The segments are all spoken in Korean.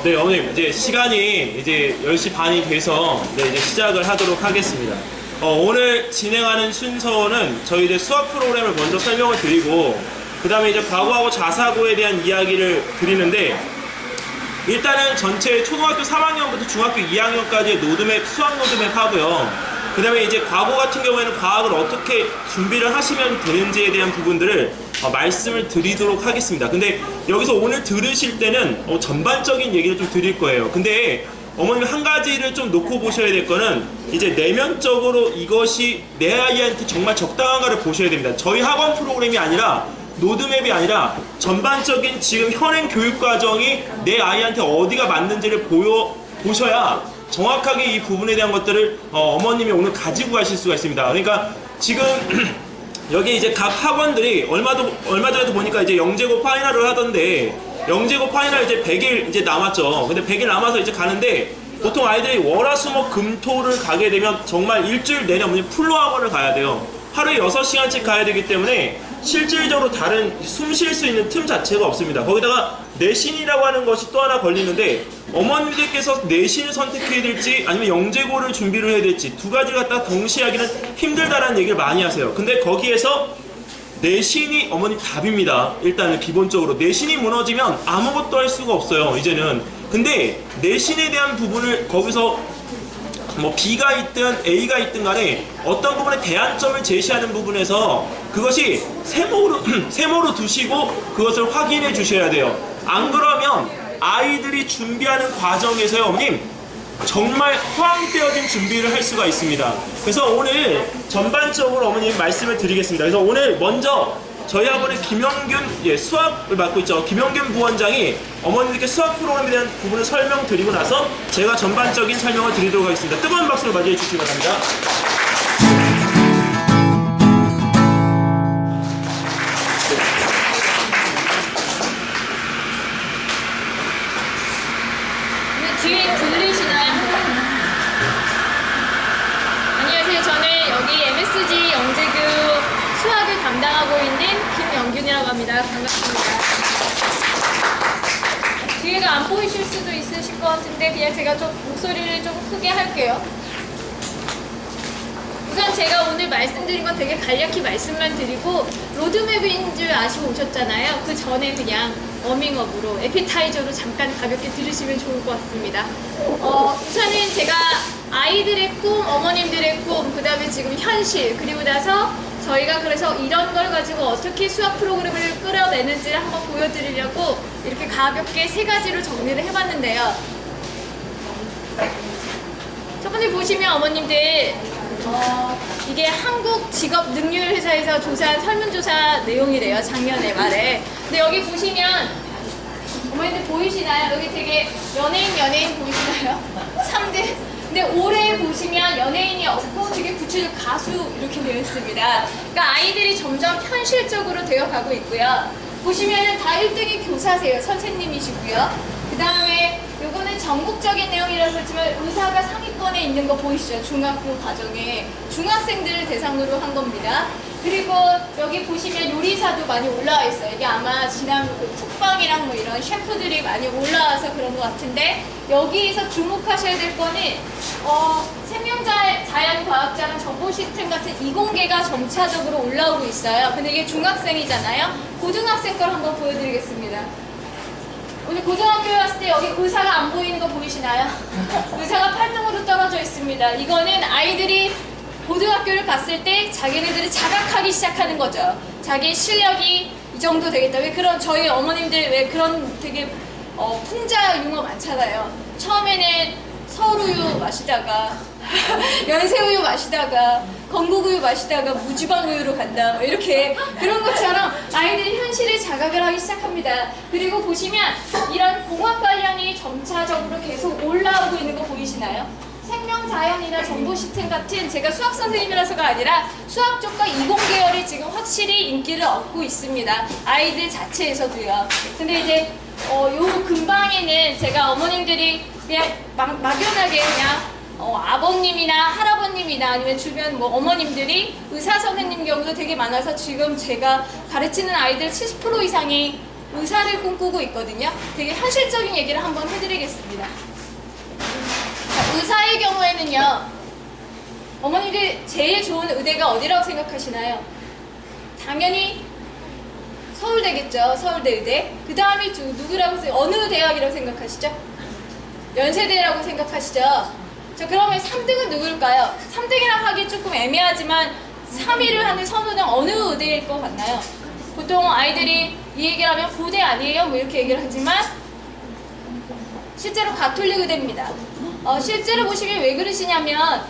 네, 어머님, 이제 시간이 이제 10시 반이 돼서 네, 이제 시작을 하도록 하겠습니다. 오늘 진행하는 순서는 저희 이제 수학 프로그램을 먼저 설명을 드리고, 그 다음에 이제 과거하고 자사고에 대한 이야기를 드리는데, 일단은 전체 초등학교 3학년부터 중학교 2학년까지의 로드맵, 수학 로드맵 하고요. 그 다음에 이제 과거 같은 경우에는 과학을 어떻게 준비를 하시면 되는지에 대한 부분들을 말씀을 드리도록 하겠습니다. 근데 여기서 오늘 들으실 때는 전반적인 얘기를 좀 드릴 거예요. 근데 어머님 한 가지를 좀 놓고 보셔야 될 거는 이제 내면적으로 이것이 내 아이한테 정말 적당한가를 보셔야 됩니다. 저희 학원 프로그램이 아니라 로드맵이 아니라 전반적인 지금 현행 교육 과정이 내 아이한테 어디가 맞는지를 보셔야 정확하게 이 부분에 대한 것들을 어머님이 오늘 가지고 가실 수가 있습니다. 그러니까 지금 여기 이제 각 학원들이 얼마 전에도 보니까 이제 영재고 파이널을 하던데, 영재고 파이널 이제 100일 이제 남았죠. 근데 100일 남아서 이제 가는데, 보통 아이들이 월화수목 금토를 가게 되면 정말 일주일 내내 어머니 풀로 학원을 가야 돼요. 하루에 6시간씩 가야 되기 때문에 실질적으로 다른 숨 쉴 수 있는 틈 자체가 없습니다. 거기다가 내신이라고 하는 것이 또 하나 걸리는데, 어머님들께서 내신을 선택해야 될지 아니면 영재고를 준비를 해야 될지 두 가지를 갖다 동시에 하기는 힘들다라는 얘기를 많이 하세요. 근데 거기에서 내신이 어머님 답입니다. 일단은 기본적으로 내신이 무너지면 아무것도 할 수가 없어요, 이제는. 근데 내신에 대한 부분을 거기서 뭐 B가 있든 A가 있든 간에 어떤 부분에 대안점을 제시하는 부분에서 그것이 세모로 두시고 그것을 확인해 주셔야 돼요. 안 그러면 아이들이 준비하는 과정에서요, 어머님, 정말 허황되어진 준비를 할 수가 있습니다. 그래서 오늘 전반적으로 어머님 말씀을 드리겠습니다. 그래서 오늘 먼저 저희 학원의 김영균, 수학을 맡고 있죠, 김영균 부원장이 어머님들께 수학 프로그램에 대한 부분을 설명드리고 나서 제가 전반적인 설명을 드리도록 하겠습니다. 뜨거운 박수로 맞이해 주시기 바랍니다. 뒤에 들리시나요? 안녕하세요. 저는 여기 MSG 영재교 수학을 담당하고 있는 김영균이라고 합니다. 반갑습니다. 뒤에가 안 보이실 수도 있으실 것 같은데 그냥 제가 좀 목소리를 좀 크게 할게요. 우선 제가 오늘 말씀드린 건 되게 간략히 말씀만 드리고 로드맵인 줄 아시고 오셨잖아요. 그 전에 그냥 워밍업으로 에피타이저로 잠깐 가볍게 들으시면 좋을 것 같습니다. 우선은 제가 아이들의 꿈, 어머님들의 꿈, 그 다음에 지금 현실, 그리고 나서 저희가 그래서 이런 걸 가지고 어떻게 수학 프로그램을 끌어내는지를 한번 보여드리려고 이렇게 가볍게 3가지로 정리를 해봤는데요. 첫 번째 보시면 어머님들, 이게 한국직업능률회사에서 조사한 설문조사 내용이래요, 작년에 말에. 근데 여기 보시면 어머니들 보이시나요? 여기 되게 연예인 보이시나요? 3대. 근데 올해 보시면 연예인이 없고 되게 구체적 가수 이렇게 되어 있습니다. 그러니까 아이들이 점점 현실적으로 되어가고 있고요. 보시면은 다 1등이 교사세요, 선생님이시고요. 그 다음에 요거는 전국적인 내용이라서 그렇지만 의사가 상위권에 있는 거 보이시죠? 중학교 과정에 중학생들을 대상으로 한 겁니다. 그리고 여기 보시면 요리사도 많이 올라와 있어요. 이게 아마 지난 그 쿡방이랑 뭐 이런 셰프들이 많이 올라와서 그런 것 같은데, 여기에서 주목하셔야 될 거는 생명자연과학자랑 정보시스템 같은 이공계가 점차적으로 올라오고 있어요. 근데 이게 중학생이잖아요. 고등학생 걸 한번 보여드리겠습니다. 오늘 고등학교에 왔을 때 여기 의사가 안 보이는 거 보이시나요? 의사가 8등으로 떨어져 있습니다. 이거는 아이들이 고등학교를 갔을 때 자기네들이 자각하기 시작하는 거죠. 자기 실력이 이 정도 되겠다. 왜 그런 저희 어머님들 왜 그런 되게 풍자 용어 많잖아요. 처음에는 서울우유 마시다가 연세우유 마시다가 건국우유 마시다가 무지방우유로 간다, 뭐 이렇게 그런 것처럼 아이들이 현실을 자각을 하기 시작합니다. 그리고 보시면 이런 공학 관련이 점차적으로 계속 올라오고 있는 거 보이시나요? 생명자연이나 정보시스템 같은, 제가 수학 선생님이라서가 아니라 수학 쪽과 이공 계열이 지금 확실히 인기를 얻고 있습니다. 아이들 자체에서도요. 근데 이제 요 근방에는 제가 어머님들이 그냥 막연하게 그냥 아버님이나 할아버님이나 아니면 주변 뭐 어머님들이 의사 선생님 경우도 되게 많아서 지금 제가 가르치는 아이들 70% 이상이 의사를 꿈꾸고 있거든요. 되게 현실적인 얘기를 한번 해드리겠습니다. 자, 의사의 경우에는요, 어머님들 제일 좋은 의대가 어디라고 생각하시나요? 당연히 서울대겠죠. 서울대 의대. 그 다음이 누구라고 어느 대학이라고 생각하시죠? 연세대라고 생각하시죠? 자, 그러면 3등은 누굴까요? 3등이라 하기 조금 애매하지만 3위를 하는 선호는 어느 의대일 것 같나요? 보통 아이들이 이 얘기를 하면 고대 아니에요? 뭐 이렇게 얘기를 하지만 실제로 가톨릭 의대입니다. 실제로 보시면 왜 그러시냐면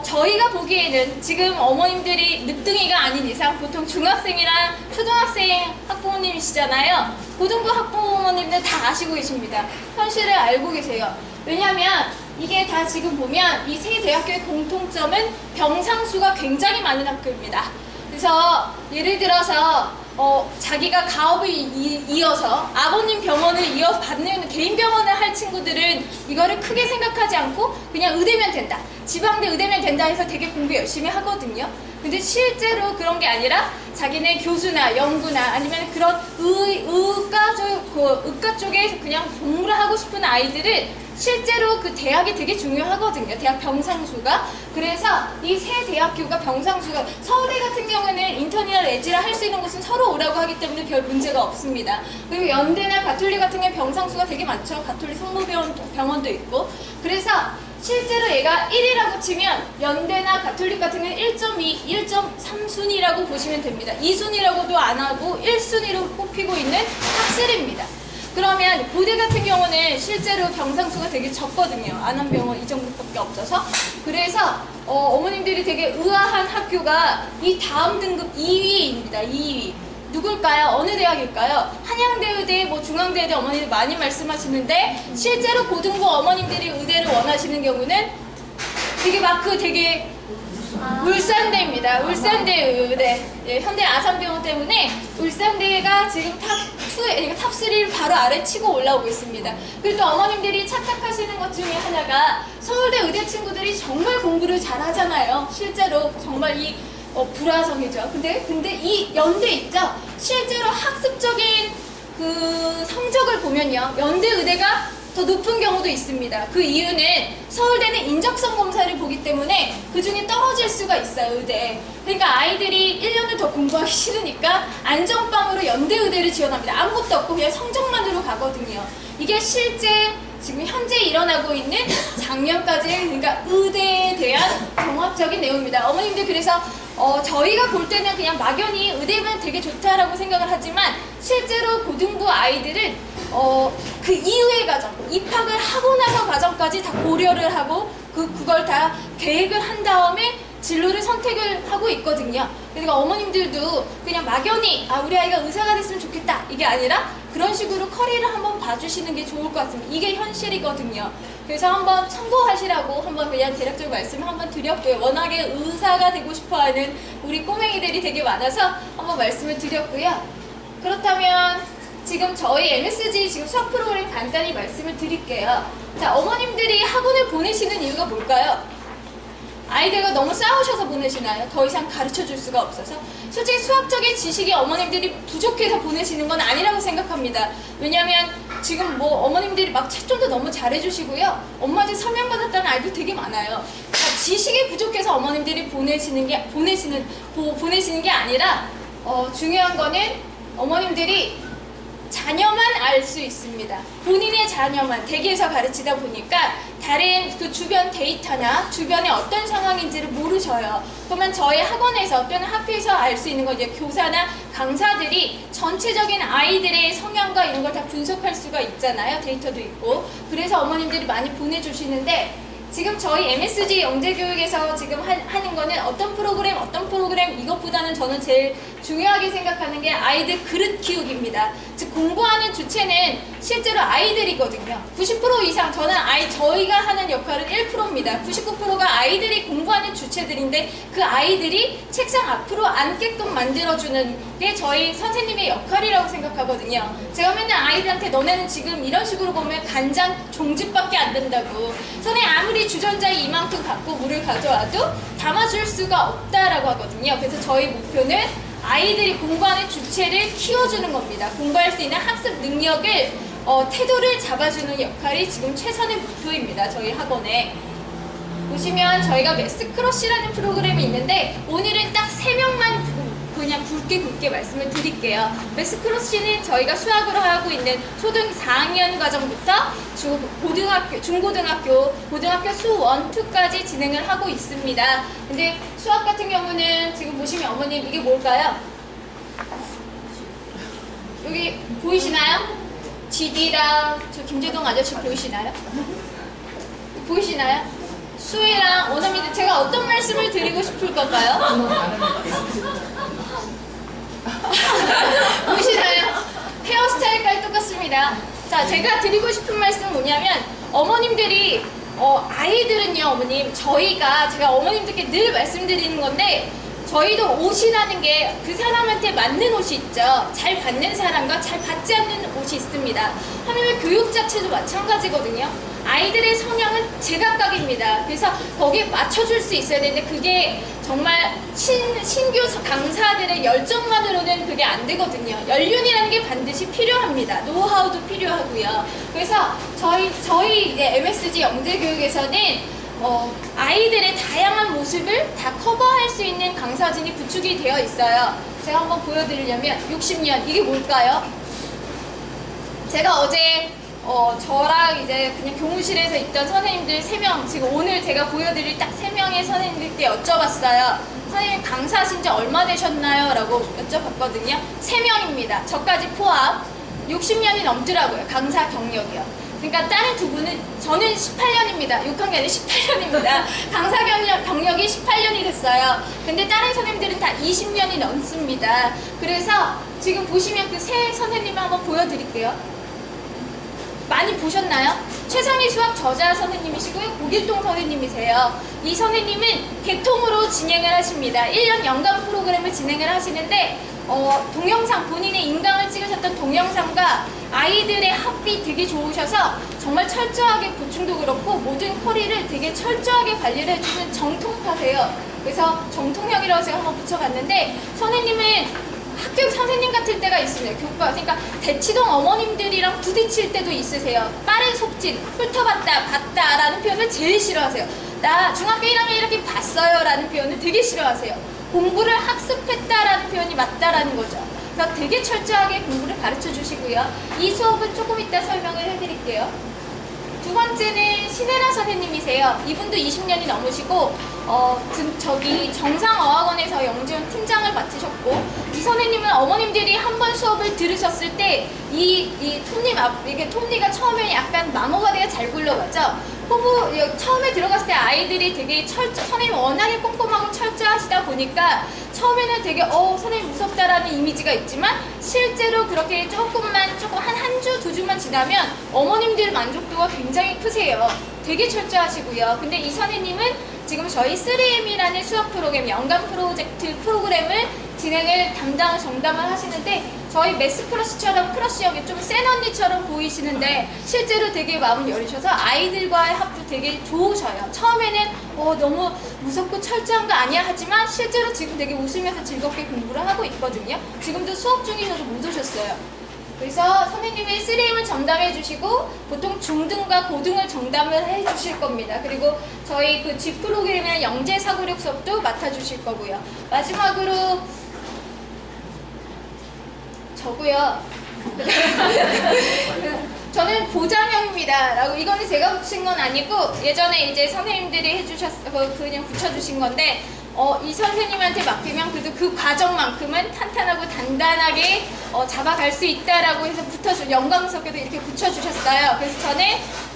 저희가 보기에는 지금 어머님들이 늦둥이가 아닌 이상 보통 중학생이랑 초등학생 학부모님이시잖아요. 고등부 학부모님들 다 아시고 계십니다. 현실을 알고 계세요. 왜냐하면 이게 다 지금 보면 이 세 대학교의 공통점은 병상수가 굉장히 많은 학교입니다. 그래서 예를 들어서 자기가 가업을 이어서 아버님 병원을 이어서 받는 개인 병원을 할 친구들은 이거를 크게 생각하지 않고 그냥 의대면 된다. 지방대 의대면 된다 해서 되게 공부 열심히 하거든요. 근데 실제로 그런 게 아니라 자기네 교수나 연구나 아니면 그런 의과 쪽에 그냥 공부를 하고 싶은 아이들은 실제로 그 대학이 되게 중요하거든요. 대학 병상수가. 그래서 이 세 대학교가 병상수가 서울대 같은 경우에는 인턴이나 레지라 할 수 있는 곳은 서로 오라고 하기 때문에 별 문제가 없습니다. 그리고 연대나 가톨릭 같은 경우에 병상수가 되게 많죠. 가톨릭 성모병원도 있고. 그래서 실제로 얘가 1이라고 치면 연대나 가톨릭 같은 경우는 1.2, 1.3순위라고 보시면 됩니다. 2순위라고도 안 하고 1순위로 뽑히고 있는 학술입니다. 그러면 고대 같은 경우는 실제로 병상수가 되게 적거든요. 안암병원 이 정도밖에 없어서. 그래서 어머님들이 되게 의아한 학교가 이 다음 등급 2위입니다. 2위. 누굴까요? 어느 대학일까요? 한양대의대, 중앙대의대 어머니들 많이 말씀하시는데 실제로 고등부 어머님들이 의대를 원하시는 경우는 되게 울산대입니다. 울산대 의대. 예, 현대 아산병원 때문에 울산대가 지금 탑3를 바로 아래 치고 올라오고 있습니다. 그리고 또 어머님들이 착각하시는 것 중에 하나가 서울대 의대 친구들이 정말 공부를 잘 하잖아요. 실제로 정말 불화성이죠. 근데 이 연대 있죠? 실제로 학습적인 그 성적을 보면요. 연대 의대가 더 높은 경우도 있습니다. 그 이유는 서울대는 인적성 검사를 보기 때문에 그 중에 떨어질 수가 있어요, 의대. 그러니까 아이들이 1년을 더 공부하기 싫으니까 안전빵으로 연대 의대를 지원합니다. 아무것도 없고 그냥 성적만으로 가거든요. 이게 실제 지금 현재 일어나고 있는 작년까지 그러니까 의대에 대한 종합적인 내용입니다. 어머님들 그래서 저희가 볼 때는 그냥 막연히 의대면 되게 좋다라고 생각을 하지만 실제로 고등부 아이들은 그 이후의 과정, 입학을 하고 나서 과정까지 다 고려를 하고 그걸 다 계획을 한 다음에 진로를 선택을 하고 있거든요. 그러니까 어머님들도 그냥 막연히 우리 아이가 의사가 됐으면 좋겠다 이게 아니라 그런 식으로 커리를 한번 봐주시는 게 좋을 것 같습니다. 이게 현실이거든요. 그래서 한번 참고하시라고 한번 그냥 대략적으로 말씀을 한번 드렸고요. 워낙에 의사가 되고 싶어하는 우리 꼬맹이들이 되게 많아서 한번 말씀을 드렸고요. 그렇다면 지금 저희 MSG 지금 수학 프로그램 간단히 말씀을 드릴게요. 자, 어머님들이 학원을 보내시는 이유가 뭘까요? 아이들과 너무 싸우셔서 보내시나요? 더 이상 가르쳐 줄 수가 없어서? 솔직히 수학적인 지식이 어머님들이 부족해서 보내시는 건 아니라고 생각합니다. 왜냐면 지금 어머님들이 막 채점도 너무 잘해주시고요. 엄마한테 설명받았다는 아이들 되게 많아요. 그러니까 지식이 부족해서 어머님들이 보내시는 게 아니라 중요한 거는 어머님들이 자녀만 알 수 있습니다. 본인의 자녀만 댁에서 가르치다 보니까 다른 그 주변 데이터나 주변에 어떤 상황인지를 모르셔요. 그러면 저희 학원에서 또는 학교에서 알 수 있는 건 이제 교사나 강사들이 전체적인 아이들의 성향과 이런 걸 다 분석할 수가 있잖아요. 데이터도 있고. 그래서 어머님들이 많이 보내주시는데 지금 저희 MSG 영재교육에서 지금 하는 거는 어떤 프로그램 이것보다는 저는 제일 중요하게 생각하는 게 아이들 그릇 키우기입니다. 즉 공부하는 주체는 실제로 아이들이거든요. 90% 이상 저희가 하는 역할은 1%입니다. 99%가 아이들이 공부하는 주체들인데 그 아이들이 책상 앞으로 앉게끔 만들어주는 게 저희 선생님의 역할이라고 생각하거든요. 제가 맨날 아이들한테 너네는 지금 이런 식으로 보면 간장 종집밖에 안 된다고. 선생님 아무리 주전자에 이만큼 갖고 물을 가져와도 담아줄 수가 없다라고 하거든요. 그래서 저희 목표는 아이들이 공부하는 주체를 키워주는 겁니다. 공부할 수 있는 학습 능력을 태도를 잡아주는 역할이 지금 최선의 목표입니다. 저희 학원에. 보시면 저희가 매스크러쉬라는 프로그램이 있는데 오늘은 딱 3명만 그냥 굵게 말씀을 드릴게요. 매스크러쉬는 저희가 수학으로 하고 있는 초등 4학년 과정부터 중고등학교, 고등학교 수 1, 2까지 진행을 하고 있습니다. 근데 수학 같은 경우는 지금 보시면 어머님 이게 뭘까요? 여기 보이시나요? GD랑 저 김재동 아저씨 보이시나요? 보이시나요? 수혜랑 원어민들 제가 어떤 말씀을 드리고 싶을 건가요? 보이시나요? 헤어스타일까지 똑같습니다. 자, 제가 드리고 싶은 말씀은 뭐냐면 어머님들이 아이들은요 어머님 제가 어머님들께 늘 말씀드리는 건데 저희도 옷이라는 게 그 사람한테 맞는 옷이 있죠. 잘 받는 사람과 잘 받지 않는 옷이 있습니다. 하물며 교육 자체도 마찬가지거든요. 아이들의 성향은 제각각입니다. 그래서 거기에 맞춰줄 수 있어야 되는데 그게 정말 신규 강사들의 열정만으로는 그게 안 되거든요. 연륜이라는 게 반드시 필요합니다. 노하우도 필요하고요. 그래서 저희 이제 MSG 영재교육에서는 아이들의 다양한 모습을 다 커버할 수 있는 강사진이 구축이 되어 있어요. 제가 한번 보여드리려면 60년 이게 뭘까요? 제가 어제 저랑 이제 그냥 교무실에서 있던 선생님들 3명 지금 오늘 제가 보여드릴 딱 3명의 선생님들께 여쭤봤어요. 선생님 강사하신 지 얼마 되셨나요? 라고 여쭤봤거든요. 3명입니다. 저까지 포함 60년이 넘더라고요. 강사 경력이요. 그러니까 다른 두 분은 저는 18년입니다. 6학년이 18년입니다. 강사 경력이 18년이 됐어요. 근데 다른 선생님들은 다 20년이 넘습니다. 그래서 지금 보시면 그 세 선생님을 한번 보여드릴게요. 많이 보셨나요? 최상희 수학 저자 선생님이시고요. 고길동 선생님이세요. 이 선생님은 개통으로 진행을 하십니다. 1년 연간 프로그램을 진행을 하시는데 동영상, 본인의 인강을 찍으셨던 동영상과 아이들의 합이 되게 좋으셔서 정말 철저하게 보충도 그렇고 모든 커리를 되게 철저하게 관리를 해주는 정통파세요. 그래서 정통형이라고 제가 한번 붙여봤는데 선생님은 학교 선생님 같을 때가 있습니다. 교과. 그러니까 대치동 어머님들이랑 부딪힐 때도 있으세요. 빠른 속진, 훑어봤다, 봤다 라는 표현을 제일 싫어하세요. 나 중학교 1학년 이렇게 봤어요 라는 표현을 되게 싫어하세요. 공부를 학습했다라는 표현이 맞다라는 거죠. 그래서 되게 철저하게 공부를 가르쳐 주시고요. 이 수업은 조금 이따 설명을 해드릴게요. 두 번째는 신혜라 선생님이세요. 이분도 20년이 넘으시고 저기 정상어학원에서 영지원 팀장을 맡으셨고 이 선생님은 어머님들이 한 번 수업을 들으셨을 때 이 톱니가 처음에 약간 마모가 되게 잘 굴러가죠. 처음에 들어갔을 때 아이들이 되게 선생님이 워낙에 꼼꼼하고 철저하시다 보니까 처음에는 되게 선생님 무섭다라는 이미지가 있지만 실제로 그렇게 조금 한 주, 2주만 지나면 어머님들 만족도가 굉장히 크세요. 되게 철저하시고요. 근데 이 선생님은 지금 저희 3M이라는 수학 프로그램, 연간 프로젝트 프로그램을 정담을 하시는데 저희 매스크러쉬처럼 크러쉬역이 좀 센 언니처럼 보이시는데 실제로 되게 마음 여리셔서 아이들과의 합도 되게 좋으셔요. 처음에는 너무 무섭고 철저한 거 아니야 하지만 실제로 지금 되게 웃으면서 즐겁게 공부를 하고 있거든요. 지금도 수업 중이셔서 못 오셨어요. 그래서 선생님이 3M을 정담해 주시고 보통 중등과 고등을 정담을 해 주실 겁니다. 그리고 저희 그 G 프로그램이나 영재 사고력 수업도 맡아 주실 거고요. 마지막으로 저고요. 저는 보장형입니다. 라고 이거는 제가 붙인 건 아니고 예전에 이제 선생님들이 그냥 붙여주신 건데 이 선생님한테 맡기면 그래도 그 과정만큼은 탄탄하고 단단하게 잡아갈 수 있다라고 해서 영광스럽게도 이렇게 붙여주셨어요. 그래서 저는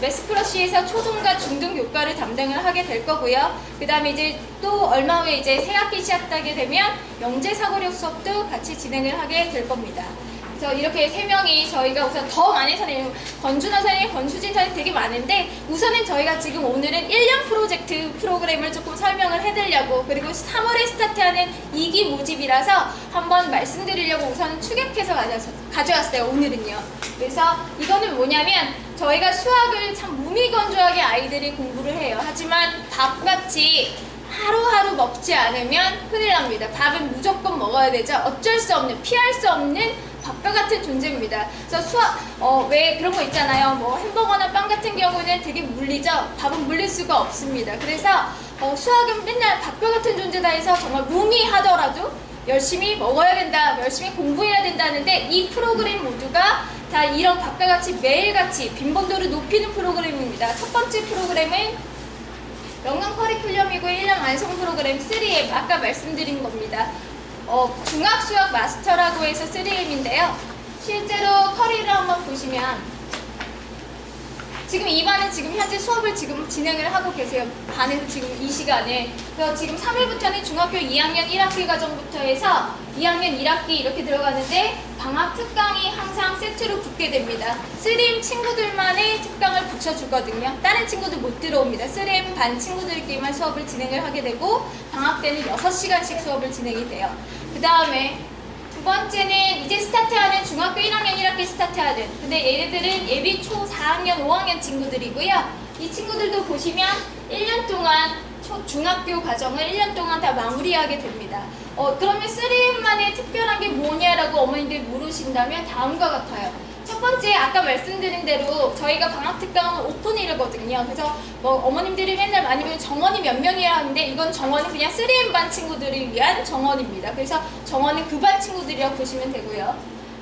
매스크러쉬에서 초등과 중등 교과를 담당을 하게 될 거고요. 그 다음에 이제 또 얼마 후에 이제 새학기 시작하게 되면 영재사고력 수업도 같이 진행을 하게 될 겁니다. 그래서 이렇게 3명이 저희가 우선 더 많은 선생님, 권준호 선생님, 권수진 선생님 되게 많은데 우선은 저희가 지금 오늘은 1년 프로젝트 프로그램을 조금 설명을 해드리려고 그리고 3월에 스타트하는 2기 모집이라서 한번 말씀드리려고 우선 추격해서 가져왔어요. 오늘은요. 그래서 이거는 뭐냐면 저희가 수학을 참 무미건조하게 아이들이 공부를 해요. 하지만 밥같이 하루하루 먹지 않으면 큰일 납니다. 밥은 무조건 먹어야 되죠. 어쩔 수 없는, 피할 수 없는 밥과 같은 존재입니다. 그래서 왜 그런 거 있잖아요. 뭐 햄버거나 빵 같은 경우는 되게 물리죠. 밥은 물릴 수가 없습니다. 그래서 수학은 맨날 밥과 같은 존재다 해서 정말 무미하더라도 열심히 먹어야 된다, 열심히 공부해야 된다는데 이 프로그램 모두가 다 이런 밥과 같이 매일같이 빈번도를 높이는 프로그램입니다. 첫 번째 프로그램은 연간 커리큘럼이고 1년 완성 프로그램 3M, 아까 말씀드린 겁니다. 중학수학 마스터라고 해서 3M인데요. 실제로 커리를 한번 보시면 지금 이 반은 지금 현재 수업을 지금 진행을 하고 계세요. 반에서 지금 이 시간에. 그래서 지금 3일부터는 중학교 2학년 1학기 과정부터 해서 2학년 1학기 이렇게 들어가는데 방학 특강이 항상 세트로 붙게 됩니다. 3M 친구들만의 특강을 붙여주거든요. 다른 친구들 못 들어옵니다. 3M 반 친구들끼리만 수업을 진행을 하게 되고 방학 때는 6시간씩 수업을 진행이 돼요. 그 다음에 두 번째는 이제 스타트하는 중학교 1학년 1학기 스타트하는, 근데 얘네들은 예비 초 4학년 5학년 친구들이고요. 이 친구들도 보시면 1년 동안 중학교 과정을 1년 동안 다 마무리하게 됩니다. 그러면 3M만의 특별한 게 뭐냐라고 어머님들이 물으신다면 다음과 같아요. 첫 번째, 아까 말씀드린 대로 저희가 방학 특강은 오픈이거든요. 그래서 뭐 어머님들이 맨날 많이 보면 정원이 몇 명이라 하는데 이건 정원이 그냥 3M 반 친구들을 위한 정원입니다. 그래서 정원은 그 반 친구들이라고 보시면 되고요.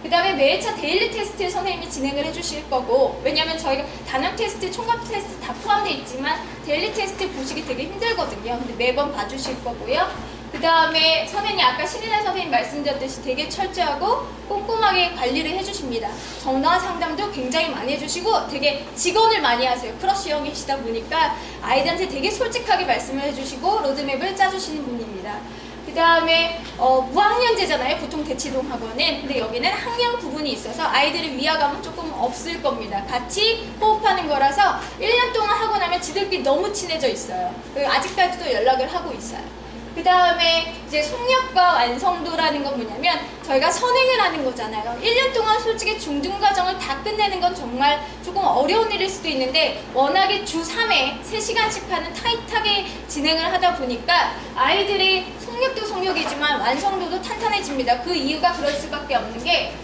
그 다음에 매회차 데일리 테스트 선생님이 진행을 해주실 거고, 왜냐면 저희가 단원 테스트, 총합 테스트 다 포함되어 있지만 데일리 테스트 보시기 되게 힘들거든요. 근데 매번 봐주실 거고요. 그 다음에 선생님, 아까 신인아 선생님 말씀드렸듯이 되게 철저하고 꼼꼼하게 관리를 해주십니다. 전화 상담도 굉장히 많이 해주시고 되게 직원을 많이 하세요. 크러쉬형이시다 보니까 아이들한테 되게 솔직하게 말씀을 해주시고 로드맵을 짜주시는 분입니다. 그 다음에 무학년제잖아요. 보통 대치동 학원은. 근데 여기는 학년 구분이 있어서 아이들의 위화감은 조금 없을 겁니다. 같이 호흡하는 거라서 1년 동안 하고 나면 지들끼리 너무 친해져 있어요. 아직까지도 연락을 하고 있어요. 그 다음에 이제 속력과 완성도라는 건 뭐냐면 저희가 선행을 하는 거잖아요. 1년 동안 솔직히 중등과정을 다 끝내는 건 정말 조금 어려운 일일 수도 있는데 워낙에 주 3회 3시간씩 하는 타이트하게 진행을 하다 보니까 아이들이 속력도 속력이지만 완성도도 탄탄해집니다. 그 이유가 그럴 수밖에 없는 게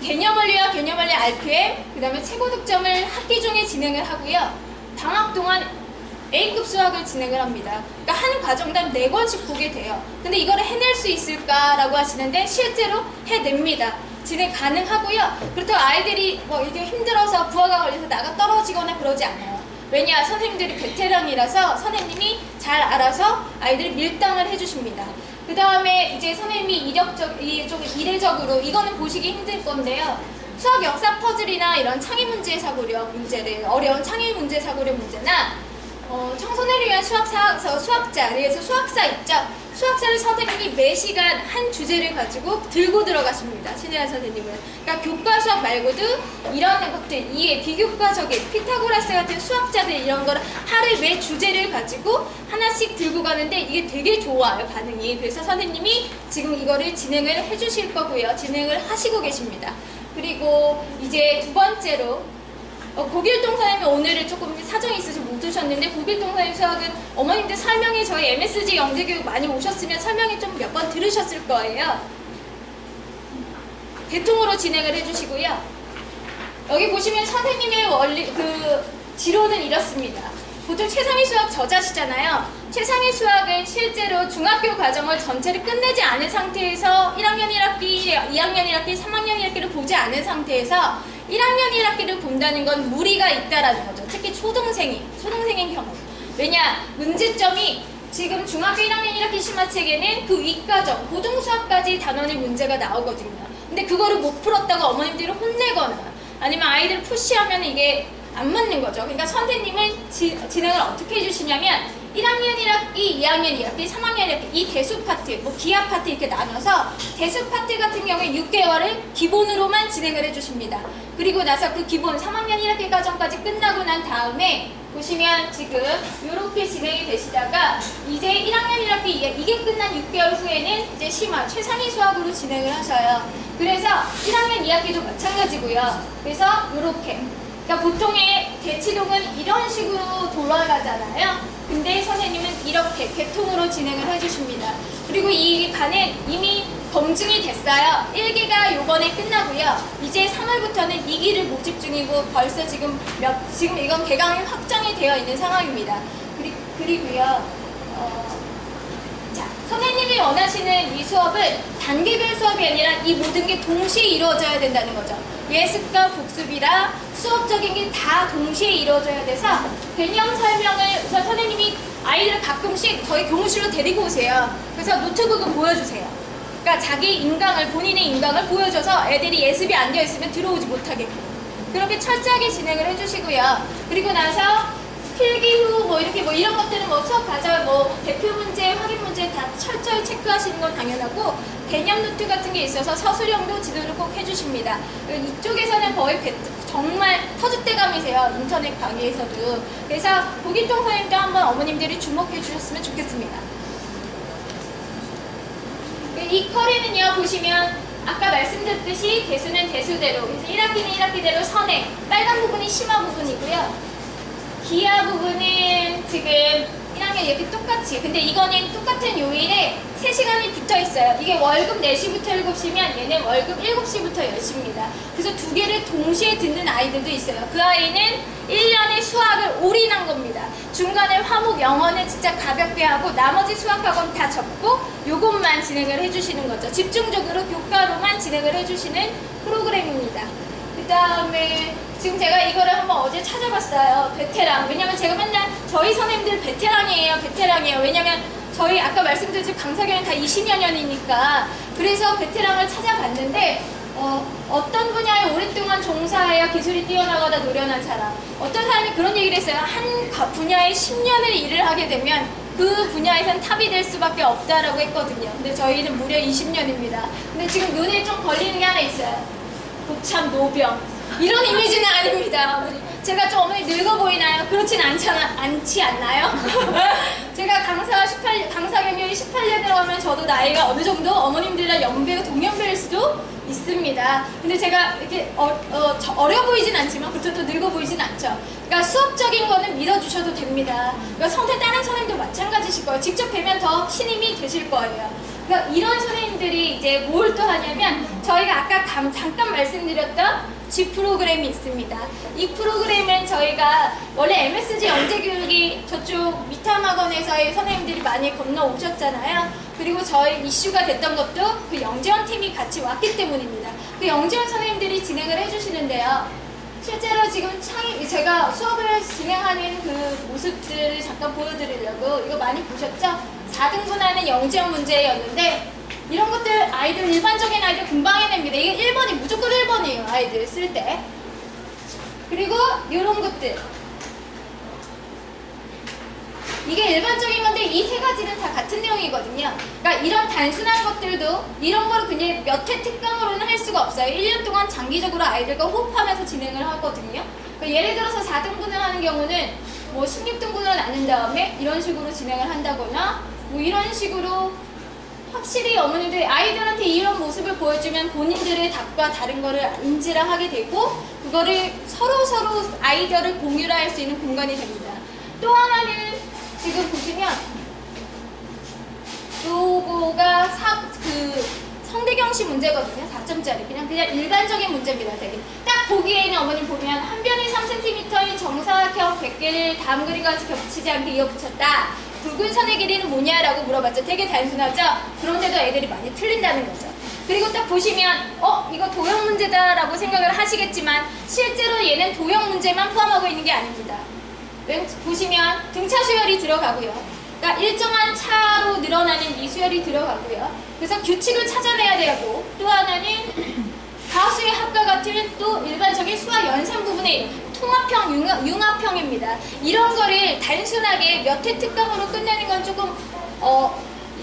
개념원리와 개념원리 RPM, 그 다음에 최고 득점을 학기 중에 진행을 하고요. 방학 동안 A급 수학을 진행을 합니다. 그러니까 한 과정당 4권씩 보게 돼요. 근데 이걸 해낼 수 있을까라고 하시는데 실제로 해냅니다. 진행 가능하고요. 그렇다고 아이들이 뭐 이렇게 힘들어서 부하가 걸려서 나가 떨어지거나 그러지 않아요. 왜냐, 선생님들이 베테랑이라서 선생님이 잘 알아서 아이들을 밀당을 해주십니다. 그 다음에 이제 선생님이 이례적으로 이거는 보시기 힘들 건데요. 수학 역사 퍼즐이나 이런 창의 문제 사고력 문제를, 어려운 창의 문제 사고력 문제나 청소년을 위한 수학자, 그래서 수학사 있죠? 수학사를 선생님이 매 시간 한 주제를 가지고 들고 들어가십니다. 신혜아 선생님은. 그러니까 교과 수학 말고도 이런 것들, 이해, 비교과적인 피타고라스 같은 수학자들 이런 거를 하루에 매 주제를 가지고 하나씩 들고 가는데 이게 되게 좋아요, 반응이. 그래서 선생님이 지금 이거를 진행을 해주실 거고요. 진행을 하시고 계십니다. 그리고 이제 두 번째로 고길동 선생님이 오늘은 조금 사정이 있어서 못 오셨는데 고길동 선생님 수학은 어머님들 설명이 저희 MSG 영재교육 많이 오셨으면 설명이 좀 몇 번 들으셨을 거예요. 대통으로 진행을 해주시고요. 여기 보시면 선생님의 원리 지로는 이렇습니다. 보통 최상위 수학 저자시잖아요. 최상위 수학은 실제로 중학교 과정을 전체를 끝내지 않은 상태에서 1학년 1학기, 2학년 1학기, 3학년 1학기를 보지 않은 상태에서 1학년 1학기를 본다는 건 무리가 있다라는 거죠. 특히 초등생인 경우. 왜냐, 문제점이 지금 중학교 1학년 1학기 심화책에는 그 윗과정, 고등수학까지 단원의 문제가 나오거든요. 근데 그거를 못 풀었다고 어머님들이 혼내거나 아니면 아이들 푸시하면 이게 안 맞는 거죠. 그러니까 선생님은 진행을 어떻게 해주시냐면 1학년 1학기, 2학년 1학기, 3학년 1학기 이 대수 파트, 뭐 기하 파트 이렇게 나눠서 대수 파트 같은 경우에 6개월을 기본으로만 진행을 해주십니다. 그리고 나서 그 기본 3학년 1학기 과정까지 끝나고 난 다음에 보시면 지금 이렇게 진행이 되시다가 이제 1학년 1학기 이게 끝난 6개월 후에는 이제 심화, 최상위 수학으로 진행을 하셔요. 그래서 1학년 2학기도 마찬가지고요. 그래서 이렇게. 그러니까 보통의 대치동은 이런 식으로 돌아가잖아요. 근데 선생님은 이렇게 개통으로 진행을 해주십니다. 그리고 이 반은 이미 검증이 됐어요. 1기가 요번에 끝나고요. 이제 3월부터는 2기를 모집 중이고 벌써 지금 이건 개강이 확정이 되어 있는 상황입니다. 그리고요. 자, 선생님이 원하시는 이 수업은 단계별 수업이 아니라 이 모든 게 동시에 이루어져야 된다는 거죠. 예습과 복습이라 수업적인 게 다 동시에 이루어져야 돼서 개념 설명을 우선 선생님이 아이들을 가끔씩 저희 교무실로 데리고 오세요. 그래서 노트북을 보여주세요. 그러니까 자기 인강을, 본인의 인강을 보여줘서 애들이 예습이 안 되어 있으면 들어오지 못하게끔 그렇게 철저하게 진행을 해주시고요. 그리고 나서 필기 후 이런 것들은 수업 과정 대표 문제, 확인 문제 다 철저히 체크하시는 건 당연하고 개념 노트 같은 게 있어서 서술형도 지도를 꼭 해주십니다. 이쪽에서는 거의 정말 터줏대감이세요. 인터넷 강의에서도. 그래서 고기통 선생님도 한번 어머님들이 주목해 주셨으면 좋겠습니다. 이 커리는요, 보시면 아까 말씀드렸듯이 대수는 대수대로, 그래서 1학기는 1학기대로 선행, 빨간 부분이 심화 부분이고요. 기하 부분은 지금 1학년 이렇게 똑같이, 근데 이거는 똑같은 요일에 3시간이 붙어 있어요. 이게 월급 4시부터 7시면 얘는 월급 7시부터 10시입니다. 그래서 두 개를 동시에 듣는 아이들도 있어요. 그 아이는 1년의 수학을 올인한 겁니다. 중간에 화목 영어는 진짜 가볍게 하고 나머지 수학학원 다 접고 요것만 진행을 해주시는 거죠. 집중적으로 교과로만 진행을 해주시는 프로그램입니다. 그 다음에 지금 제가 이거를 한번 어제 찾아봤어요. 베테랑. 왜냐면 제가 맨날 저희 선생님들 베테랑이에요. 왜냐면 저희 아까 말씀드린 강사교는 다 20여 년이니까 그래서 베테랑을 찾아봤는데 어떤 분야에 오랫동안 종사해야 기술이 뛰어나가다 노련한 사람, 어떤 사람이 그런 얘기를 했어요. 한 분야에 10년을 일을 하게 되면 그 분야에선 탑이 될 수밖에 없다라고 했거든요. 근데 저희는 무려 20년입니다. 근데 지금 눈에 좀 걸리는 게 하나 있어요. 고참 노병. 이런 이미지는 아닙니다. 제가 좀 어머니 늙어 보이나요? 그렇진 않지 않나요? 제가 강사 경력이 18년이라고 하면 저도 나이가 어느 정도 어머님들이랑 연배가 동년배일 수도 있습니다. 근데 제가 이렇게 어려 보이진 않지만 그렇다고 늙어 보이진 않죠. 그러니까 수업적인 거는 믿어주셔도 됩니다. 그러니까 다른 선생님도 마찬가지실 거예요. 직접 뵈면 더 신임이 되실 거예요. 그러니까 이런 선생님들이 이제 뭘 또 하냐면 저희가 아까 잠깐 말씀드렸던 G 프로그램이 있습니다. 이 프로그램은 저희가 원래 MSG 영재교육이 저쪽 미탐학원에서의 선생님들이 많이 건너오셨잖아요. 그리고 저희 이슈가 됐던 것도 그 영재원 팀이 같이 왔기 때문입니다. 그 영재원 선생님들이 진행을 해주시는데요. 실제로 지금 제가 수업을 진행하는 그 모습들을 잠깐 보여드리려고 이거 많이 보셨죠? 4등분하는 영재원 문제였는데 이런 것들 아이들 일반적인 아이들 금방 해냅니다. 이게 1번이 무조건 1번이에요. 아이들 쓸 때. 그리고 이런 것들. 이게 일반적인 건데 이 세 가지는 다 같은 내용이거든요. 그러니까 이런 단순한 것들도 이런 거를 그냥 몇 회 특강으로는 할 수가 없어요. 1년 동안 장기적으로 아이들과 호흡하면서 진행을 하거든요. 그러니까 예를 들어서 4등분을 하는 경우는 16등분을 나눈 다음에 이런 식으로 진행을 한다거나 이런 식으로 확실히 어머니들이 아이들한테 이런 모습을 보여주면 본인들의 답과 다른 거를 인지를 하게 되고 그거를 서로 아이디어를 공유를 할 수 있는 공간이 됩니다. 또 하나는 지금 보시면 요거가 성대경시 문제거든요. 4점짜리 그냥 일반적인 문제입니다. 되게 딱 보기에는 어머님 보면 한 변이 3cm인 정사각형 100개를 다음 그림과 같이 겹치지 않게 이어붙였다. 굵은 선의 길이는 뭐냐라고 물어봤죠. 되게 단순하죠? 그런데도 애들이 많이 틀린다는 거죠. 그리고 딱 보시면 이거 도형 문제다라고 생각을 하시겠지만 실제로 얘는 도형 문제만 포함하고 있는 게 아닙니다. 보시면 등차 수열이 들어가고요. 그러니까 일정한 차로 늘어나는 이 수열이 들어가고요. 그래서 규칙을 찾아내야 되고 또 하나는 가수의 합과 같은 또 일반적인 수학 연산 부분의 통합형, 융합형입니다. 이런 거를 단순하게 몇 회 특강으로 끝내는 건 조금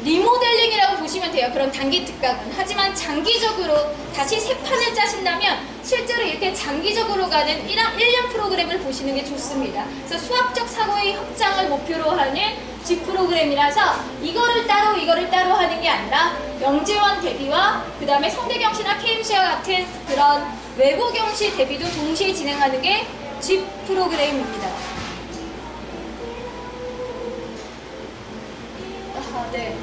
리모델링이라고 보시면 돼요. 그런 단기 특강은. 하지만 장기적으로 다시 새 판을 짜신다면 실제로 이렇게 장기적으로 가는 1년 프로그램을 보시는 게 좋습니다. 그래서 수학적 사고의 확장을 목표로 하는 G 프로그램이라서 이거를 따로 하는 게 아니라 영재원 대비와 그 다음에 성대경시나 KMC와 같은 그런 외부 경시 대비도 동시에 진행하는 게 G 프로그램입니다. 네.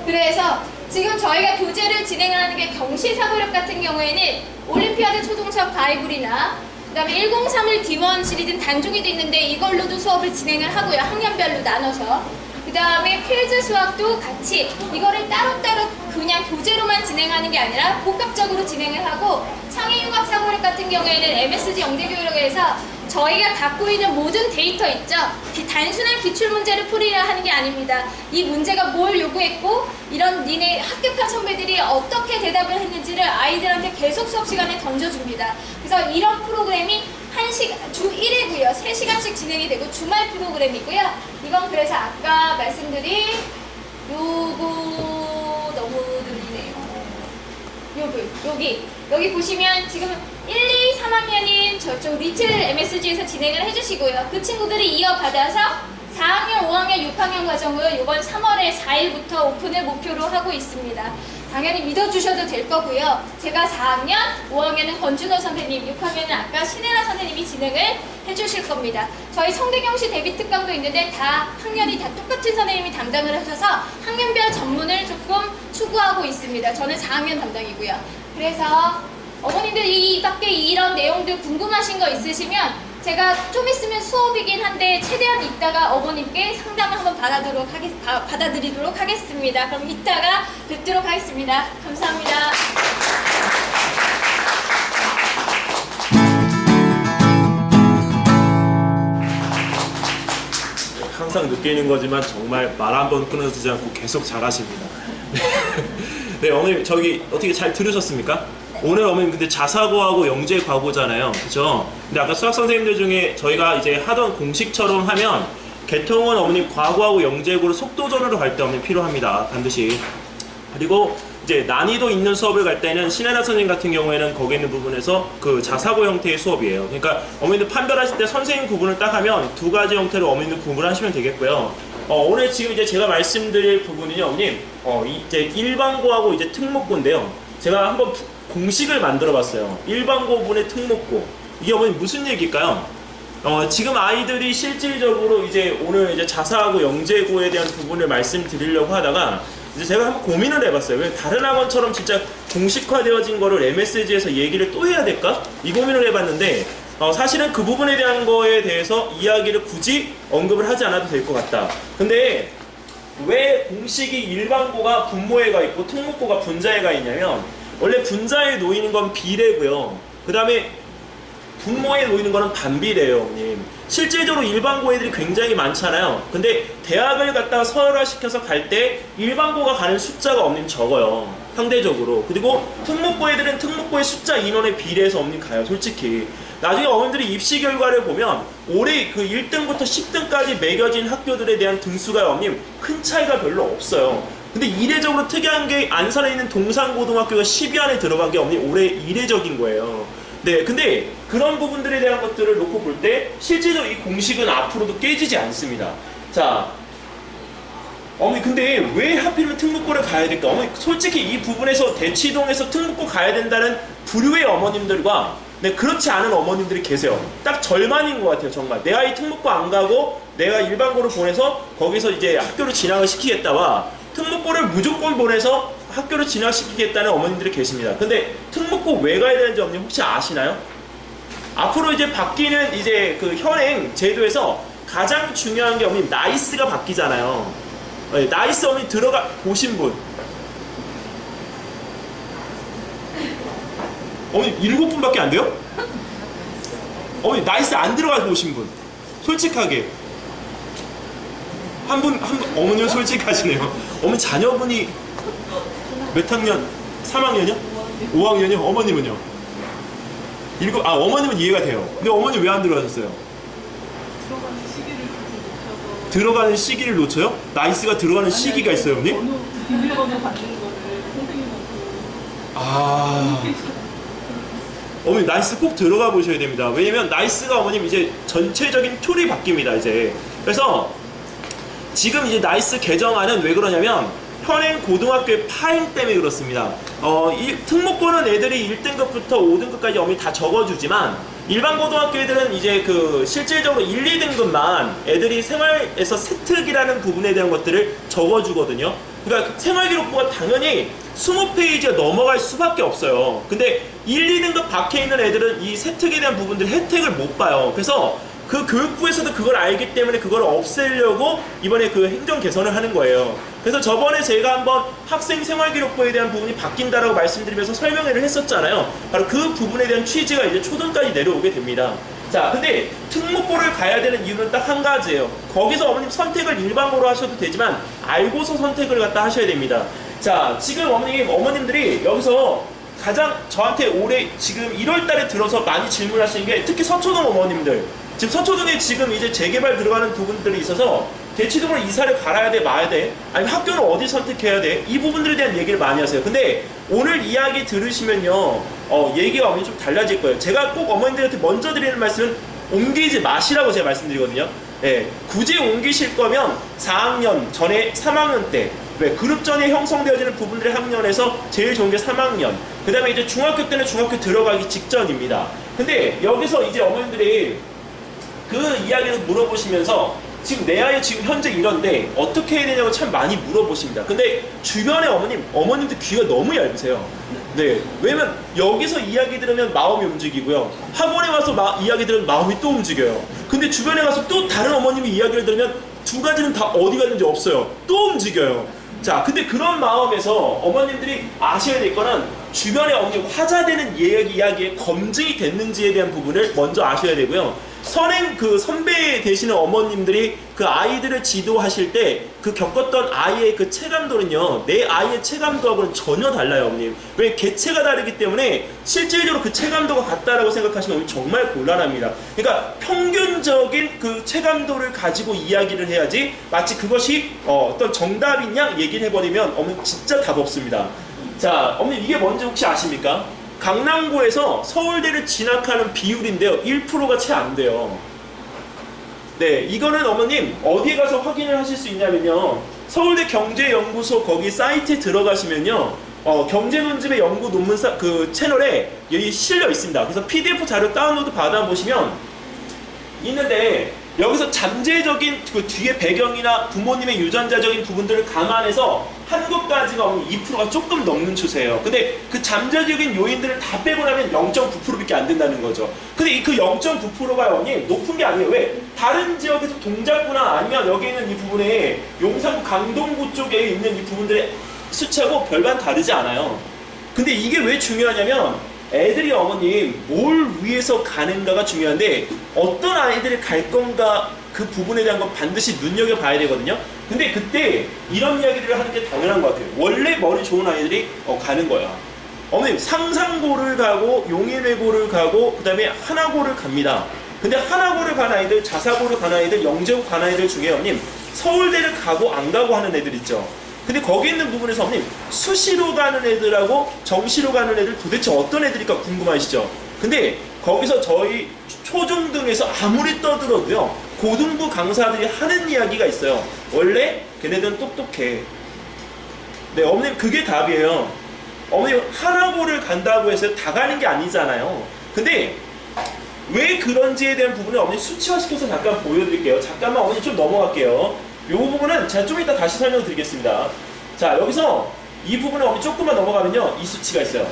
그래서 지금 저희가 교재를 진행하는 게 경시사고력 같은 경우에는 올림피아드 초동수학 바이블이나 그다음에 1031 D1 시리즈는 단종이 돼 있는데 이걸로도 수업을 진행을 하고요. 학년별로 나눠서. 그 다음에 필즈 수학도 같이 이거를 따로따로 그냥 교재로만 진행하는 게 아니라 복합적으로 진행을 하고 창의융합사고력 같은 경우에는 MSG 영재교육에서 저희가 갖고 있는 모든 데이터 있죠? 단순한 기출문제를 풀이를 하는 게 아닙니다. 이 문제가 뭘 요구했고 이런 니네 합격한 선배들이 어떻게 대답을 했는지를 아이들한테 계속 수업 시간에 던져줍니다. 그래서 이런 프로그램이 주 1회고요. 3시간씩 진행이 되고 주말 프로그램이고요. 이건 그래서 아까 말씀드린 요거 너무 느리네요. 여기 보시면 지금 1, 2, 3학년인 저쪽 리틀 MSG에서 진행을 해주시고요. 그 친구들이 이어받아서 4학년, 5학년, 6학년 과정을 이번 3월에 4일부터 오픈을 목표로 하고 있습니다. 당연히 믿어주셔도 될 거고요. 제가 4학년, 5학년은 권준호 선생님, 6학년은 아까 신혜라 선생님이 진행을 해주실 겁니다. 저희 성대경시 대비 특강도 있는데 다 학년이 다 똑같은 선생님이 담당을 하셔서 학년별 전문을 조금 추구하고 있습니다. 저는 4학년 담당이고요. 그래서 어머님들 이 밖에 이런 내용들 궁금하신 거 있으시면 제가 좀 있으면 수업이긴 한데 최대한 이따가 어머님께 상담을 한번 받아드리도록 하겠습니다. 그럼 이따가 뵙도록 하겠습니다. 감사합니다. 항상 느끼는 거지만 정말 말 한 번 끊어지지 않고 계속 잘하십니다. 네, 어머님 저기 어떻게 잘 들으셨습니까? 오늘 어머님 근데 자사고하고 영재과고잖아요, 그죠? 근데 아까 수학 선생님들 중에 저희가 이제 하던 공식처럼 하면 개통은 어머님 과고하고 영재고를 속도전으로 갈 때 어머님 필요합니다, 반드시. 그리고 이제 난이도 있는 수업을 갈 때는 신혜나 선생님 같은 경우에는 거기 있는 부분에서 그 자사고 형태의 수업이에요. 그러니까 어머님들 판별하실 때 선생님 구분을 딱 하면 두 가지 형태로 어머님들 구분을 하시면 되겠고요. 오늘 지금 이제 제가 말씀드릴 부분은요, 어머님, 이제 일반고하고 이제 특목고인데요. 제가 한번 공식을 만들어 봤어요. 일반고분의 특목고. 이게 어머님 무슨 얘기일까요? 지금 아이들이 실질적으로 이제 오늘 이제 자사하고 영재고에 대한 부분을 말씀드리려고 하다가 이제 제가 한번 고민을 해봤어요. 왜 다른 학원처럼 진짜 공식화되어진 거를 MSG에서 얘기를 또 해야 될까? 이 고민을 해봤는데 사실은 그 부분에 대한 거에 대해서 이야기를 굳이 언급을 하지 않아도 될 것 같다. 근데 왜 공식이 일반고가 분모에가 있고 특목고가 분자에가 있냐면 원래 분자에 놓이는 건 비례고요. 그 다음에 분모에 놓이는 거는 반비례예요, 어머님. 실질적으로 일반고 애들이 굉장히 많잖아요. 근데 대학을 갖다가 서열화시켜서 갈 때 일반고가 가는 숫자가 어머님 적어요, 상대적으로. 그리고 특목고 애들은 특목고의 숫자 인원에 비례해서 어머님 가요, 솔직히. 나중에 어머님들이 입시 결과를 보면 올해 그 1등부터 10등까지 매겨진 학교들에 대한 등수가 어머님 큰 차이가 별로 없어요. 근데 이례적으로 특이한 게 안산에 있는 동산고등학교가 10위 안에 들어간 게 어머님 올해 이례적인 거예요. 네, 근데 그런 부분들에 대한 것들을 놓고 볼 때 실제로 이 공식은 앞으로도 깨지지 않습니다. 자, 어머니 근데 왜 하필이면 특목고를 가야 될까? 어머니 솔직히 이 부분에서 대치동에서 특목고 가야 된다는 부류의 어머님들과 네, 그렇지 않은 어머님들이 계세요. 딱 절반인 것 같아요, 정말. 내 아이 특목고 안 가고 내가 일반고를 보내서 거기서 이제 학교를 진학을 시키겠다와 특목고를 무조건 보내서 학교를 진학시키겠다는 어머님들이 계십니다. 근데 특목고 왜 가야 되는지 어머님 혹시 아시나요? 앞으로 이제 바뀌는 이제 그 현행 제도에서 가장 중요한 게 어머님 나이스가 바뀌잖아요. 네, 나이스 어머님 들어가 보신 분. 어머님 7분밖에 안 돼요? 어머님 나이스 안 들어가서 보신 분. 솔직하게. 한 분, 어머님은 솔직하시네요. 어머니 자녀분이 몇 학년? 3학년이요? 5학년이요? 어머님은요? 어머님은 이해가 돼요. 근데 어머님 왜 안 들어가셨어요? 들어가는 시기를 놓쳐요? 나이스가 들어가는 시기가 있어요, 어머니? 비밀번호 받는 거를 선생님한테. 어머니 나이스 꼭 들어가 보셔야 됩니다. 왜냐면 나이스가 어머님 이제 전체적인 툴이 바뀝니다, 이제. 그래서 지금 이제 나이스 개정안은 왜 그러냐면 현행 고등학교의 파행 때문에 그렇습니다. 이 특목고는 애들이 1등급부터 5등급까지 어머니 다 적어주지만 일반 고등학교 애들은 이제 그 실질적으로 1, 2등급만 애들이 생활에서 세특이라는 부분에 대한 것들을 적어주거든요. 그러니까 생활기록부가 당연히 20페이지가 넘어갈 수밖에 없어요. 근데 1, 2등급 밖에 있는 애들은 이 세특에 대한 부분들 혜택을 못 봐요. 그래서 그 교육부에서도 그걸 알기 때문에 그걸 없애려고 이번에 그 행정 개선을 하는 거예요. 그래서 저번에 제가 한번 학생 생활기록부에 대한 부분이 바뀐다라고 말씀드리면서 설명회를 했었잖아요. 바로 그 부분에 대한 취지가 이제 초등까지 내려오게 됩니다. 자, 근데 특목고를 가야 되는 이유는 딱 한 가지예요. 거기서 어머님 선택을 일반고로 하셔도 되지만 알고서 선택을 갖다 하셔야 됩니다. 자, 지금 어머님들이 여기서 가장 저한테 올해 지금 1월 달에 들어서 많이 질문하시는 게 특히 서초동 어머님들, 지금 서초동에 지금 이제 재개발 들어가는 부분들이 있어서 대치동으로 이사를 갈아야 돼, 마야 돼? 아니면 학교는 어디 선택해야 돼? 이 부분들에 대한 얘기를 많이 하세요. 근데 오늘 이야기 들으시면요, 얘기가 어머니 좀 달라질 거예요. 제가 꼭 어머님들한테 먼저 드리는 말씀은 옮기지 마시라고 제가 말씀드리거든요. 예, 굳이 옮기실 거면 4학년 전에 3학년 때, 왜 그룹 전에 형성되어지는 부분들의 학년에서 제일 좋은 게 3학년. 그 다음에 이제 중학교 때는 중학교 들어가기 직전입니다. 근데 여기서 이제 어머님들이 그 이야기를 물어보시면서 지금 내 아이 지금 현재 이런데 어떻게 해야 되냐고 참 많이 물어보십니다. 근데 주변에 어머님들 귀가 너무 얇으세요. 네, 왜냐면 여기서 이야기 들으면 마음이 움직이고요, 학원에 와서 이야기 들으면 마음이 또 움직여요. 근데 주변에 가서 또 다른 어머님이 이야기를 들으면 두 가지는 다 어디 갔는지 없어요. 또 움직여요. 자, 근데 그런 마음에서 어머님들이 아셔야 될 거는 주변에 어머니 화자되는 이야기에 검증이 됐는지에 대한 부분을 먼저 아셔야 되고요. 선배 되시는 어머님들이 그 아이들을 지도하실 때 그 겪었던 아이의 그 체감도는요, 내 아이의 체감도하고는 전혀 달라요, 어머님. 왜 개체가 다르기 때문에 실질적으로 그 체감도가 같다라고 생각하시면 어머니 정말 곤란합니다. 그러니까 평균적인 그 체감도를 가지고 이야기를 해야지 마치 그것이 어떤 정답인 양 얘기를 해버리면 어머니 진짜 답 없습니다. 자, 어머님 이게 뭔지 혹시 아십니까? 강남구에서 서울대를 진학하는 비율인데요, 1%가 채 안 돼요. 네, 이거는 어머님 어디에 가서 확인을 하실 수 있냐면요, 서울대 경제연구소 거기 사이트에 들어가시면요, 경제논집의 연구 논문 그 채널에 여기 실려 있습니다. 그래서 PDF 자료 다운로드 받아보시면 있는데, 여기서 잠재적인 그 뒤에 배경이나 부모님의 유전자적인 부분들을 감안해서 한국까지가 2%가 조금 넘는 추세예요. 근데 그 잠재적인 요인들을 다 빼고 나면 0.9%밖에 안 된다는 거죠. 근데 그 0.9%가 높은 게 아니에요. 왜? 다른 지역에서 동작구나 아니면 여기 있는 이 부분에 용산구 강동구 쪽에 있는 이 부분들의 수치하고 별반 다르지 않아요. 근데 이게 왜 중요하냐면 애들이 어머님 뭘 위해서 가는가가 중요한데, 어떤 아이들이 갈 건가 그 부분에 대한 건 반드시 눈여겨봐야 되거든요. 근데 그때 이런 이야기를 하는 게 당연한 것 같아요. 원래 머리 좋은 아이들이 가는 거야. 어머님 상상고를 가고 용인외고를 가고 그 다음에 하나고를 갑니다. 근데 하나고를 간 아이들, 자사고를 간 아이들, 영재고 간 아이들 중에 어머님 서울대를 가고 안 가고 하는 애들 있죠. 근데 거기 있는 부분에서 어머님 수시로 가는 애들하고 정시로 가는 애들 도대체 어떤 애들일까 궁금하시죠? 근데 거기서 저희 초중등에서 아무리 떠들어도요, 고등부 강사들이 하는 이야기가 있어요. 원래 걔네들은 똑똑해. 네, 어머님 그게 답이에요. 어머님 하나고를 간다고 해서 다 가는 게 아니잖아요. 근데 왜 그런지에 대한 부분을 어머니 수치화시켜서 잠깐 보여드릴게요. 잠깐만 어머니 좀 넘어갈게요. 이 부분은 제가 좀 이따 다시 설명드리겠습니다. 자, 여기서 이 부분을 어머니 조금만 넘어가면요, 이 수치가 있어요.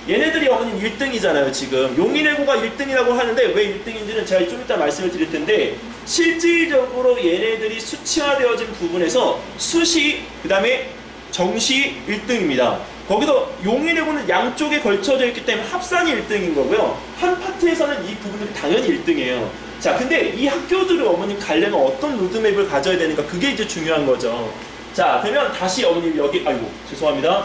얘네들이 어머님 1등이잖아요. 지금 용인외고가 1등이라고 하는데 왜 1등인지는 제가 좀 이따 말씀을 드릴 텐데, 실질적으로 얘네들이 수치화되어진 부분에서 수시, 그 다음에 정시 1등입니다. 거기서 용인외고는 양쪽에 걸쳐져 있기 때문에 합산이 1등인 거고요, 한 파트에서는 이 부분들이 당연히 1등이에요. 자, 근데 이 학교들을 어머님 가려면 어떤 로드맵을 가져야 되는가, 그게 이제 중요한 거죠. 자, 그러면 다시 어머님 여기, 아이고 죄송합니다.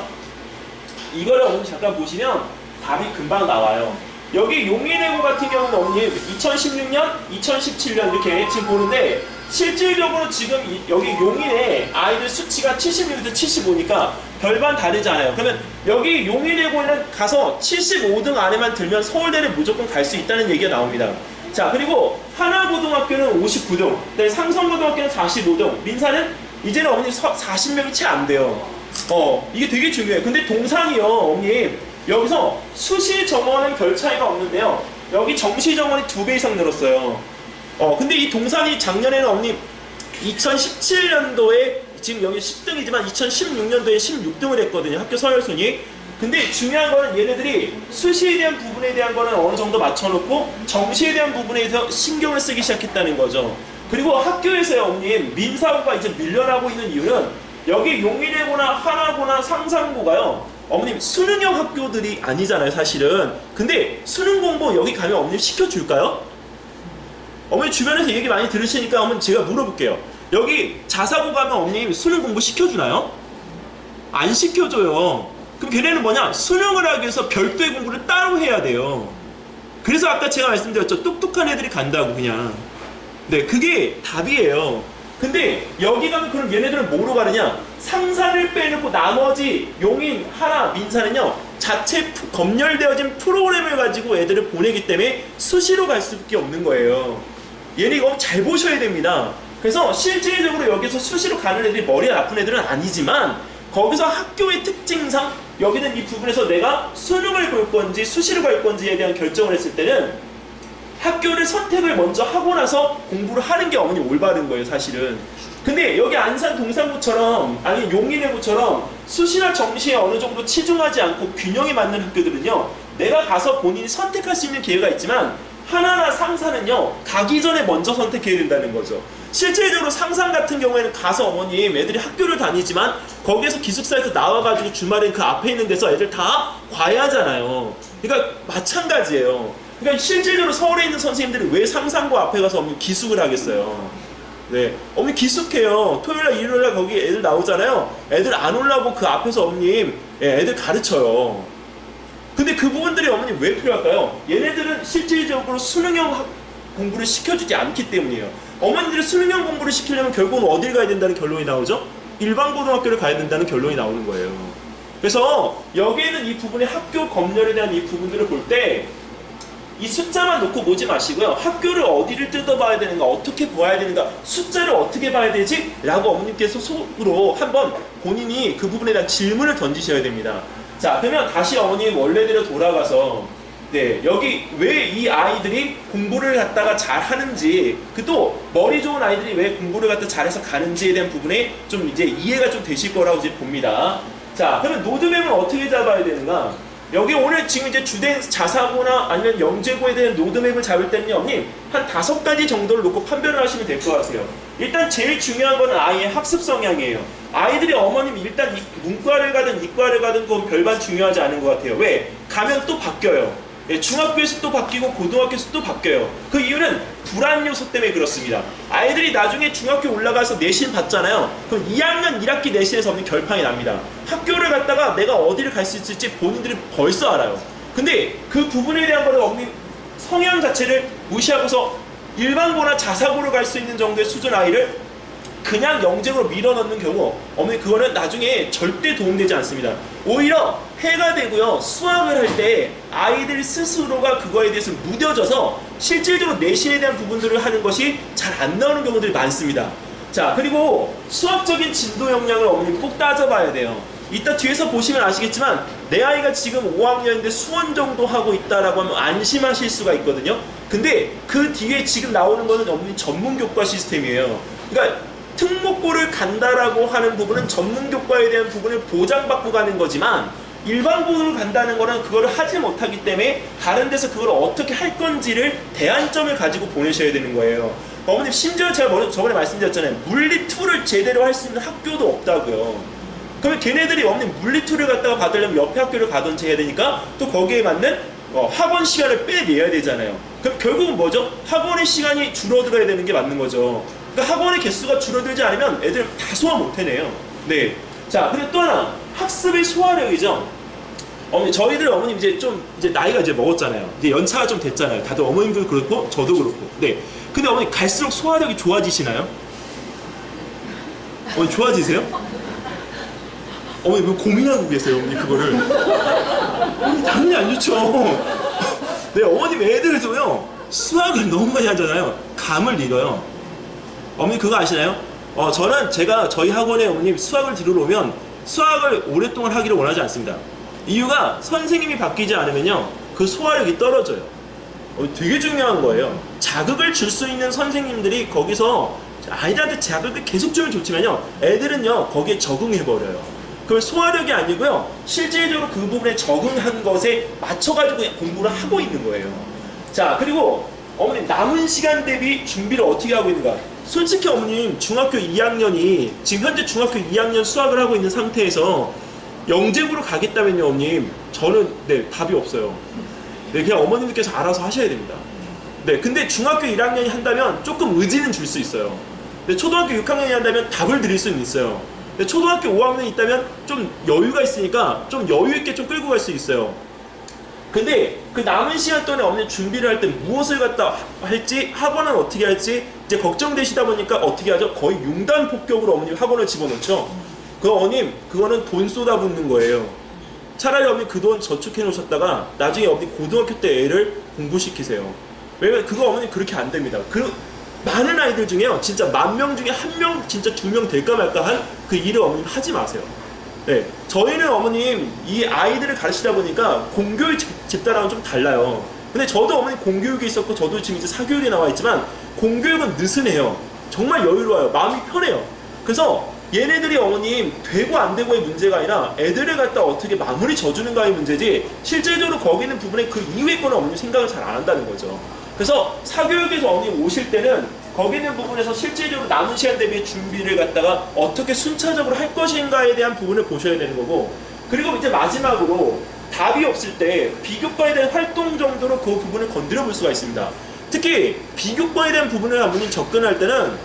이거를 어머님 잠깐 보시면 답이 금방 나와요. 여기 용인외고 같은 경우는 어머님 2016년, 2017년 이렇게 지금 보는데, 실질적으로 지금 여기 용인에 아이들 수치가 76에서 75니까 별반 다르지 않아요. 그러면 여기 용인외고에는 가서 75등 안에만 들면 서울대를 무조건 갈 수 있다는 얘기가 나옵니다. 자, 그리고 하나고등학교는 59등, 상성고등학교는 45등, 민사는 이제는 어머님 40명이 채 안 돼요. 이게 되게 중요해요. 근데 동상이요, 어머님 여기서 수시 점원은 별 차이가 없는데요, 여기 정시 정원이 2배 이상 늘었어요. 근데 이 동산이 작년에는 어머님 2017년도에 지금 여기 10등이지만 2016년도에 16등을 했거든요. 학교 서열순위. 근데 중요한 거는 얘네들이 수시에 대한 부분에 대한 거는 어느 정도 맞춰놓고 정시에 대한 부분에 대해서 신경을 쓰기 시작했다는 거죠. 그리고 학교에서요, 어머님, 민사고가 이제 밀려나고 있는 이유는 여기 용인외고나 하나고나 상산고가요, 어머님 수능형 학교들이 아니잖아요, 사실은. 근데 수능 공부 여기 가면 어머님 시켜줄까요? 어머니 주변에서 얘기 많이 들으시니까 어머니 제가 물어볼게요. 여기 자사고 가면 어머님 수능 공부 시켜주나요? 안 시켜줘요. 그럼 걔네는 뭐냐? 수능을 하기 위해서 별도의 공부를 따로 해야 돼요. 그래서 아까 제가 말씀드렸죠. 똑똑한 애들이 간다고 그냥. 네, 그게 답이에요. 근데 여기 가면 그럼 얘네들은 뭐로 가느냐? 상산을 빼놓고 나머지 용인, 하나, 민사는요, 자체 검열되어진 프로그램을 가지고 애들을 보내기 때문에 수시로 갈 수밖에 없는 거예요. 얘네 이거 잘 보셔야 됩니다. 그래서 실질적으로 여기서 수시로 가는 애들이 머리가 나쁜 애들은 아니지만 거기서 학교의 특징상 여기는 이 부분에서 내가 수능을 볼 건지 수시로 갈 건지에 대한 결정을 했을 때는 학교를 선택을 먼저 하고 나서 공부를 하는 게 어머니 올바른 거예요, 사실은. 근데 여기 안산 동산고처럼 아니 용인외고처럼 수시나 정시에 어느 정도 치중하지 않고 균형이 맞는 학교들은요, 내가 가서 본인이 선택할 수 있는 기회가 있지만 하나나 상사는요, 가기 전에 먼저 선택해야 된다는 거죠. 실질적으로 상산 같은 경우에는 가서 어머님 애들이 학교를 다니지만 거기에서 기숙사에서 나와가지고 주말엔 그 앞에 있는 데서 애들 다 과외하잖아요. 그러니까 마찬가지예요. 그러니까 실질적으로 서울에 있는 선생님들이 왜 상산고 앞에 가서 어머니 기숙을 하겠어요. 네, 어머니 기숙해요. 토요일날 일요일날 거기 애들 나오잖아요. 애들 안 올라오고 그 앞에서 어머님 애들 가르쳐요. 근데 그 부분들이 어머님 왜 필요할까요? 얘네들은 실질적으로 수능형 공부를 시켜주지 않기 때문이에요. 어머니들이 수능형 공부를 시키려면 결국은 어딜 가야 된다는 결론이 나오죠? 일반 고등학교를 가야 된다는 결론이 나오는 거예요. 그래서 여기에는 이 부분의 학교 검열에 대한 이 부분들을 볼 때 이 숫자만 놓고 보지 마시고요. 학교를 어디를 뜯어봐야 되는가, 어떻게 봐야 되는가, 숫자를 어떻게 봐야 되지? 라고 어머님께서 속으로 한번 본인이 그 부분에 대한 질문을 던지셔야 됩니다. 자, 그러면 다시 어머님 원래대로 돌아가서 네, 여기 왜 이 아이들이 공부를 갖다가 잘 하는지, 그 또 머리 좋은 아이들이 왜 공부를 갖다 잘해서 가는지에 대한 부분에 좀 이제 이해가 좀 되실 거라고 이제 봅니다. 자, 그러면 노드맵을 어떻게 잡아야 되는가? 여기 오늘 지금 이제 주된 자사고나 아니면 영재고에 대한 노드맵을 잡을 때는요, 어머님 한 5가지 정도를 놓고 판별을 하시면 될 것 같아요. 일단 제일 중요한 거는 아이의 학습 성향이에요. 아이들이 어머님 일단 문과를 가든 이과를 가든 그건 별반 중요하지 않은 것 같아요. 왜? 가면 또 바뀌어요. 예, 중학교에서 또 바뀌고 고등학교에서 또 바뀌어요. 그 이유는 불안 요소 때문에 그렇습니다. 아이들이 나중에 중학교 올라가서 내신 받잖아요. 그럼 2학년 1학기 내신에서 어머니 결판이 납니다. 학교를 갔다가 내가 어디를 갈 수 있을지 본인들이 벌써 알아요. 근데 그 부분에 대한 거를 어머니 성향 자체를 무시하고서 일반고나 자사고로 갈 수 있는 정도의 수준 아이를 그냥 영재로 밀어넣는 경우 어머니 그거는 나중에 절대 도움되지 않습니다. 오히려 해가 되고요, 수학을 할 때 아이들 스스로가 그거에 대해서 무뎌져서 실질적으로 내신에 대한 부분들을 하는 것이 잘 안 나오는 경우들이 많습니다. 자, 그리고 수학적인 진도 역량을 어머니 꼭 따져봐야 돼요. 이따 뒤에서 보시면 아시겠지만 내 아이가 지금 5학년인데 수원 정도 하고 있다라고 하면 안심하실 수가 있거든요. 근데 그 뒤에 지금 나오는 거는 어머니 전문교과 시스템이에요. 그러니까 특목고를 간다라고 하는 부분은 전문교과에 대한 부분을 보장받고 가는 거지만 일반고를 간다는 거는 그거를 하지 못하기 때문에 다른 데서 그걸 어떻게 할 건지를 대안점을 가지고 보내셔야 되는 거예요. 어머님 심지어 제가 저번에 말씀드렸잖아요. 물리2를 제대로 할 수 있는 학교도 없다고요. 그러면 걔네들이 어머님 물리2를 갖다가 받으려면 옆에 학교를 가든지 해야 되니까 또 거기에 맞는 학원 시간을 빼내야 되잖아요. 그럼 결국은 뭐죠? 학원의 시간이 줄어들어야 되는 게 맞는 거죠. 그러니까 학원의 개수가 줄어들지 않으면 애들 다 소화 못 해내요. 네. 자, 그리고 또 하나, 학습의 소화력이죠. 저희들 어머님 이제 나이가 이제 먹었잖아요. 이제 연차가 좀 됐잖아요. 다들 어머님도 그렇고 저도 그렇고. 네. 근데 어머니 갈수록 소화력이 좋아지시나요? 어머니 좋아지세요? 어머니 왜 고민하고 계세요, 어머니 그거를? 어머니 당연히 안 좋죠. 네, 어머님 애들에서요 수학을 너무 많이 하잖아요. 감을 잃어요. 어머니 그거 아시나요? 제가 저희 학원에 어머님 수학을 들으러 오면 수학을 오랫동안 하기를 원하지 않습니다. 이유가 선생님이 바뀌지 않으면요 그 소화력이 떨어져요. 되게 중요한 거예요. 자극을 줄 수 있는 선생님들이 거기서 아이들한테 자극을 계속 주면 좋지만요, 애들은요 거기에 적응해버려요. 그걸 소화력이 아니고요, 실질적으로 그 부분에 적응한 것에 맞춰가지고 공부를 하고 있는 거예요. 자, 그리고 어머님 남은 시간 대비 준비를 어떻게 하고 있는가? 솔직히 어머님 중학교 2학년이 지금 현재 중학교 2학년 수학을 하고 있는 상태에서 영재고로 가겠다면요 어머님, 저는 네 답이 없어요. 네, 그냥 어머님께서 알아서 하셔야 됩니다. 네, 근데 중학교 1학년이 한다면 조금 의지는 줄 수 있어요. 근데 초등학교 6학년이 한다면 답을 드릴 수는 있어요. 근데 초등학교 5학년이 있다면 좀 여유가 있으니까 좀 여유 있게 좀 끌고 갈 수 있어요. 근데 그 남은 시간 동안에 어머니 준비를 할 때 무엇을 갖다 할지, 학원은 어떻게 할지 이제 걱정되시다 보니까 어떻게 하죠? 거의 융단 폭격으로 어머님 학원을 집어넣죠. 그 어머님, 그거는 돈 쏟아붓는 거예요. 차라리 어머니 그 돈 저축해 놓으셨다가 나중에 어머니 고등학교 때 애를 공부시키세요. 왜냐면 그거 어머니 그렇게 안 됩니다. 그 많은 아이들 중에요, 진짜 10,000명 중에 1명, 진짜 2명 될까 말까 한 그 일을 어머님 하지 마세요. 네, 저희는 어머님 이 아이들을 가르치다 보니까 공교육 집단하고는 좀 달라요. 근데 저도 어머니 공교육이 있었고 저도 지금 이제 사교육에 나와 있지만 공교육은 느슨해요. 정말 여유로워요. 마음이 편해요. 그래서 얘네들이 어머님 되고 안 되고의 문제가 아니라 애들을 갖다 어떻게 마무리 져주는가의 문제지, 실제적으로 거기 있는 부분에 그 이후의 거는 어머님 생각을 잘 안 한다는 거죠. 그래서 사교육에서 어머님 오실 때는 거기 있는 부분에서 실질적으로 남은 시간 대비의 준비를 갖다가 어떻게 순차적으로 할 것인가에 대한 부분을 보셔야 되는 거고, 그리고 이제 마지막으로 답이 없을 때 비교과에 대한 활동 정도로 그 부분을 건드려 볼 수가 있습니다. 특히 비교과에 대한 부분을 어머님 접근할 때는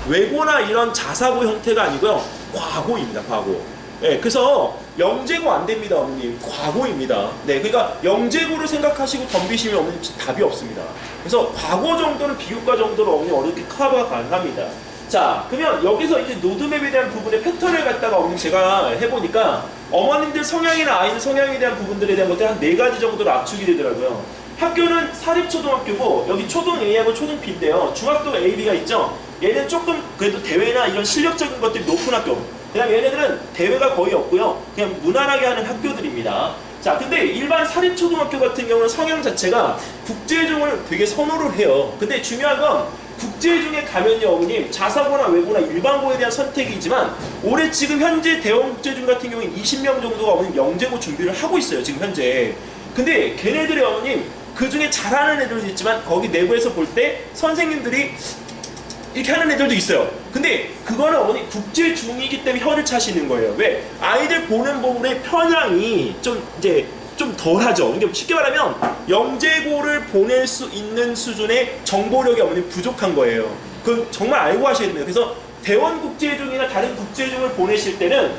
외고나 이런 자사고 형태가 아니고요, 과고입니다. 과고. 네, 그래서 영재고 안 됩니다, 어머님. 과고입니다. 네, 그러니까 영재고를 생각하시고 덤비시면 어머님 답이 없습니다. 그래서 과고 정도는 비교과 정도로 어머님 어렵게 커버가 가능합니다. 자, 그러면 여기서 이제 로드맵에 대한 부분의 패턴을 갖다가 어머님 제가 해보니까 어머님들 성향이나 아이들 성향에 대한 부분들에 대한 것들 한 4가지 정도로 압축이 되더라고요. 학교는 사립초등학교고 여기 초등 A하고 초등 B인데요. 중학교 A, B가 있죠. 얘는 조금 그래도 대회나 이런 실력적인 것들이 높은 학교. 그 다음에 얘네들은 대회가 거의 없고요. 그냥 무난하게 하는 학교들입니다. 자, 근데 일반 사립초등학교 같은 경우는 성향 자체가 국제중을 되게 선호를 해요. 근데 중요한 건 국제중에 가면요, 어머님, 자사고나 외고나 일반고에 대한 선택이지만 올해 지금 현재 대원국제중 같은 경우는 20명 정도가 어머님 영재고 준비를 하고 있어요, 지금 현재. 근데 걔네들이 어머님 그 중에 잘하는 애들도 있지만 거기 내부에서 볼 때 선생님들이 이렇게 하는 애들도 있어요. 근데 그거는 어머니 국제중이기 때문에 혀를 차시는 거예요. 왜? 아이들 보는 부분의 편향이 좀 이제 좀 덜하죠. 그러니까 쉽게 말하면 영재고를 보낼 수 있는 수준의 정보력이 어머니 부족한 거예요. 그건 정말 알고 하셔야 됩니다. 그래서 대원국제중이나 다른 국제중을 보내실 때는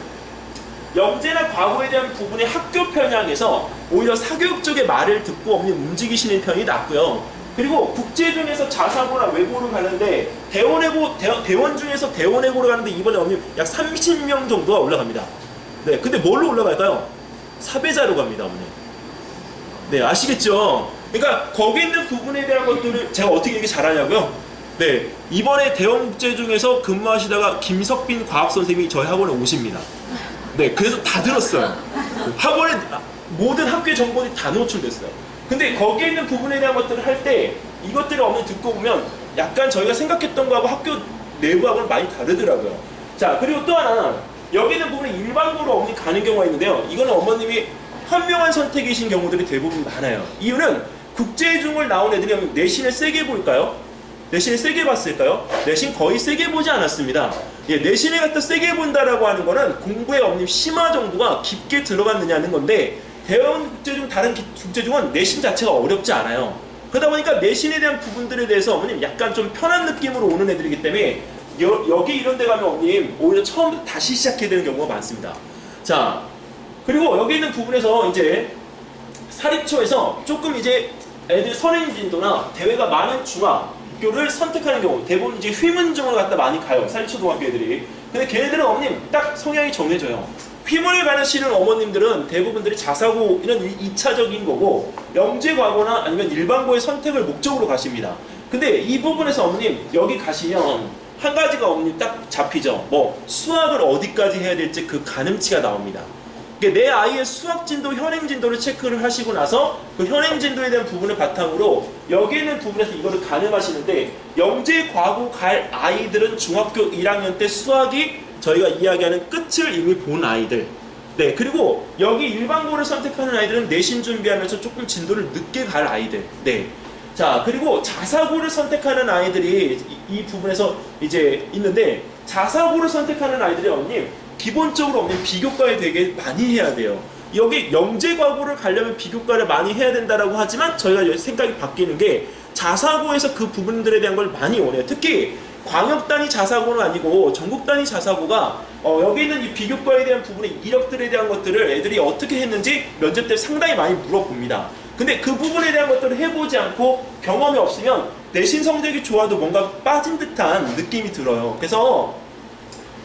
영재나 과거에 대한 부분의 학교 편향에서 오히려 사교육 쪽의 말을 듣고 어머니 움직이시는 편이 낫고요. 그리고 국제중에서 자사고나 외고를 가는데 대원 중에서 대원외고를 가는데 이번에 어머니 약 30명 정도가 올라갑니다. 네, 근데 뭘로 올라갈까요? 사배자로 갑니다, 어머니. 네, 아시겠죠? 그러니까 거기 있는 부분에 대한 것들을 제가 어떻게 이렇게 잘하냐고요? 네, 이번에 대원국제중에서 근무하시다가 김석빈 과학선생님이 저희 학원에 오십니다. 네, 그래서 다 들었어요. 학원에 모든 학교의 정보들이 다 노출됐어요. 근데 거기에 있는 부분에 대한 것들을 할 때 이것들을 어머니 듣고 보면 약간 저희가 생각했던 거하고 학교 내부하고는 많이 다르더라고요. 자, 그리고 또 하나, 여기 있는 부분에 일반고로 어머니 가는 경우가 있는데요. 이거는 어머님이 현명한 선택이신 경우들이 대부분 많아요. 이유는 국제중을 나온 애들이 내신을 세게 볼까요? 내신을 세게 봤을까요? 내신 거의 세게 보지 않았습니다. 예, 내신을 갖다 세게 본다라고 하는 거는 공부에 어머님 심화 정도가 깊게 들어갔느냐는 건데, 대원 국제중, 다른 국제중은 내신 자체가 어렵지 않아요. 그러다 보니까 내신에 대한 부분들에 대해서 어머님 약간 좀 편한 느낌으로 오는 애들이기 때문에 여기 이런 데 가면 어머님 오히려 처음부터 다시 시작해야 되는 경우가 많습니다. 자, 그리고 여기 있는 부분에서 이제 사립초에서 조금 이제 애들 선행진도나 대회가 많은 중학교를 선택하는 경우, 대부분 이제 휘문중을 갖다 많이 가요, 사립초등학교 애들이. 근데 걔네들은 어머님 딱 성향이 정해져요. 휘문을 가르치는 어머님들은 대부분들이 자사고 이런 2차적인 거고, 영재과거나 아니면 일반고의 선택을 목적으로 가십니다. 근데 이 부분에서 어머님 여기 가시면 한 가지가 어머님 딱 잡히죠. 뭐 수학을 어디까지 해야 될지 그 가늠치가 나옵니다. 그러니까 내 아이의 수학 진도, 현행 진도를 체크를 하시고 나서 그 현행 진도에 대한 부분을 바탕으로 여기 있는 부분에서 이거를 가늠하시는데 영재 과고 갈 아이들은 중학교 1학년 때 수학이 저희가 이야기하는 끝을 이미 본 아이들. 네, 그리고 여기 일반고를 선택하는 아이들은 내신 준비하면서 조금 진도를 늦게 갈 아이들. 네. 자, 그리고 자사고를 선택하는 아이들이 이 부분에서 이제 있는데 자사고를 선택하는 아이들이 어머님 기본적으로 어머님 비교과에 되게 많이 해야 돼요. 여기 영재과고를 가려면 비교과를 많이 해야 된다라고 하지만 저희가 생각이 바뀌는 게 자사고에서 그 부분들에 대한 걸 많이 원해요. 특히 광역 단위 자사고는 아니고 전국 단위 자사고가 여기 있는 이 비교과에 대한 부분의 이력들에 대한 것들을 애들이 어떻게 했는지 면접 때 상당히 많이 물어봅니다. 근데 그 부분에 대한 것들을 해보지 않고 경험이 없으면 내신 성적이 좋아도 뭔가 빠진 듯한 느낌이 들어요. 그래서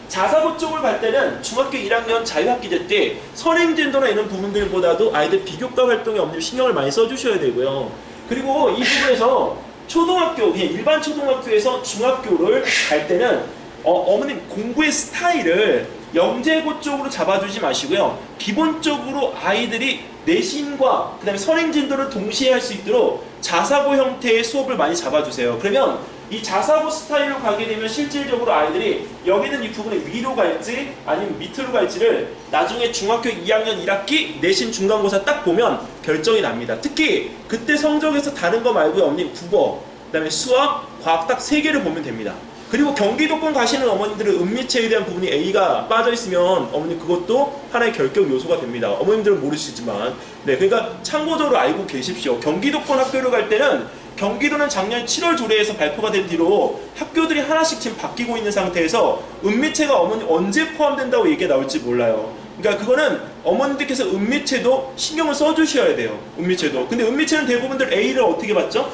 자사고 쪽을 갈 때는 중학교 1학년 자유학기제 때 선행진도나 이런 부분들보다도 아이들 비교과 활동에 없는 신경을 많이 써주셔야 되고요. 그리고 이 부분에서 초등학교, 그냥 일반 초등학교에서 중학교를 갈 때는 어머님 공부의 스타일을 영재고 쪽으로 잡아주지 마시고요. 기본적으로 아이들이 내신과 그 다음에 선행진도를 동시에 할 수 있도록 자사고 형태의 수업을 많이 잡아주세요. 그러면 이 자사고 스타일로 가게 되면 실질적으로 아이들이 여기는 이 부분에 위로 갈지 아니면 밑으로 갈지를 나중에 중학교 2학년 1학기 내신 중간고사 딱 보면 결정이 납니다. 특히 그때 성적에서 다른 거 말고요. 어머님 국어, 그 다음에 수학, 과학 딱 3개를 보면 됩니다. 그리고 경기도권 가시는 어머님들은 은미체에 대한 부분이 A가 빠져있으면 어머님 그것도 하나의 결격 요소가 됩니다. 어머님들은 모르시지만 네, 그러니까 참고적으로 알고 계십시오. 경기도권 학교를 갈 때는 경기도는 작년 7월 조례에서 발표가 된 뒤로 학교들이 하나씩 지금 바뀌고 있는 상태에서 은미체가 어머님 언제 포함된다고 얘기가 나올지 몰라요. 그러니까 그거는 어머님들께서 은미체도 신경을 써주셔야 돼요. 은미체도. 근데 은미체는 대부분들 A를 어떻게 받죠?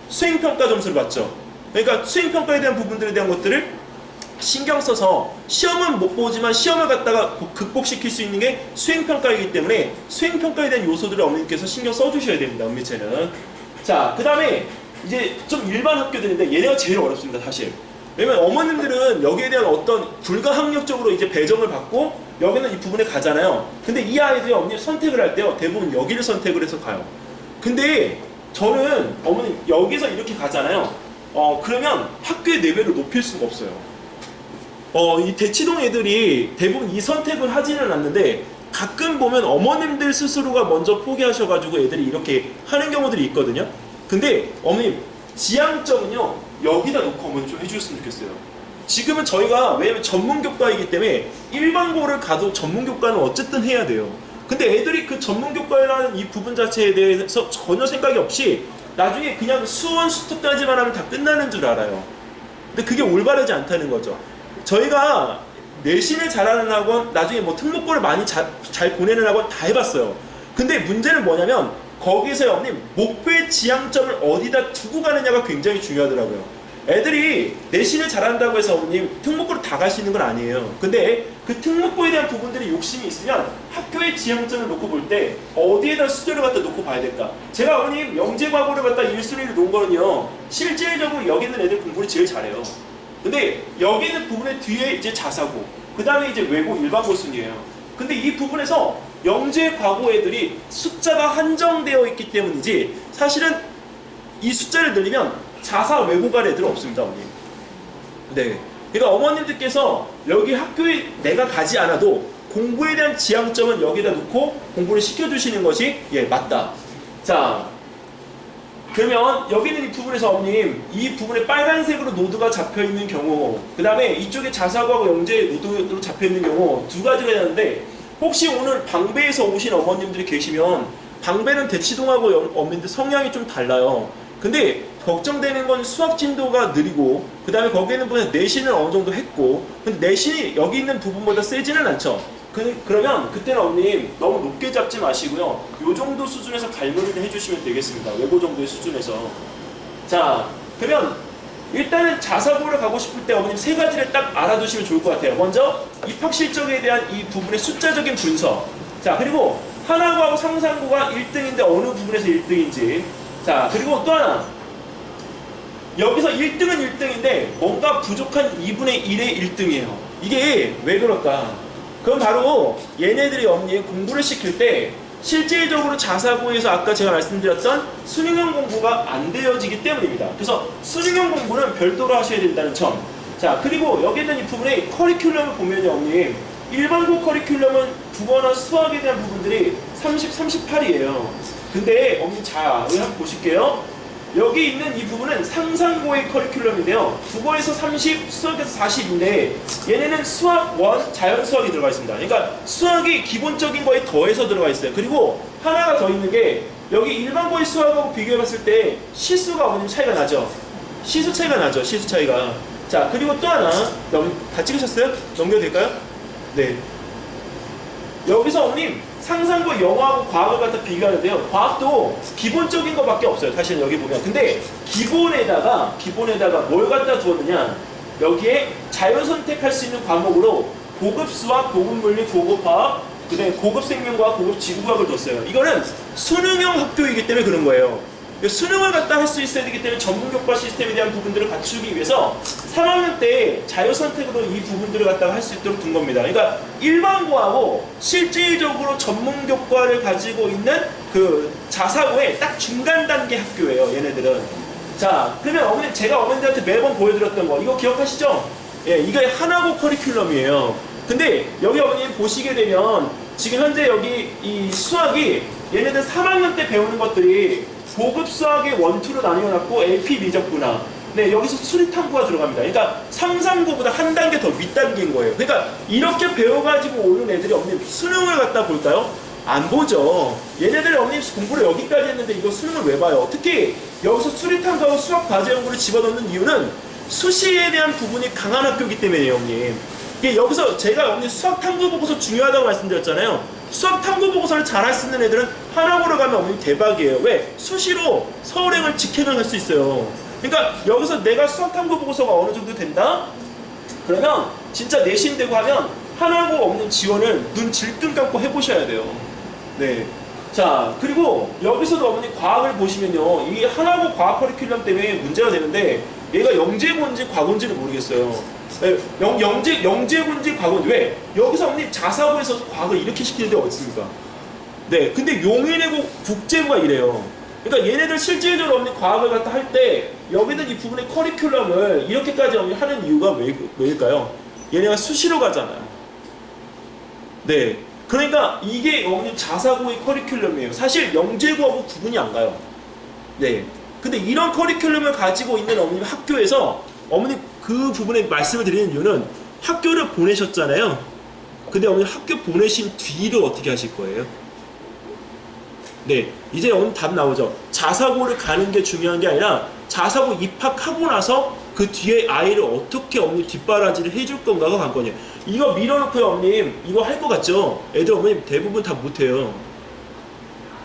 수행평가 점수를 받죠. 그러니까 수행평가에 대한 부분들에 대한 것들을 신경 써서 시험은 못 보지만 시험을 갖다가 극복시킬 수 있는 게 수행평가이기 때문에 수행평가에 대한 요소들을 어머님께서 신경 써주셔야 됩니다. 은미체는. 자, 그 다음에 이제 좀 일반 학교들인데 얘네가 제일 어렵습니다. 사실. 왜냐면 어머님들은 여기에 대한 어떤 불가항력적으로 이제 배정을 받고 여기는 이 부분에 가잖아요. 근데 이 아이들이 어머님 선택을 할 때요. 대부분 여기를 선택을 해서 가요. 근데 저는 어머님 여기서 이렇게 가잖아요. 그러면 학교의 레벨을 높일 수가 없어요. 이 대치동 애들이 대부분 이 선택을 하지는 않는데 가끔 보면 어머님들 스스로가 먼저 포기하셔가지고 애들이 이렇게 하는 경우들이 있거든요. 근데 어머님 지향점은요 여기다 놓고 어머님 좀 해주셨으면 좋겠어요. 지금은 저희가 왜냐면 전문교과이기 때문에 일반고를 가도 전문교과는 어쨌든 해야 돼요. 근데 애들이 그 전문교과라는 이 부분 자체에 대해서 전혀 생각이 없이 나중에 그냥 수원 수특까지만 하면 다 끝나는 줄 알아요. 근데 그게 올바르지 않다는 거죠. 저희가 내신을 잘하는 학원, 나중에 뭐 특목고를 많이 잘 보내는 학원 다 해봤어요. 근데 문제는 뭐냐면 거기서 어머님 목표의 지향점을 어디다 두고 가느냐가 굉장히 중요하더라고요. 애들이 내신을 잘한다고 해서 어머님 특목고를 다 갈 수 있는 건 아니에요. 근데 그 특목고에 대한 부분들이 욕심이 있으면 학교의 지향점을 놓고 볼 때 어디에다 수저를 갖다 놓고 봐야 될까? 제가 어머님 영재과고를 갖다 1순위로 놓은 거는요 실질적으로 여기 있는 애들 공부를 제일 잘해요. 근데 여기 있는 부분의 뒤에 이제 자사고 그 다음에 이제 외고 일반고 순이에요. 근데 이 부분에서 영재과고 애들이 숫자가 한정되어 있기 때문이지 사실은 이 숫자를 늘리면 자사 외고 갈 애들은 없습니다. 어머님. 네. 그러니까 어머님들께서 여기 학교에 내가 가지 않아도 공부에 대한 지향점은 여기다 놓고 공부를 시켜주시는 것이 맞다. 자, 그러면 여기 있는 이 부분에서 어머님 이 부분에 빨간색으로 노드가 잡혀있는 경우 그 다음에 이쪽에 자사고하고 영재 노드로 잡혀있는 경우 두 가지가 있는데 혹시 오늘 방배에서 오신 어머님들이 계시면 방배는 대치동하고 어머님들 성향이 좀 달라요. 근데 걱정되는 건 수학 진도가 느리고 그 다음에 거기에는 보면 내신을 어느 정도 했고 근데 내신이 여기 있는 부분보다 세지는 않죠. 그러면 그때는 어머님 너무 높게 잡지 마시고요. 요 정도 수준에서 갈무리를 해주시면 되겠습니다. 외고 정도의 수준에서. 자, 그러면 일단은 자사고를 가고 싶을 때 어머님 세 가지를 딱 알아두시면 좋을 것 같아요. 먼저 입학 실적에 대한 이 부분의 숫자적인 분석. 자, 그리고 하나고하고 상상고가 1등인데 어느 부분에서 1등인지. 자, 그리고 또 하나. 여기서 1등은 1등인데 뭔가 부족한 2분의 1의 1등이에요. 이게 왜 그럴까? 그럼 바로 얘네들이 어머니 공부를 시킬 때 실질적으로 자사고에서 아까 제가 말씀드렸던 수능형 공부가 안 되어지기 때문입니다. 그래서 수능형 공부는 별도로 하셔야 된다는 점. 자, 그리고 여기 있는 이 부분에 커리큘럼을 보면요, 어머님. 일반고 커리큘럼은 국어나 수학에 대한 부분들이 30, 38이에요. 근데 어머님 자, 여기 한번 보실게요. 여기 있는 이 부분은 상상고의 커리큘럼인데요. 국어에서 30, 수학에서 40인데 얘네는 수학 1, 자연수학이 들어가 있습니다. 그러니까 수학이 기본적인 거에 더해서 들어가 있어요. 그리고 하나가 더 있는 게 여기 일반고의 수학하고 비교해봤을 때 시수가 어머님 차이가 나죠. 시수 차이가 나죠. 시수 차이가. 자, 그리고 또 하나 다 찍으셨어요? 넘겨도 될까요? 네. 여기서 어머님 상상고 영어하고 과학을 갖다 비교하는데요. 과학도 기본적인 것밖에 없어요. 사실 여기 보면. 근데 기본에다가 뭘 갖다 두었느냐? 여기에 자연 선택할 수 있는 과목으로 고급 수학, 고급 물리, 고급 화학, 그다음에 고급 생명과학, 고급 지구과학을 뒀어요. 이거는 수능형 학교이기 때문에 그런 거예요. 수능을 갖다 할 수 있어야 되기 때문에 전문교과 시스템에 대한 부분들을 갖추기 위해서 3학년 때 자유선택으로 이 부분들을 갖다가 할 수 있도록 둔 겁니다. 그러니까 일반고하고 실질적으로 전문교과를 가지고 있는 그 자사고의 딱 중간 단계 학교예요, 얘네들은. 자, 그러면 어머님, 제가 어머님들한테 매번 보여드렸던 거 이거 기억하시죠? 예, 이게 하나고 커리큘럼이에요. 근데 여기 어머님 보시게 되면 지금 현재 여기 이 수학이 얘네들 3학년 때 배우는 것들이 고급 수학의 1, 2로 나뉘어놨고 LP 미적분화. 네, 여기서 수리탐구가 들어갑니다. 그러니까 상상고보다 한 단계 더 윗단계인 거예요. 그러니까 이렇게 배워가지고 오는 애들이 어머님 수능을 갖다 볼까요? 안 보죠. 얘네들이 어머님 공부를 여기까지 했는데 이거 수능을 왜 봐요? 특히 여기서 수리탐구하고 수학 과제 연구를 집어넣는 이유는 수시에 대한 부분이 강한 학교이기 때문이에요, 어머님. 이게 여기서 제가 어머님 수학 탐구 보고서 중요하다고 말씀드렸잖아요. 수학 탐구 보고서를 잘할 수 있는 애들은 하나고를 가면 어머님 대박이에요. 왜? 수시로 서울행을 직행을 할 수 있어요. 그러니까 여기서 내가 수학 탐구 보고서가 어느 정도 된다? 그러면 진짜 내신 되고 하면 하나고 없는 지원을 눈 질끈 감고 해보셔야 돼요. 네. 자, 그리고 여기서도 어머니 과학을 보시면요. 이 하나고 과학 커리큘럼 때문에 문제가 되는데 얘가 영재고인지 과고인지를 모르겠어요. 네, 영재고인지 과고인지. 왜? 여기서 어머니 자사고에서 과학을 이렇게 시키는 데가 어디 있습니까? 네, 근데 용인외고 국제부가 이래요. 그러니까 얘네들 실질적으로 어머니 과학을 갖다 할 때 여기는 이 부분의 커리큘럼을 이렇게까지 어머니 하는 이유가 왜일까요? 얘네가 수시로 가잖아요. 네. 그러니까 이게 어머님 자사고의 커리큘럼이에요. 사실 영재고하고 구분이 안 가요. 네. 근데 이런 커리큘럼을 가지고 있는 어머님 학교에서 어머님 그 부분에 말씀을 드리는 이유는 학교를 보내셨잖아요. 근데 어머님 학교 보내신 뒤를 어떻게 하실 거예요? 네. 이제 어머님 답 나오죠. 자사고를 가는 게 중요한 게 아니라 자사고 입학하고 나서 그 뒤에 아이를 어떻게 어머님 뒷바라지를 해줄 건가가 관건이에요. 이거 밀어놓고요, 어머님. 이거 할 것 같죠? 애들 어머님 대부분 다 못해요.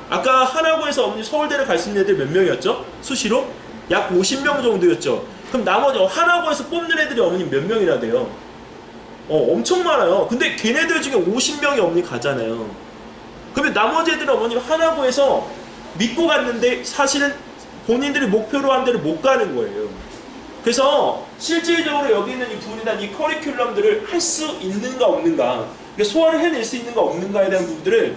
아까 하나고에서 어머님 서울대를 갈 수 있는 애들 몇 명이었죠? 수시로? 약 50명 정도였죠? 그럼 나머지 하나고에서 뽑는 애들이 어머님 몇 명이나 돼요? 엄청 많아요. 근데 걔네들 중에 50명이 어머님 가잖아요. 그러면 나머지 애들은 어머님 하나고에서 믿고 갔는데 사실은 본인들이 목표로 한 데를 못 가는 거예요. 그래서 실질적으로 여기 있는 이 부분이나 이 커리큘럼들을 할 수 있는가 없는가, 소화를 해낼 수 있는가 없는가에 대한 부분들을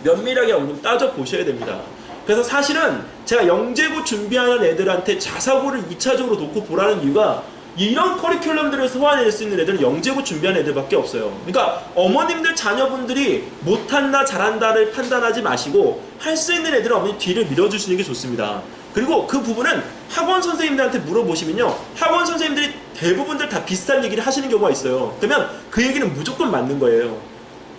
면밀하게 따져보셔야 됩니다. 그래서 사실은 제가 영재고 준비하는 애들한테 자사고를 2차적으로 놓고 보라는 이유가 이런 커리큘럼들을 소화해낼 수 있는 애들은 영재고 준비하는 애들밖에 없어요. 그러니까 어머님들 자녀분들이 못한다 잘한다를 판단하지 마시고 할 수 있는 애들은 어머니 뒤를 밀어주시는 게 좋습니다. 그리고 그 부분은 학원 선생님들한테 물어보시면요, 학원 선생님들이 대부분들 다 비슷한 얘기를 하시는 경우가 있어요. 그러면 그 얘기는 무조건 맞는 거예요.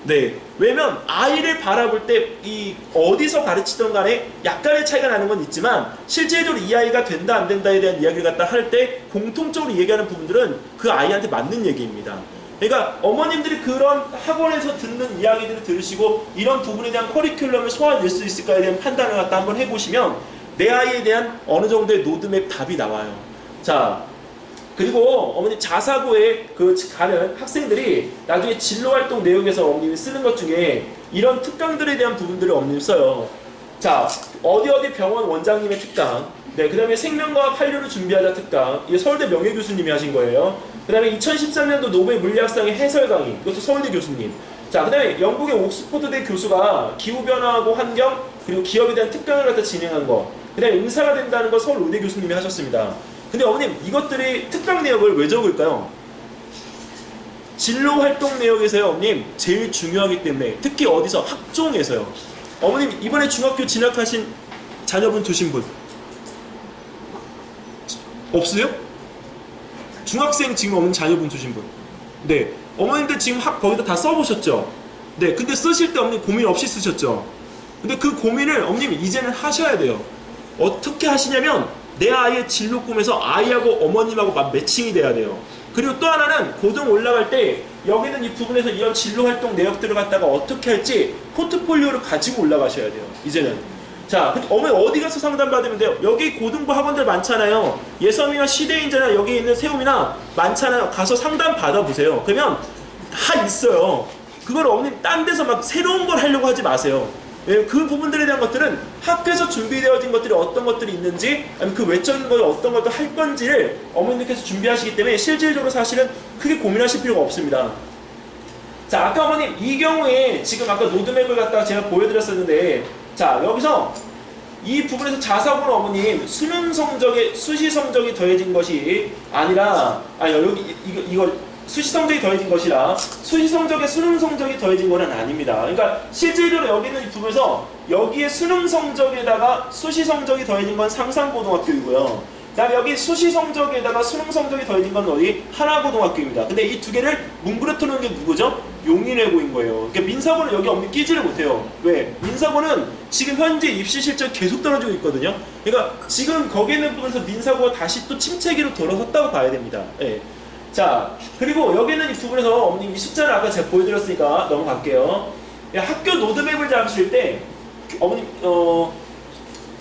네. 왜냐면 아이를 바라볼 때 이 어디서 가르치던 간에 약간의 차이가 나는 건 있지만 실제적으로 이 아이가 된다 안 된다에 대한 이야기를 갖다 할 때 공통적으로 얘기하는 부분들은 그 아이한테 맞는 얘기입니다. 그러니까 어머님들이 그런 학원에서 듣는 이야기들을 들으시고 이런 부분에 대한 커리큘럼을 소화할 수 있을까에 대한 판단을 갖다 한번 해보시면 내 아이에 대한 어느 정도의 로드맵 답이 나와요. 자, 그리고 어머니 자사고에 가는 학생들이 나중에 진로활동 내용에서 어머님이 쓰는 것 중에 이런 특강들에 대한 부분들을 어머님이 써요. 자, 어디 병원 원장님의 특강, 네, 그 다음에 생명과학 한류를 준비하자 특강, 이게 서울대 명예교수님이 하신 거예요. 그 다음에 2013년도 노벨 물리학상의 해설 강의, 이것도 서울대 교수님. 자, 그 다음에 영국의 옥스퍼드대 교수가 기후변화하고 환경, 그리고 기업에 대한 특강을 갖다 진행한 거. 그 다음에 의사가 된다는 거 서울 의대 교수님이 하셨습니다. 근데 어머님, 이것들이 특강 내역을 왜 적을까요? 진로 활동 내역에서요, 어머님, 제일 중요하기 때문에. 특히 어디서? 학종에서요. 어머님, 이번에 중학교 진학하신 자녀분 두신 분 없으세요? 중학생 지금 어머님 자녀분 두신 분. 네. 어머님들 지금 거기다 다 써보셨죠? 네. 근데 쓰실 때 어머님 고민 없이 쓰셨죠? 근데 그 고민을 어머님 이제는 하셔야 돼요. 어떻게 하시냐면 내 아이의 진로 꿈에서 아이하고 어머님하고 매칭이 돼야 돼요. 그리고 또 하나는 고등 올라갈 때 여기는 이 부분에서 이런 진로 활동 내역들을 갖다가 어떻게 할지 포트폴리오를 가지고 올라가셔야 돼요. 이제는. 자, 어머니 어디 가서 상담 받으면 돼요? 여기 고등부 학원들 많잖아요. 예섬이나 시대인자나 여기 있는 세움이나 많잖아요. 가서 상담 받아보세요. 그러면 다 있어요. 그걸 어머님 딴 데서 막 새로운 걸 하려고 하지 마세요. 그 부분들에 대한 것들은 학교에서 준비되어진 것들이 어떤 것들이 있는지, 아니면 그 외적인 걸 어떤 것도 할 건지를 어머님께서 준비하시기 때문에 실질적으로 사실은 크게 고민하실 필요가 없습니다. 자, 아까 어머님 이 경우에 지금 아까 로드맵을 갖다가 제가 보여드렸었는데, 자, 여기서 이 부분에서 자사고는 어머님 수능 성적에 수시 성적이 더해진 것이 아니라, 여기 이거 수시 성적이 더해진 것이라 수시 성적에 수능 성적이 더해진 것은 아닙니다. 그러니까 실질적으로 여기 있는 이 부분에서 여기에 수능 성적에다가 수시 성적이 더해진 건 상산고등학교이고요. 그 다음에 여기 수시 성적에다가 수능 성적이 더해진 건 어디? 하나고등학교입니다. 근데 이 두 개를 뭉그러뜨 놓은 게 누구죠? 용인외고인 거예요. 그러니까 민사고는 여기 어머니 끼지를 못해요. 왜? 민사고는 지금 현재 입시 실적 계속 떨어지고 있거든요. 그러니까 지금 거기에 있는 부분에서 민사고가 다시 또 침체기로 돌아섰다고 봐야 됩니다. 예. 자, 그리고 여기는 이 부분에서 어머님 이 숫자를 아까 제가 보여드렸으니까 넘어갈게요. 학교 로드맵을 잡으실 때 어머님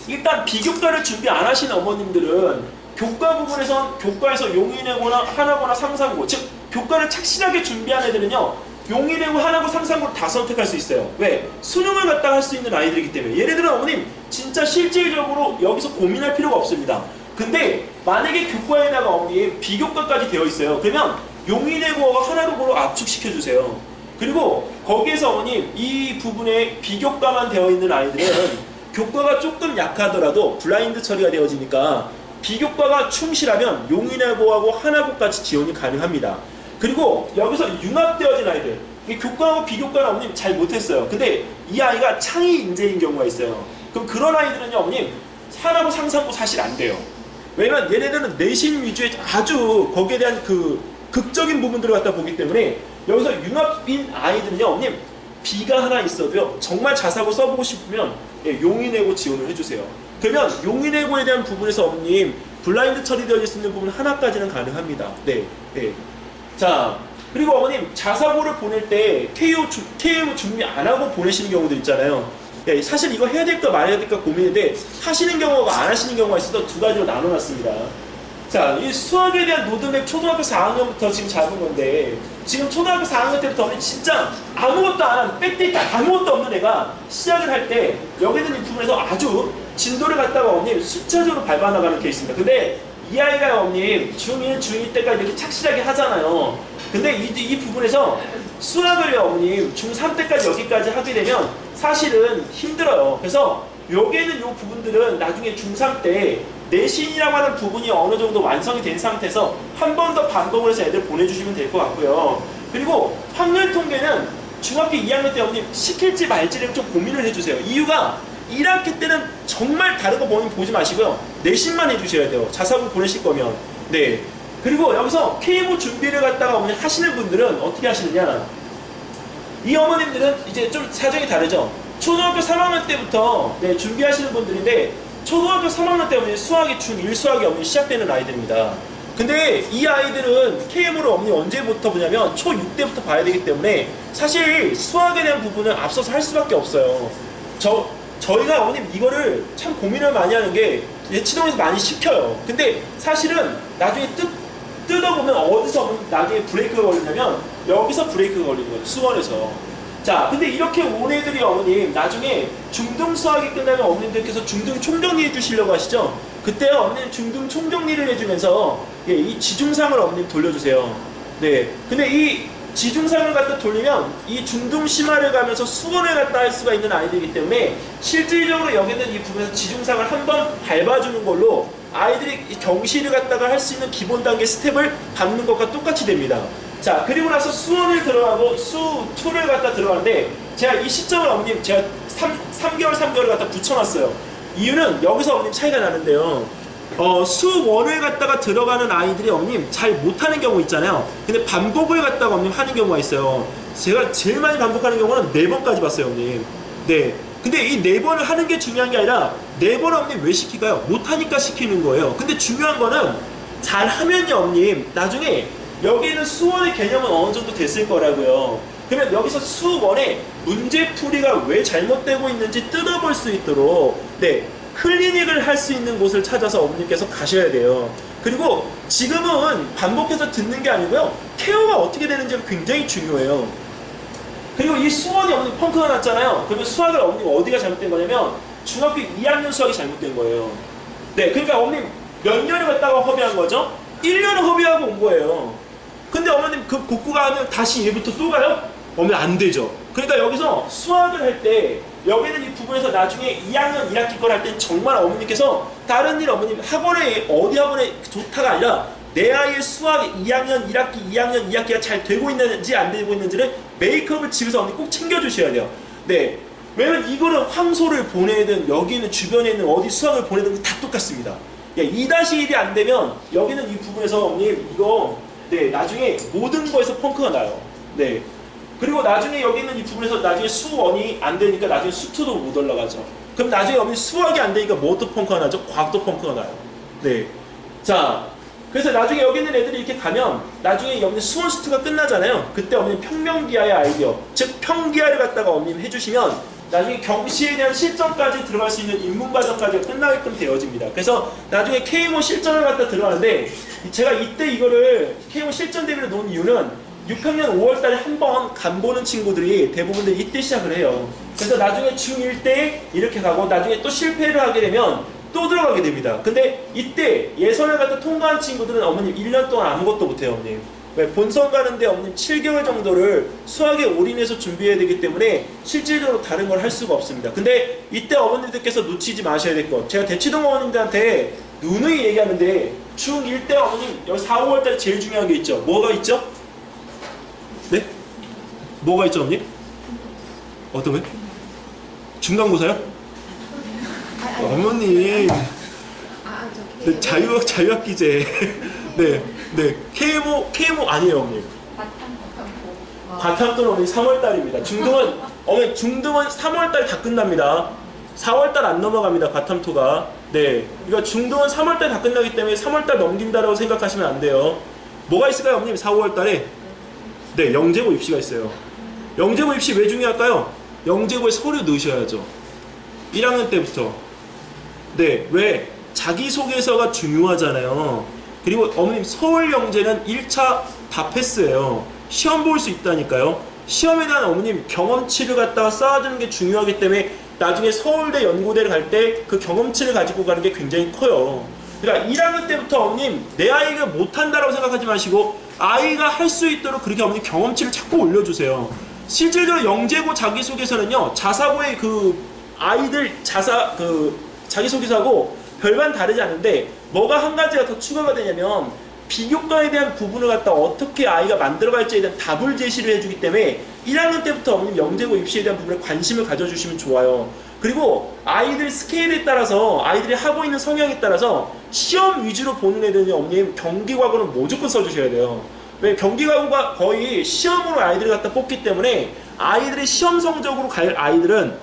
일단 비교과를 준비 안 하시는 어머님들은 교과 부분에선 교과에서 용인외고나 하나고나 상산고, 즉 교과를 착실하게 준비한 애들은요 용인외고, 하나고, 상산고를 다 선택할 수 있어요. 왜? 수능을 갖다가 할 수 있는 아이들이기 때문에. 예를 들어 어머님 진짜 실질적으로 여기서 고민할 필요가 없습니다. 근데 만약에 교과에다가 어머님 비교과까지 되어 있어요. 그러면 용인외고와 하나고로 압축시켜 주세요. 그리고 거기에서 어머님 이 부분에 비교과만 되어 있는 아이들은 교과가 조금 약하더라도 블라인드 처리가 되어지니까 비교과가 충실하면 용인외고하고 하나고까지 지원이 가능합니다. 그리고 여기서 융합되어진 아이들, 교과하고 비교과는 어머님 잘 못했어요. 근데 이 아이가 창의 인재인 경우가 있어요. 그럼 그런 아이들은요 어머님 하나고 상산고 사실 안 돼요. 왜냐면 얘네들은 내신 위주의 아주 거기에 대한 그 극적인 부분들을 갖다 보기 때문에 여기서 융합인 아이들은요 어머님 B가 하나 있어도요 정말 자사고 써보고 싶으면 용인외고 지원을 해주세요. 그러면 용인외고에 대한 부분에서 어머님 블라인드 처리되어 있는 부분 하나까지는 가능합니다. 네, 네. 자, 그리고 어머님 자사고를 보낼 때 KO 준비 안 하고 보내시는 경우도 있잖아요. 사실 이거 해야 될까 말아야 될까 고민인데 하시는 경우가 안 하시는 경우가 있어서 두 가지로 나눠놨습니다. 자, 이 수학에 대한 로드맵 초등학교 4학년부터 지금 잡은 건데 지금 초등학교 4학년 때부터 진짜 아무것도 안 한 백데이터 아무것도 없는 애가 시작을 할 때 여기 있는 이 부분에서 아주 진도를 갖다가 어머님 숫자적으로 밟아나가는 케이스입니다. 근데 이 아이가 어머님 중1, 중2 때까지 이렇게 착실하게 하잖아요. 근데 이 부분에서 수학을 어머님 중3 때까지 여기까지 하게 되면 사실은 힘들어요. 그래서 여기에 있는 이 부분들은 나중에 중3 때 내신이라고 하는 부분이 어느 정도 완성이 된 상태에서 한 번 더 반복을 해서 애들 보내주시면 될 것 같고요. 그리고 확률 통계는 중학교 2학년 때 어머님 시킬지 말지를 좀 고민을 해주세요. 이유가 1학기 때는 정말 다른 거 보지 마시고요. 내신만 해주셔야 돼요. 자사고 보내실 거면. 네. 그리고 여기서 KMO 준비를 갖다가 어머니 하시는 분들은 어떻게 하시느냐. 이 어머님들은 이제 좀 사정이 다르죠. 초등학교 3학년 때부터 준비하시는 분들인데 초등학교 3학년 때 어머니 수학이 중1 수학이 어머니 시작되는 아이들입니다. 근데 이 아이들은 KMO를 어머니 언제부터 보냐면 초6 때부터 봐야 되기 때문에 사실 수학에 대한 부분은 앞서서 할 수밖에 없어요. 저희가 어머님 이거를 참 고민을 많이 하는 게 예치동에서 많이 시켜요. 근데 사실은 나중에 뜯어보면 어디서 나중에 브레이크가 걸리냐면 여기서 브레이크가 걸리는 거예요. 수원에서. 자, 근데 이렇게 온 애들이 어머님 나중에 중등 수학이 끝나면 어머님들께서 중등 총정리 해주시려고 하시죠? 그때 어머님 중등 총정리를 해주면서 예, 이 지중상을 어머님 돌려주세요. 네, 근데 이 지중상을 갖다 돌리면 이 중등 심화를 가면서 수원을 갖다 할 수가 있는 아이들이기 때문에 실질적으로 여기는 이 부분에서 지중상을 한번 밟아주는 걸로 아이들이 이 경시를 갖다가 할 수 있는 기본 단계 스텝을 밟는 것과 똑같이 됩니다. 자, 그리고 나서 수원을 들어가고 수2를 갖다 들어가는데 제가 이 시점을 어머님 제가 3개월을 갖다 붙여놨어요. 이유는 여기서 어머님 차이가 나는데요. 수1을 갖다가 들어가는 아이들이 어머님 잘 못하는 경우 있잖아요. 근데 반복을 갖다가 어머님 하는 경우가 있어요. 제가 제일 많이 반복하는 경우는 4번까지 봤어요, 어머님. 네. 근데 이 4번을 하는 게 중요한 게 아니라 4번을 어머님 왜 시킬까요? 못하니까 시키는 거예요. 근데 중요한 거는 잘하면요, 어머님. 나중에 여기는 수원의 개념은 어느 정도 됐을 거라고요. 그러면 여기서 수1의 문제풀이가 왜 잘못되고 있는지 뜯어볼 수 있도록 네, 클리닉을 할 수 있는 곳을 찾아서 어머님께서 가셔야 돼요. 그리고 지금은 반복해서 듣는 게 아니고요. 케어가 어떻게 되는지가 굉장히 중요해요. 그리고 이 수원이 어머님 펑크가 났잖아요. 그러면 수학을 어머님 어디가 잘못된 거냐면 중학교 2학년 수학이 잘못된 거예요. 네, 그러니까 어머님 몇 년을 갖다가 허비한 거죠? 1년을 허비하고 온 거예요. 근데 어머님 그 복구가 하면 다시 얘부터 또 가요? 어머님 안 되죠. 그러니까 여기서 수학을 할 때 여기는 이 부분에서 나중에 2학년 1학기 걸 할 때 정말 어머님께서 다른 일 어머님 학원에 어디 학원에 좋다가 아니라 내 아이의 수학 2학년 1학기 2학년 2학기가 잘 되고 있는지 안 되고 있는지를 메이크업을 집에서 어머님 꼭 챙겨주셔야 돼요. 네. 왜냐면 이거는 황소를 보내든 여기는 주변에 있는 어디 수학을 보내든 다 똑같습니다. 2-1이 안 되면 여기는 이 부분에서 어머님 이거 네, 나중에 모든 거에서 펑크가 나요. 네. 그리고 나중에 여기 있는 이 부분에서 나중에 수1이 안 되니까 나중에 수2도 못 올라가죠. 그럼 나중에 어머니 수학이 안 되니까 뭐도 펑크가 나죠? 과학도 펑크가 나요. 네. 자, 그래서 나중에 여기 있는 애들이 이렇게 가면 나중에 어머니 수원 수투가 끝나잖아요. 그때 어머니 평명기하의 아이디어, 즉 평기하를 갖다가 어머님 해주시면 나중에 경시에 대한 실전까지 들어갈 수 있는 입문과정까지 끝나게끔 되어집니다. 그래서 나중에 K5 실전을 갖다 들어가는데 제가 이때 이거를 K5 실전 대비를 놓은 이유는 6학년 5월달에 한번 간보는 친구들이 대부분들 이때 시작을 해요. 그래서 나중에 중1 때 이렇게 가고 나중에 또 실패를 하게 되면 또 들어가게 됩니다. 근데 이때 예선을 갖다 통과한 친구들은 어머님 1년 동안 아무것도 못해요, 어머님. 왜? 본선 가는데 어머님 7개월 정도를 수학에 올인해서 준비해야 되기 때문에 실질적으로 다른 걸 할 수가 없습니다. 근데 이때 어머님들께서 놓치지 마셔야 될 것. 제가 대치동 어머님들한테 누누이 얘기하는데 중1 때 어머님 여기 4, 5월달에 제일 중요한 게 있죠. 뭐가 있죠? 네? 뭐가 있죠, 어머님? 어떤 거요? 중간고사요? 어머님 네, 자유학기제 네, 네. KMO 아니에요, 어머님. 과탐도는 어머니 3월달입니다. 중등은 3월달 다 끝납니다. 4월달 안 넘어갑니다, 과탐토가. 네. 그러니까 중등은 3월달 다 끝나기 때문에 3월달 넘긴다라고 생각하시면 안 돼요. 뭐가 있을까요, 어머님? 4, 5월달에? 네, 영재고 입시가 있어요. 영재고 입시 왜 중요할까요? 영재고에 서류 넣으셔야죠. 1학년 때부터. 네, 왜? 자기소개서가 중요하잖아요. 그리고 어머님 서울영재는 1차 다 패스예요. 시험 볼 수 있다니까요. 시험에 대한 어머님 경험치를 갖다가 쌓아주는 게 중요하기 때문에 나중에 서울대 연고대를 갈 때 그 경험치를 가지고 가는 게 굉장히 커요. 그러니까 1학년 때부터 어머님 내 아이가 못한다라고 생각하지 마시고 아이가 할 수 있도록 그렇게 어머님 경험치를 자꾸 올려주세요. 실질적으로 영재고 자기소개서는요, 자사고의 그 아이들 자기소개서하고 별반 다르지 않은데 뭐가 한 가지가 더 추가가 되냐면 비교과에 대한 부분을 갖다 어떻게 아이가 만들어갈지에 대한 답을 제시를 해주기 때문에 1학년 때부터 어머님 영재고 입시에 대한 부분에 관심을 가져주시면 좋아요. 그리고 아이들 스케일에 따라서 아이들이 하고 있는 성향에 따라서 시험 위주로 보는 애들은 어머님 경기과고는 무조건 써주셔야 돼요. 왜? 경기과고가 거의 시험으로 아이들을 갖다 뽑기 때문에 아이들의 시험 성적으로 갈 아이들은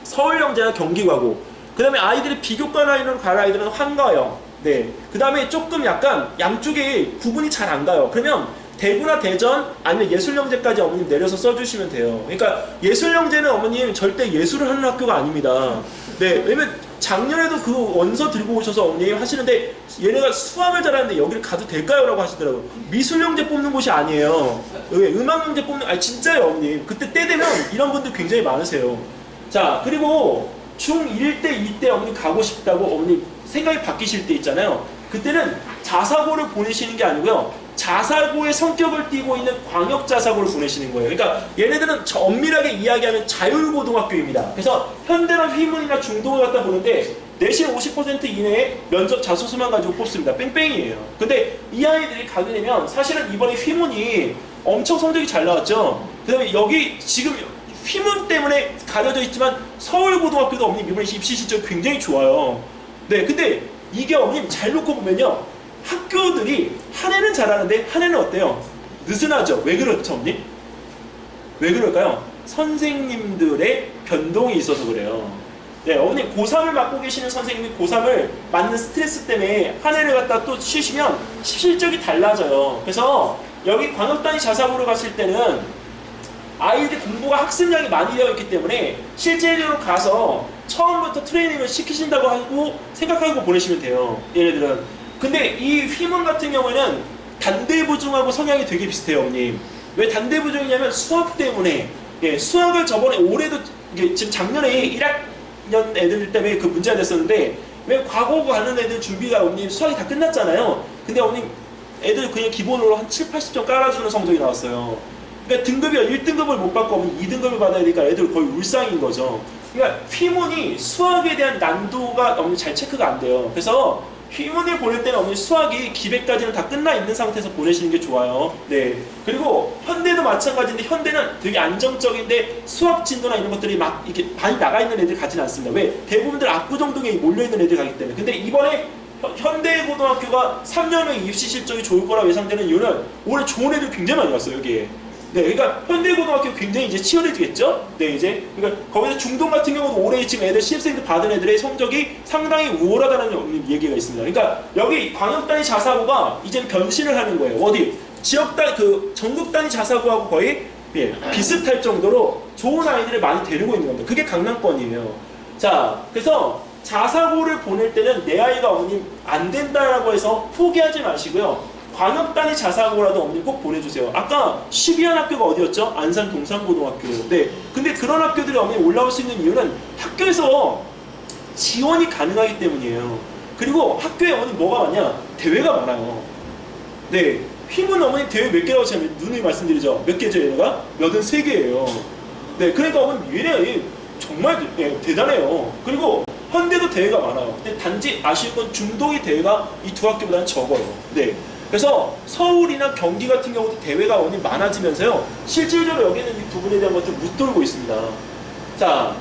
서울영재나 경기과고, 그 다음에 아이들이 비교과 라인으로 갈 아이들은 한가영. 네. 그 다음에 조금 약간 양쪽에 구분이 잘 안 가요. 그러면 대구나 대전 아니면 예술영재까지 어머님 내려서 써주시면 돼요. 그러니까 예술영재는 어머님 절대 예술을 하는 학교가 아닙니다. 네, 왜냐면 작년에도 그 원서 들고 오셔서 어머님 하시는데 얘네가 수학을 잘하는데 여기를 가도 될까요? 라고 하시더라고요. 미술영재 뽑는 곳이 아니에요. 음악영재 뽑는, 아니 진짜요 어머님. 그때 때 되면 이런 분들 굉장히 많으세요. 자, 그리고 중1 때, 2 때 어머님 가고 싶다고 어머님 생각이 바뀌실 때 있잖아요. 그때는 자사고를 보내시는 게 아니고요. 자사고의 성격을 띠고 있는 광역자사고를 보내시는 거예요. 그러니까 얘네들은 엄밀하게 이야기하면 자율고등학교입니다. 그래서 현대나 휘문이나 중동을 갖다 보는데 내신 50% 이내에 면접 자소서만 가지고 뽑습니다. 뺑뺑이에요. 근데 이 아이들이 가게 되면 사실은 이번에 휘문이 엄청 성적이 잘 나왔죠. 그 다음에 여기 지금 휘문 때문에 가려져 있지만 서울고등학교도 어머님 이번에 입시 실적이 굉장히 좋아요. 네, 근데 이게 어머님 잘 놓고 보면요. 학교들이 한 해는 잘하는데 한 해는 어때요? 느슨하죠? 왜 그렇죠, 어머님? 왜 그럴까요? 선생님들의 변동이 있어서 그래요. 네, 어머님 고3을 맡고 계시는 선생님이 고3을 맞는 스트레스 때문에 한 해를 갖다 또 쉬시면 실적이 달라져요. 그래서 여기 광역단위 자사고로 갔을 때는 아이들 공부가 학습량이 많이 되어 있기 때문에 실제적으로 가서 처음부터 트레이닝을 시키신다고 하고 생각하고 보내시면 돼요. 얘네들은. 근데 이 휘문 같은 경우에는 단대부중하고 성향이 되게 비슷해요, 어머님. 왜 단대부중이냐면 수학 때문에. 예, 수학을 저번에 올해도 지금 작년에 1학년 애들 때문에 그 문제가 됐었는데 왜 과거 가는 애들 준비가 어머님 수학이 다 끝났잖아요. 근데 어머님 애들 그냥 기본으로 한 7, 80점 깔아주는 성적이 나왔어요. 그러니까 등급이 1등급을 못 받고 어머님 2등급을 받아야 되니까 애들 거의 울상인 거죠. 그러니까 휘문이 수학에 대한 난도가 어머님 잘 체크가 안 돼요. 그래서 휘문을 보낼 때는 어머니 수학이 기백까지는 다 끝나 있는 상태에서 보내시는 게 좋아요. 네. 그리고 현대도 마찬가지인데 현대는 되게 안정적인데 수학 진도나 이런 것들이 막 이렇게 많이 나가 있는 애들 가지는 않습니다. 왜? 대부분들 압구정동에 몰려 있는 애들 가기 때문에. 근데 이번에 현대고등학교가 3년 후에 입시 실적이 좋을 거라고 예상되는 이유는 올해 좋은 애들 굉장히 많이 왔어요, 여기에. 네, 그러니까 현대고등학교 굉장히 이제 치열해지겠죠? 네, 이제. 그러니까 거기서 중동 같은 경우도 올해 지금 애들 신입생들 받은 애들의 성적이 상당히 우월하다는 얘기가 있습니다. 그러니까 여기 광역단위 자사고가 이제 변신을 하는 거예요. 어디? 지역단, 전국단위 자사고하고 거의 비슷할 정도로 좋은 아이들을 많이 데리고 있는 겁니다. 그게 강남권이에요. 자, 그래서 자사고를 보낼 때는 내 아이가 어머님 안 된다라고 해서 포기하지 마시고요. 광역단위 자사고라도 어머님 꼭 보내주세요. 아까 12한 학교가 어디였죠? 안산 동산고등학교. 네. 근데 그런 학교들이 어머님 올라올 수 있는 이유는 학교에서 지원이 가능하기 때문이에요. 그리고 학교에 어머님 뭐가 많냐? 대회가 많아요. 네. 휘문 어머님 대회 몇 개라고 제가 누누이 말씀드리죠? 몇 개죠, 얘네가? 83개예요. 네. 그러니까 어머님 얘네 정말 대단해요. 그리고 현대도 대회가 많아요. 근데 단지 아쉬운 건 중동의 대회가 이 두 학교보다는 적어요. 네. 그래서 서울이나 경기 같은 경우도 대회가 어머님 많아지면서요. 실질적으로 여기는 이 부분에 대한 것들 묻돌고 있습니다. 자,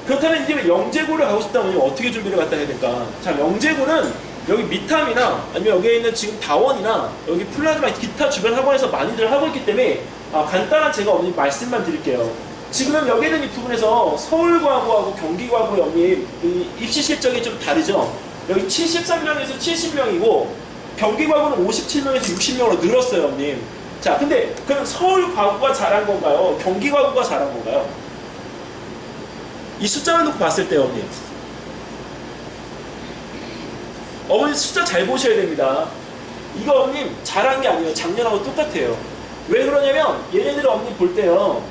그렇다면 이제 영재고를 가고 싶다면 어떻게 준비를 갖다 해야 될까? 자, 영재고는 여기 미탐이나 아니면 여기에 있는 지금 다원이나 여기 플라즈마 기타 주변 학원에서 많이들 하고 있기 때문에 간단한 제가 어머님 말씀만 드릴게요. 지금 여기 있는 이 부분에서 서울과고하고 경기과고의 어머님 입시 실적이 좀 다르죠? 여기 73명에서 70명이고 경기과고는 57명에서 60명으로 늘었어요, 어머님. 자, 근데 그럼 서울과고가 잘한 건가요? 경기과고가 잘한 건가요? 이 숫자를 놓고 봤을 때, 어머님. 어머님 숫자 잘 보셔야 됩니다. 이거 어머님 잘한 게 아니에요. 작년하고 똑같아요. 왜 그러냐면 얘네들 어머님 볼 때요.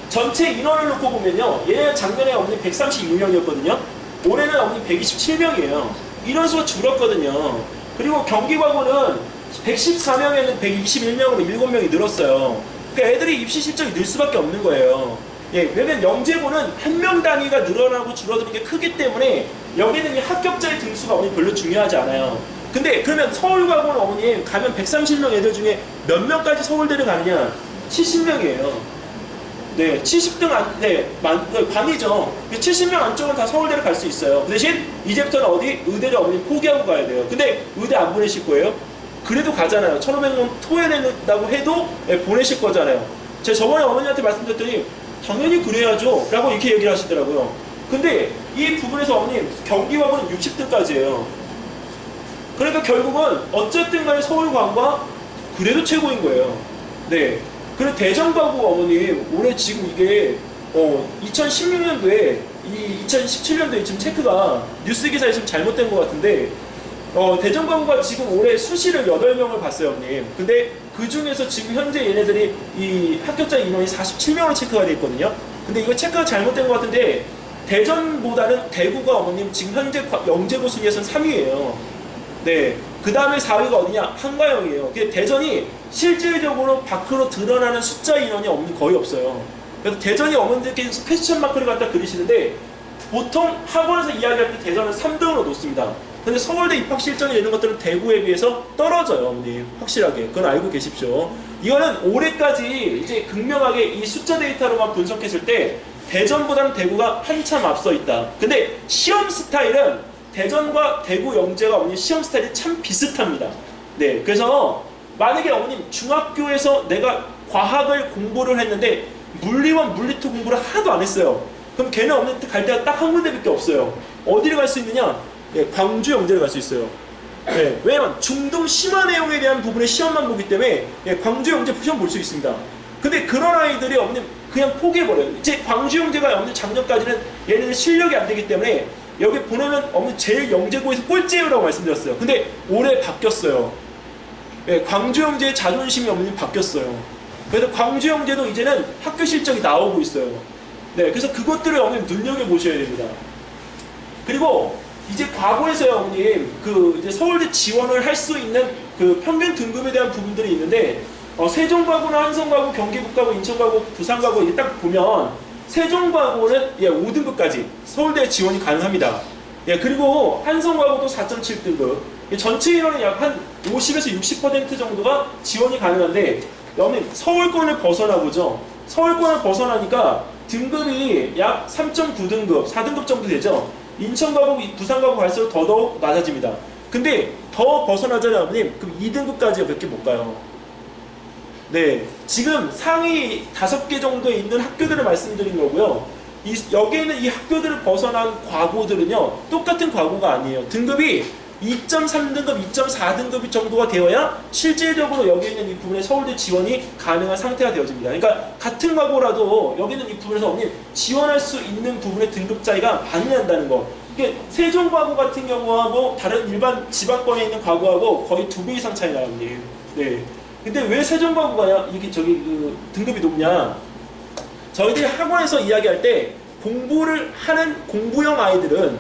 전체 인원을 놓고 보면요. 얘네는 작년에 어머님 136명이었거든요. 올해는 어머님 127명이에요. 인원수가 줄었거든요. 그리고 경기과고는 114명에는 121명으로 7명이 늘었어요. 그러니까 애들이 입시 실적이 늘 수밖에 없는 거예요. 예, 왜냐면 영재고는 한 명 단위가 늘어나고 줄어드는 게 크기 때문에 여기는 이 합격자의 등수가 어머니 별로 중요하지 않아요. 근데 그러면 서울과고는 어머님 가면 130명 애들 중에 몇 명까지 서울대를 가느냐? 70명이에요. 네, 70등 반이죠. 70명 안쪽은 다 서울대를 갈 수 있어요. 그 대신 이제부터는 어디? 의대를 어머니 포기하고 가야 돼요. 근데 의대 안 보내실 거예요? 그래도 가잖아요. 1,500명 토해낸다고 해도 보내실 거잖아요. 제가 저번에 어머니한테 말씀드렸더니 당연히 그래야죠 라고 이렇게 얘기를 하시더라고요. 근데 이 부분에서 어머님 경기과고는 60등까지예요. 그러니까 결국은 어쨌든 간에 서울과고가 그래도 최고인 거예요. 네. 그리고 대전과구 어머님 올해 지금 이게 2016년도에 이 2017년도에 지금 체크가 뉴스 기사에 좀 잘못된 것 같은데 대전과구가 지금 올해 수시를 8명을 봤어요, 어머님. 근데 그 중에서 지금 현재 얘네들이 이 합격자 인원이 47명으로 체크가 돼 있거든요. 근데 이거 체크가 잘못된 것 같은데 대전보다는 대구가 어머님 지금 현재 영재고 순위에서는 3위예요. 네. 그 다음에 4위가 어디냐? 한가영이에요. 대전이 실질적으로 밖으로 드러나는 숫자 인원이 거의 없어요. 그래서 대전이 어머님들께서 퀘스천 마크를 갖다 그리시는데 보통 학원에서 이야기할 때 대전은 3등으로 놓습니다. 근데 서울대 입학 실적이 되는 것들은 대구에 비해서 떨어져요, 어머님. 확실하게. 그건 알고 계십시오. 이거는 올해까지 이제 극명하게 이 숫자 데이터로만 분석했을 때 대전보다는 대구가 한참 앞서 있다. 근데 시험 스타일은 대전과 대구 영재가 어머님 시험 스타일이 참 비슷합니다. 네. 그래서 만약에 어머님 중학교에서 내가 과학을 공부를 했는데 물리와 물리투 공부를 하나도 안 했어요. 그럼 걔는 어머님 갈 데가 딱 한 군데밖에 없어요. 어디를 갈 수 있느냐? 네, 광주 영재를 갈 수 있어요. 네, 왜냐면 중등 심화 내용에 대한 부분의 시험만 보기 때문에 광주 영재 시험 볼 수 있습니다. 근데 그런 아이들이 어머님 그냥 포기해버려요. 이제 광주 영재가 어머님 작년까지는 얘네들 실력이 안 되기 때문에 여기 보내면 어머님 제일 영재고에서 꼴찌라고 말씀드렸어요. 근데 올해 바뀌었어요. 네, 광주 영재의 자존심이 어머님 바뀌었어요. 그래서 광주 영재도 이제는 학교 실적이 나오고 있어요. 네, 그래서 그것들을 어머님 눈여겨보셔야 됩니다. 그리고 이제 과거에서요, 어머님, 이제 서울대 지원을 할 수 있는 그 평균 등급에 대한 부분들이 있는데, 세종과구나 한성과구, 경기북과구, 인천과구, 부산과구 이게 딱 보면, 세종과구는 5등급까지 서울대 지원이 가능합니다. 예, 그리고 한성과구도 4.7등급. 전체 인원의 약 한 50에서 60% 정도가 지원이 가능한데, 어머님, 서울권을 벗어나보죠. 서울권을 벗어나니까 등급이 약 3.9등급, 4등급 정도 되죠. 인천과고 부산과고 갈수록 더더욱 낮아집니다. 근데 더 벗어나잖아요, 어머님. 그럼 2등급까지 몇 개 못 가요. 네, 지금 상위 5개 정도에 있는 학교들을 말씀드린 거고요. 여기에 있는 이 학교들을 벗어난 과고들은요, 똑같은 과고가 아니에요. 등급이 2.3등급, 2.4등급 정도가 되어야 실질적으로 여기 있는 이 부분에 서울대 지원이 가능한 상태가 되어집니다. 그러니까 같은 과고라도 여기 있는 이 부분에서 어머님 지원할 수 있는 부분의 등급 차이가 많이 난다는 거. 이게 세종과고 같은 경우하고 다른 일반 지방권에 있는 과고하고 거의 2배 이상 차이 나요, 어머님. 네. 근데 왜 세종과고가 이게 등급이 높냐? 저희들이 학원에서 이야기할 때 공부를 하는 공부형 아이들은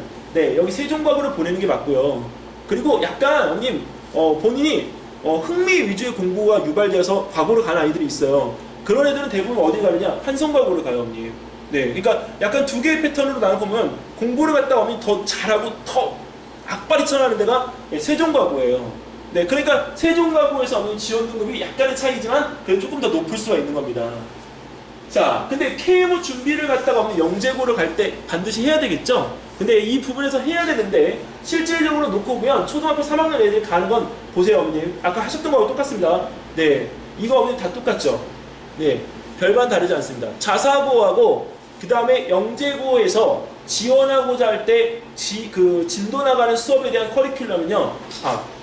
여기 세종과고를 보내는 게 맞고요. 그리고 약간 어머님 본인이 흥미 위주의 공부가 유발되어서 과고를 가는 아이들이 있어요. 그런 애들은 대부분 어디 가느냐? 한성과고를 가요, 어머님. 네, 그러니까 약간 두 개의 패턴으로 나눠보면 공부를 갖다가 어머님 더 잘하고 더 악발이 쳐나가는 데가 세종과고예요. 네, 그러니까 세종과고에서 어머님 지원 등급이 약간의 차이지만 그래도 조금 더 높을 수가 있는 겁니다. 자, 근데 KMO 준비를 갖다가 어머님 영재고를 갈 때 반드시 해야 되겠죠? 근데 이 부분에서 해야 되는데 실질적으로 놓고 보면 초등학교 3학년 애들이 가는 건 보세요, 어머님. 아까 하셨던 거하고 똑같습니다. 네, 이거 어머님 다 똑같죠? 네, 별반 다르지 않습니다. 자사고하고 그 다음에 영재고에서 지원하고자 할 때 진도 나가는 수업에 대한 커리큘럼은요,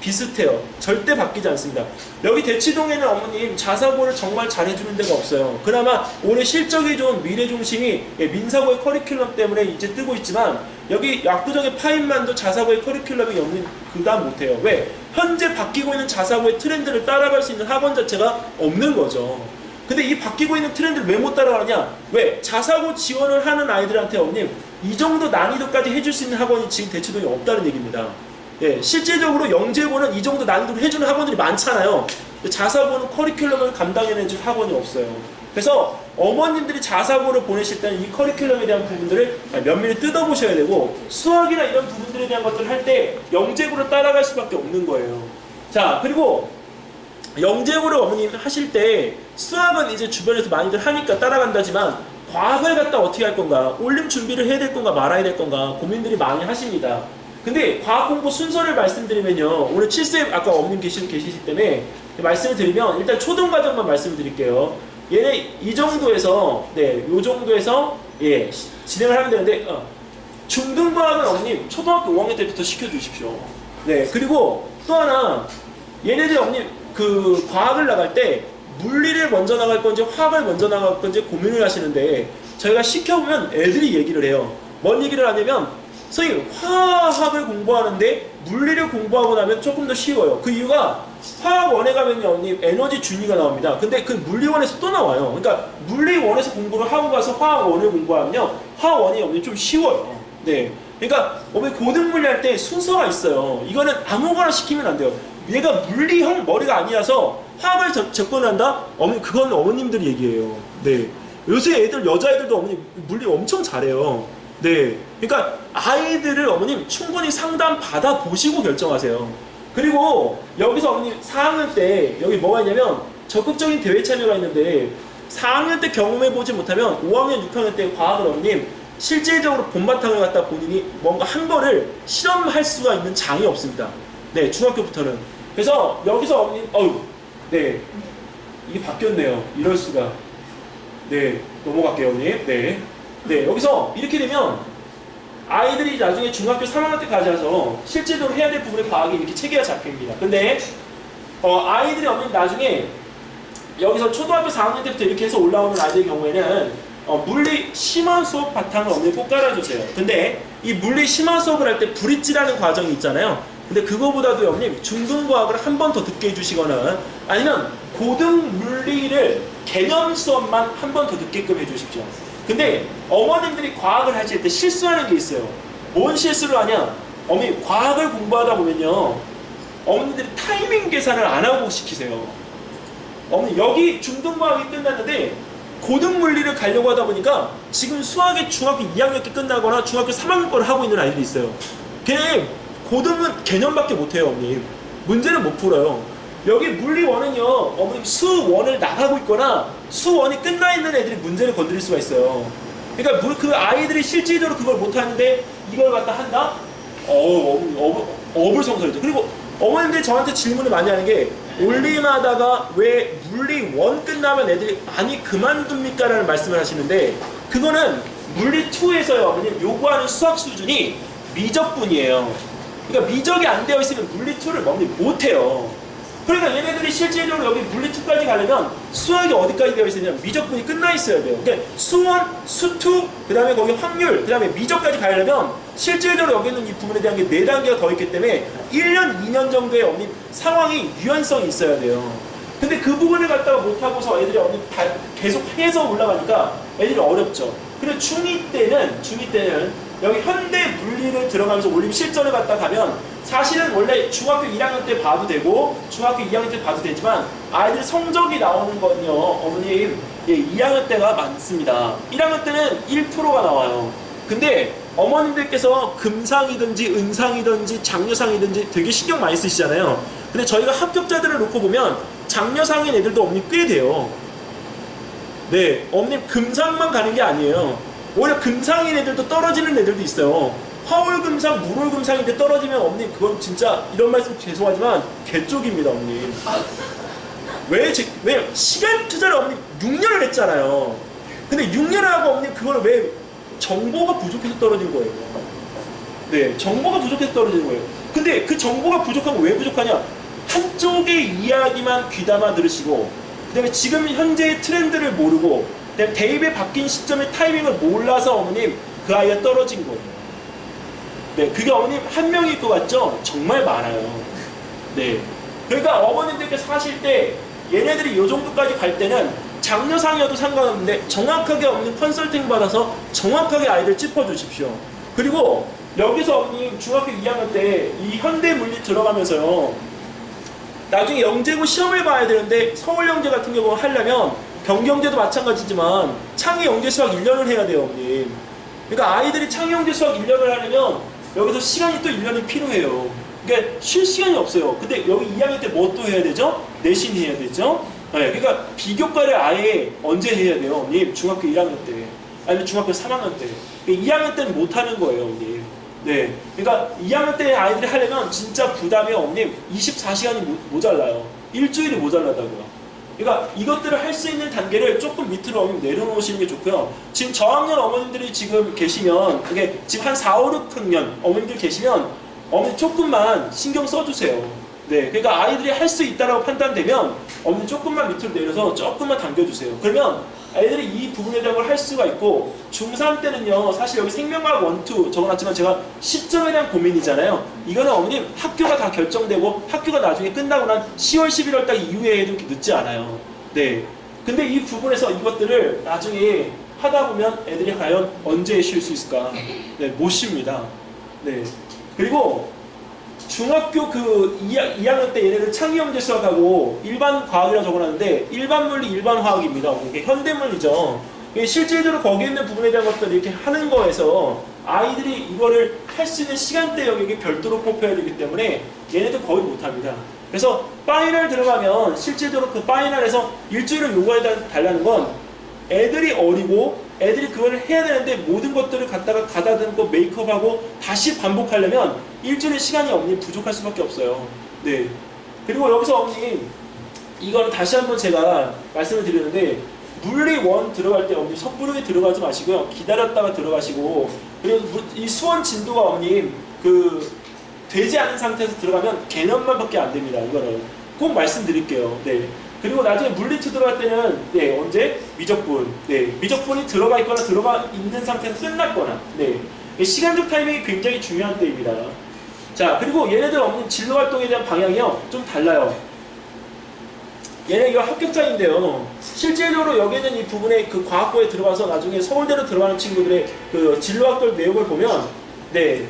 비슷해요. 절대 바뀌지 않습니다. 여기 대치동에는 어머님 자사고를 정말 잘해주는 데가 없어요. 그나마 올해 실적이 좋은 미래중심이 민사고의 커리큘럼 때문에 이제 뜨고 있지만 여기 압구정의 파인만도 자사고의 커리큘럼이 없는 그다음 못해요. 왜? 현재 바뀌고 있는 자사고의 트렌드를 따라갈 수 있는 학원 자체가 없는 거죠. 근데 이 바뀌고 있는 트렌드를 왜 못 따라가느냐? 왜? 자사고 지원을 하는 아이들한테 어머님 이 정도 난이도까지 해줄 수 있는 학원이 지금 대치동에 없다는 얘기입니다. 예, 실질적으로 영재고는 이 정도 난이도를 해주는 학원들이 많잖아요. 자사고는 커리큘럼을 감당해내줄 학원이 없어요. 그래서 어머님들이 자사고를 보내실 때는 이 커리큘럼에 대한 부분들을 면밀히 뜯어보셔야 되고 수학이나 이런 부분들에 대한 것들을 할 때 영재고를 따라갈 수밖에 없는 거예요. 자, 그리고 영재고를 어머님 하실 때 수학은 이제 주변에서 많이들 하니까 따라간다지만 과학을 갖다 어떻게 할 건가, 올림 준비를 해야 될 건가 말아야 될 건가 고민들이 많이 하십니다. 근데 과학 공부 순서를 말씀드리면요, 오늘 7세 아까 어머님 계시기 때문에 말씀을 드리면 일단 초등과정만 말씀을 드릴게요. 얘네 이 정도에서 요 정도에서 진행을 하면 되는데 중등과학은 어머님 초등학교 5학년 때부터 시켜주십시오. 네, 그리고 또 하나 얘네들 어머님 그 과학을 나갈 때 물리를 먼저 나갈 건지 화학을 먼저 나갈 건지 고민을 하시는데 저희가 시켜보면 애들이 얘기를 해요. 뭔 얘기를 하냐면 선생님 화학을 공부하는데 물리를 공부하고 나면 조금 더 쉬워요. 그 이유가 화학원에 가면요 언니 에너지 준위가 나옵니다. 근데 그 물리원에서 또 나와요. 그러니까 물리원에서 공부를 하고 가서 화학원을 공부하면요 화학원이 언니 좀 쉬워요. 네, 그러니까 어머니 고등물리 할 때 순서가 있어요. 이거는 아무거나 시키면 안 돼요. 얘가 물리형 머리가 아니라서 화학을 접근한다? 어머니 그건 어머님들 얘기예요. 네, 요새 애들 여자애들도 어머니 물리 엄청 잘해요. 네, 그러니까 아이들을 어머님 충분히 상담 받아 보시고 결정하세요. 그리고 여기서 어머님 4학년 때 여기 뭐가 있냐면 적극적인 대회 참여가 있는데 4학년 때 경험해 보지 못하면 5학년, 6학년 때 과학을 어머님 실질적으로 본바탕을 갖다 본인이 뭔가 한 거를 실험할 수가 있는 장이 없습니다. 네, 중학교부터는. 그래서 여기서 어머님, 네, 이게 바뀌었네요. 이럴 수가. 네, 넘어갈게요, 어머님. 네, 네, 여기서 이렇게 되면 아이들이 나중에 중학교 3학년 때까지 와서 실제로 해야 될 부분의 과학이 이렇게 체계가 잡힙니다. 근데 아이들이 어머님 나중에 여기서 초등학교 4학년 때부터 이렇게 해서 올라오는 아이들의 경우에는 물리 심화 수업 바탕을 어머니 꼭 깔아주세요. 근데 이 물리 심화 수업을 할 때 브릿지라는 과정이 있잖아요. 근데 그거보다도 어머님 중등과학을 한 번 더 듣게 해주시거나 아니면 고등 물리를 개념 수업만 한 번 더 듣게끔 해주십시오. 근데 어머님들이 과학을 하실 때 실수하는 게 있어요. 뭔 실수를 하냐? 어머니 과학을 공부하다 보면요 어머님들이 타이밍 계산을 안 하고 시키세요. 어머니 여기 중등과학이 끝났는데 고등물리를 가려고 하다 보니까 지금 수학이 중학교 2학년 때 끝나거나 중학교 3학년 거를 하고 있는 아이들이 있어요. 걔 고등은 개념밖에 못해요. 어머님 문제는 못 풀어요. 여기 물리원은요 어머님 수원을 나가고 있거나 수원이 끝나 있는 애들이 문제를 건드릴 수가 있어요. 그러니까 그 아이들이 실질적으로 그걸 못하는데 이걸 갖다 한다? 어불성설이죠. 그리고 어머님들이 저한테 질문을 많이 하는 게 올림하다가 왜 물리1 끝나면 애들이 많이 그만둡니까? 라는 말씀을 하시는데 그거는 물리2에서요 어머님 요구하는 수학 수준이 미적분이에요. 그러니까 미적이 안 되어 있으면 물리2를 어머님 못해요. 그러니까 얘네들이 실질적으로 여기 물리2까지 가려면 수학이 어디까지 되어 있으냐면 미적분이 끝나 있어야 돼요. 그러니까 수원, 수2, 그 다음에 거기 확률, 그 다음에 미적까지 가려면 실질적으로 여기 있는 이 부분에 대한 게 4단계가 더 있기 때문에 1년, 2년 정도의 어머니 상황이 유연성이 있어야 돼요. 근데 그 부분을 갖다가 못하고서 애들이 어머니 계속 해서 올라가니까 애들이 어렵죠. 그리고 중2 때는 여기 현대 물리를 들어가면서 올림 실전을 갖다 가면 사실은 원래 중학교 1학년 때 봐도 되고 중학교 2학년 때 봐도 되지만 아이들 성적이 나오는 건요 어머님 2학년 때가 많습니다. 1학년 때는 1%가 나와요. 근데 어머님들께서 금상이든지 은상이든지 장려상이든지 되게 신경 많이 쓰시잖아요. 근데 저희가 합격자들을 놓고 보면 장려상인 애들도 어머님 꽤 돼요. 네, 어머님 금상만 가는 게 아니에요. 오히려 금상인 애들도 떨어지는 애들도 있어요. 화월금상, 물월금상인데 떨어지면 어머님 그건 진짜 이런 말씀 죄송하지만 개쪽입니다 어머님. 왜 시간 투자를 어머님 6년을 했잖아요. 근데 6년을 하고 어머님 그걸 왜 정보가 부족해서 떨어진 거예요. 네, 정보가 부족해서 떨어진 거예요. 근데 그 정보가 부족한 거 왜 부족하냐? 한쪽의 이야기만 귀담아 들으시고 그 다음에 지금 현재의 트렌드를 모르고 그다음에 대입에 바뀐 시점의 타이밍을 몰라서 어머님 그 아이가 떨어진 거예요. 네, 그게 어머님 한 명일 것 같죠? 정말 많아요. 네, 그러니까 어머님들께서 하실 때 얘네들이 이 정도까지 갈 때는 장려상이어도 상관없는데 정확하게 어머님 컨설팅 받아서 정확하게 아이들 짚어주십시오. 그리고 여기서 어머님 중학교 2학년 때 이 현대물리 들어가면서요 나중에 영재고 시험을 봐야 되는데 서울영재 같은 경우 하려면 경경재도 마찬가지지만 창의영재 수학 1년을 해야 돼요 어머님. 그러니까 아이들이 창의영재 수학 1년을 하려면 여기서 시간이 또 1년이 필요해요. 그러니까 쉴 시간이 없어요. 근데 여기 2학년 때 뭐 또 해야 되죠? 내신 해야 되죠? 네, 그러니까 비교과를 아예 언제 해야 돼요 어머님? 중학교 1학년 때 아니면 중학교 3학년 때. 그러니까 2학년 때는 못 하는 거예요 어머님. 네, 그러니까 2학년 때 아이들이 하려면 진짜 부담이 어머님 24시간이 모자라요. 일주일이 모자라다고요. 그러니까 이것들을 할 수 있는 단계를 조금 밑으로 어머님 내려놓으시는 게 좋고요. 지금 저학년 어머님들이 지금 계시면 이게 지금 한 4, 5, 6학년 어머님들 계시면 어머님 조금만 신경 써주세요. 네, 그러니까 아이들이 할 수 있다라고 판단되면 어머니 조금만 밑으로 내려서 조금만 당겨주세요. 그러면 애들이 이 부분에 대한 걸 할 수가 있고 중3 때는요 사실 여기 생명과학 1, 2 적어놨지만 제가 시점에 대한 고민이잖아요. 이거는 어머님 학교가 다 결정되고 학교가 나중에 끝나고 난 10월 11월 달 이후에 해도 이렇게 늦지 않아요. 네. 근데 이 부분에서 이것들을 나중에 하다 보면 애들이 과연 언제 쉴 수 있을까? 네, 못 쉽니다. 네. 그리고 중학교 그 2학년 때 얘네들 창의형제 수학하고 일반 과학이라고 적어놨는데 일반 물리, 일반 화학입니다. 이게 현대물리죠. 실질적으로 거기에 있는 부분에 대한 것들을 이렇게 하는 거에서 아이들이 이거를 할 수 있는 시간대 영역이 별도로 뽑혀야 되기 때문에 얘네들 거의 못합니다. 그래서 파이널 들어가면 실질적으로 그 파이널에서 일주일을 요구해 달라는 건 애들이 어리고 애들이 그걸 해야 되는데 모든 것들을 갖다가 가다듬고 메이크업하고 다시 반복하려면 일주일의 시간이 어머님 부족할 수밖에 없어요. 네. 그리고 여기서 어머님 이거는 다시 한번 제가 말씀을 드리는데 물리 1 들어갈 때 어머님 섣부르게 들어가지 마시고요. 기다렸다가 들어가시고 그리고 이 수원 진도가 어머님 그 되지 않은 상태에서 들어가면 개념만밖에 안 됩니다. 이거는 꼭 말씀드릴게요. 네. 그리고 나중에 물리2 들어갈 때는 네, 언제? 미적분. 네, 미적분이 들어가 있거나 들어가 있는 상태에서 끝났거나 네, 시간적 타이밍이 굉장히 중요한 때입니다. 자, 그리고 얘네들 없는 진로 활동에 대한 방향이요 좀 달라요. 얘네 이거 합격자인데요. 실질적으로 여기 있는 이 부분에 그 과학부에 들어가서 나중에 서울대로 들어가는 친구들의 그 진로학들 내용을 보면 네.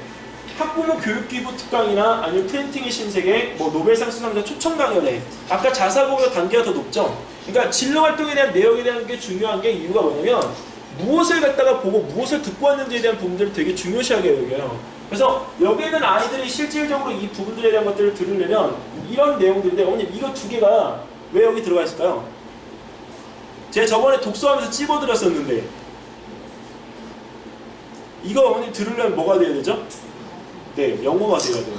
학부모 교육기부 특강이나 아니면 프린팅의 신세계, 뭐 노벨상 수상자 초청 강연회 아까 자사고보다 단계가 더 높죠? 그러니까 진로활동에 대한 내용에 대한 게 중요한 게 이유가 뭐냐면 무엇을 갖다가 보고 무엇을 듣고 왔는지에 대한 부분들을 되게 중요시하게 여겨요. 그래서 여기에는 아이들이 실질적으로 이 부분들에 대한 것들을 들으려면 이런 내용들인데 어머님 이거 두 개가 왜 여기 들어가 있을까요? 제가 저번에 독서하면서 찝어드렸었는데 이거 어머님 들으려면 뭐가 돼야 되죠? 네, 영어가 돼야 돼요.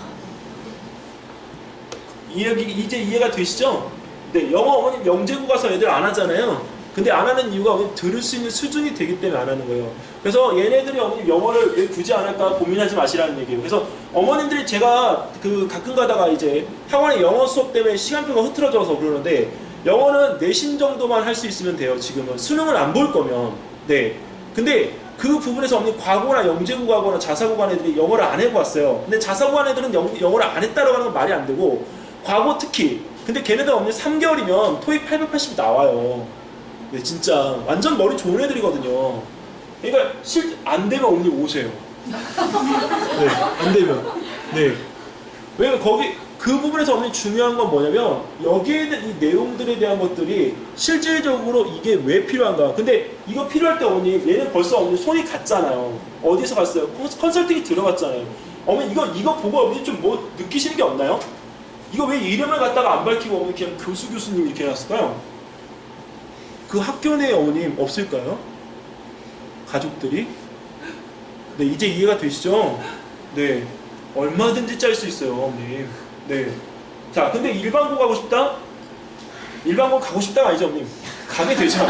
이제 이해가 되시죠? 네, 영어 어머님 영재고 가서 애들 안 하잖아요. 근데 안 하는 이유가 어머님 들을 수 있는 수준이 되기 때문에 안 하는 거예요. 그래서 얘네들이 어머님 영어를 왜 굳이 안 할까 고민하지 마시라는 얘기예요. 그래서 어머님들이 제가 그 가끔 가다가 이제 학원에 영어 수업 때문에 시간표가 흐트러져서 그러는데 영어는 내신 정도만 할 수 있으면 돼요. 지금은 수능을 안 볼 거면. 네. 근데 그 부분에서 어머니 과거나 영재고 하거나 자사고 간 애들이 영어를 안 해보았어요. 근데 자사고 간 애들은 영어를 안 했다라고 하는 건 말이 안 되고 과거 특히 근데 걔네들 어머니 3개월이면 토익 880이 나와요. 네 진짜 완전 머리 좋은 애들이거든요. 그러니까 안 되면 어머니 오세요. 네, 안 되면. 네. 왜냐면 거기 그 부분에서 어머니 중요한 건 뭐냐면 여기에 있는 이 내용들에 대한 것들이 실질적으로 이게 왜 필요한가. 근데 이거 필요할 때 어머니 얘는 벌써 어머니 손이 갔잖아요. 어디서 갔어요? 컨설팅이 들어갔잖아요. 어머니 이거 보고 어머니 좀 뭐 느끼시는 게 없나요? 이거 왜 이름을 갖다가 안 밝히고 어머니 그냥 교수님 이렇게 해놨을까요? 그 학교 내에 어머님 없을까요? 가족들이? 네 이제 이해가 되시죠? 네 얼마든지 짤 수 있어요 어머님. 네. 자, 근데 일반고 가고 싶다? 일반고 가고 싶다가 아니죠, 어머님. 가게 되죠.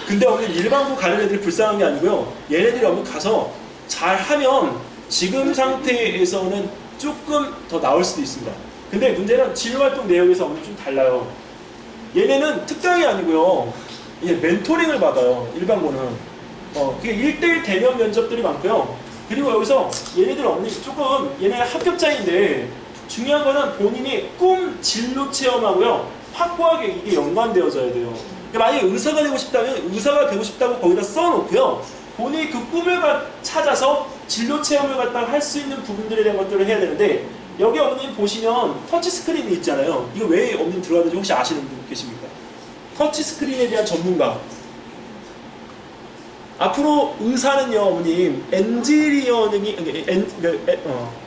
근데 어머님, 일반고 가는 애들이 불쌍한 게 아니고요. 얘네들이 어머님 가서 잘하면 지금 상태에서는 조금 더 나을 수도 있습니다. 근데 문제는 진로활동 내역에서 어머님 좀 달라요. 얘네는 특강이 아니고요. 얘 멘토링을 받아요, 일반고는. 그게 1대1 대면 면접들이 많고요. 그리고 여기서 얘네들 어머니 조금 얘네가 합격자인데 중요한 거는 본인이 꿈 진로 체험하고요 확고하게 이게 연관되어져야 돼요. 그러니까 만약에 의사가 되고 싶다면 의사가 되고 싶다고 거기다 써놓고요 본인이 그 꿈을 찾아서 진로 체험을 갖다가 할 수 있는 부분들에 대한 것들을 해야 되는데 여기 어머님 보시면 터치 스크린이 있잖아요. 이거 왜 어머님 들어가는지 혹시 아시는 분 계십니까? 터치 스크린에 대한 전문가. 앞으로 의사는요, 어머님,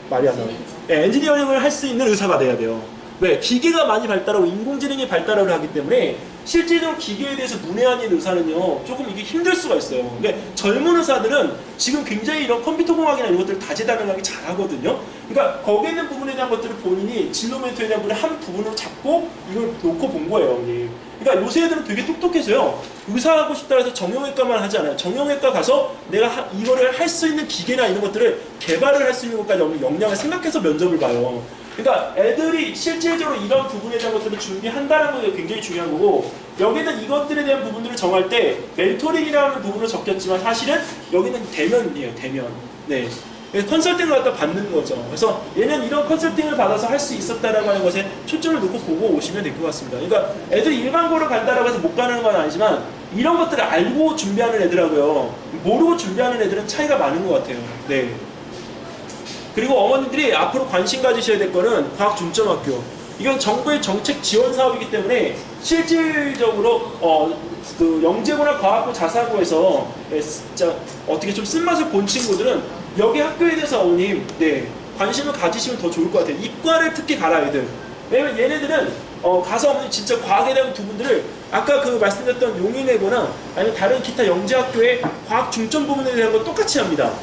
말이 안 나와요. 엔지니어링을 할 수 있는 의사가 돼야 돼요. 왜? 기계가 많이 발달하고 인공지능이 발달을 하기 때문에 실질적으로 기계에 대해서 문외한인 의사는요 조금 이게 힘들 수가 있어요. 그러니까 젊은 의사들은 지금 굉장히 이런 컴퓨터 공학이나 이런 것들을 다재다능하게 잘하거든요. 그러니까 거기에 있는 부분에 대한 것들을 본인이 진로 멘토에 대한 부분을 한 부분으로 잡고 이걸 놓고 본 거예요. 형님. 그러니까 요새 애들은 되게 똑똑해서요. 의사하고 싶다 해서 정형외과만 하지 않아요. 정형외과 가서 내가 이거를 할 수 있는 기계나 이런 것들을 개발을 할 수 있는 것까지 없는 역량을 생각해서 면접을 봐요. 그러니까 애들이 실질적으로 이런 부분에 대한 것들을 준비한다는 게 굉장히 중요한 거고, 여기는 이것들에 대한 부분들을 정할 때 멘토링이라는 부분을 적혔지만 사실은 여기는 대면이에요. 대면. 네. 컨설팅을 갖다 받는 거죠. 그래서 얘는 이런 컨설팅을 받아서 할 수 있었다라고 하는 것에 초점을 놓고 보고 오시면 될 것 같습니다. 그러니까 애들이 일반고를 간다라고 해서 못 가는 건 아니지만 이런 것들을 알고 준비하는 애들하고요, 모르고 준비하는 애들은 차이가 많은 것 같아요. 네. 그리고 어머님들이 앞으로 관심 가지셔야 될 거는 과학중점학교. 이건 정부의 정책 지원 사업이기 때문에 실질적으로 그 영재고나 과학고 자사고에서 진짜 어떻게 좀 쓴맛을 본 친구들은 여기 학교에 대해서 어머님 관심을 가지시면 더 좋을 것 같아요. 이과를 특히 가라 애들. 왜냐면 얘네들은 가서 어머님 진짜 과학에 대한 부분들을 아까 그 말씀드렸던 용인외고나 아니면 다른 기타 영재학교의 과학 중점 부분에 대한 건 똑같이 합니다.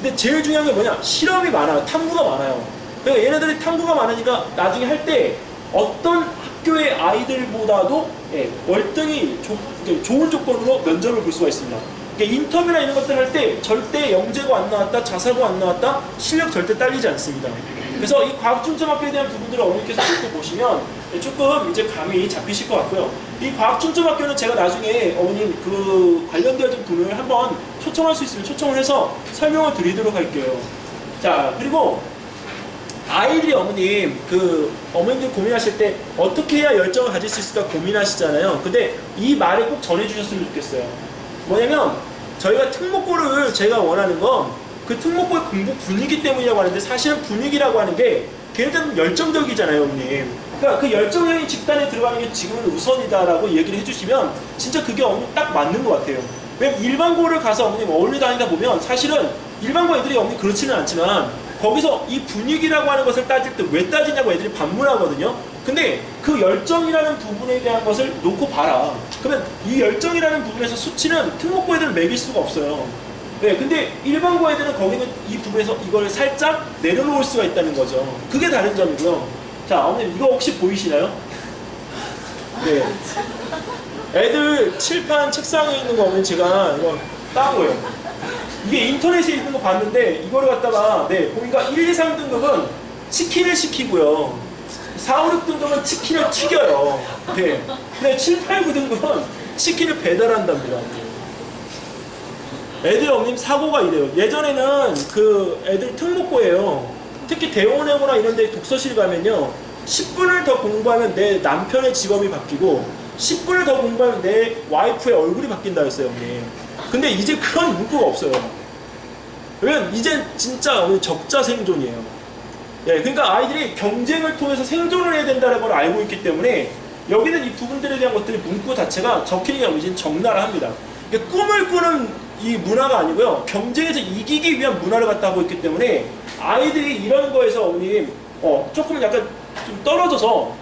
근데 제일 중요한 게 뭐냐? 실험이 많아요. 탐구가 많아요. 그러니까 얘네들이 탐구가 많으니까 나중에 할 때 어떤 학교의 아이들보다도 월등히 좋은 조건으로 면접을 볼 수가 있습니다. 그러니까 인터뷰나 이런 것들 할 때 절대 영재고 안 나왔다, 자사고 안 나왔다, 실력 절대 딸리지 않습니다. 그래서 이 과학중점학교에 대한 부분들을 어머니께서 듣고 보시면 조금 이제 감이 잡히실 것 같고요. 이 과학중점학교는 제가 나중에 어머님 그 관련되어진 분을 한번 초청할 수 있으면 초청을 해서 설명을 드리도록 할게요. 자, 그리고 아이들이 어머님 어머님들 고민하실 때 어떻게 해야 열정을 가질 수 있을까 고민하시잖아요. 근데 이 말을 꼭 전해주셨으면 좋겠어요. 뭐냐면 저희가 특목고를 제가 원하는 건 그 특목고의 공부 분위기 때문이라고 하는데, 사실은 분위기라고 하는 게 걔네들은 열정적이잖아요, 어머님. 그러니까 그 열정적인 집단에 들어가는 게 지금은 우선이다라고 얘기를 해주시면 진짜 그게 어머님 딱 맞는 것 같아요. 왜냐면 일반고를 가서 어머님 어울려 다니다 보면 사실은 일반고 애들이 어머님 그렇지는 않지만 거기서 이 분위기라고 하는 것을 따질 때 왜 따지냐고 애들이 반문하거든요. 근데 그 열정이라는 부분에 대한 것을 놓고 봐라. 그러면 이 열정이라는 부분에서 수치는 특목고 애들은 매길 수가 없어요. 네, 근데 일반고 애들은 거기는 이 부분에서 이걸 살짝 내려놓을 수가 있다는 거죠. 그게 다른 점이고요. 자, 어머님 이거 혹시 보이시나요? 네. 애들 칠판 책상에 있는 거 어머님 제가 이거 딴 거예요. 이게 인터넷에 있는 거 봤는데 이거를 갖다가 보니까 1, 2, 3등급은 치킨을 시키고요. 4, 5, 6등급은 치킨을 튀겨요. 네. 근데 7, 8, 9등급은 치킨을 배달한답니다. 애들 어머님 사고가 이래요. 예전에는 그 애들 특목고예요. 특히 대원외고나 이런 데 독서실 가면요, 10분을 더 공부하면 내 남편의 직업이 바뀌고 10분을 더 공부하면 내 와이프의 얼굴이 바뀐다 했어요, 어머님. 근데 이제 그런 문구가 없어요. 왜냐면 이젠 진짜 적자 생존이에요. 예, 그러니까 아이들이 경쟁을 통해서 생존을 해야 된다는 걸 알고 있기 때문에 여기는 이 부분들에 대한 것들이 문구 자체가 적히는 게 이제 적나라합니다. 그러니까 꿈을 꾸는 이 문화가 아니고요, 경쟁에서 이기기 위한 문화를 갖다 하고 있기 때문에 아이들이 이런 거에서 어머님 조금 약간 좀 떨어져서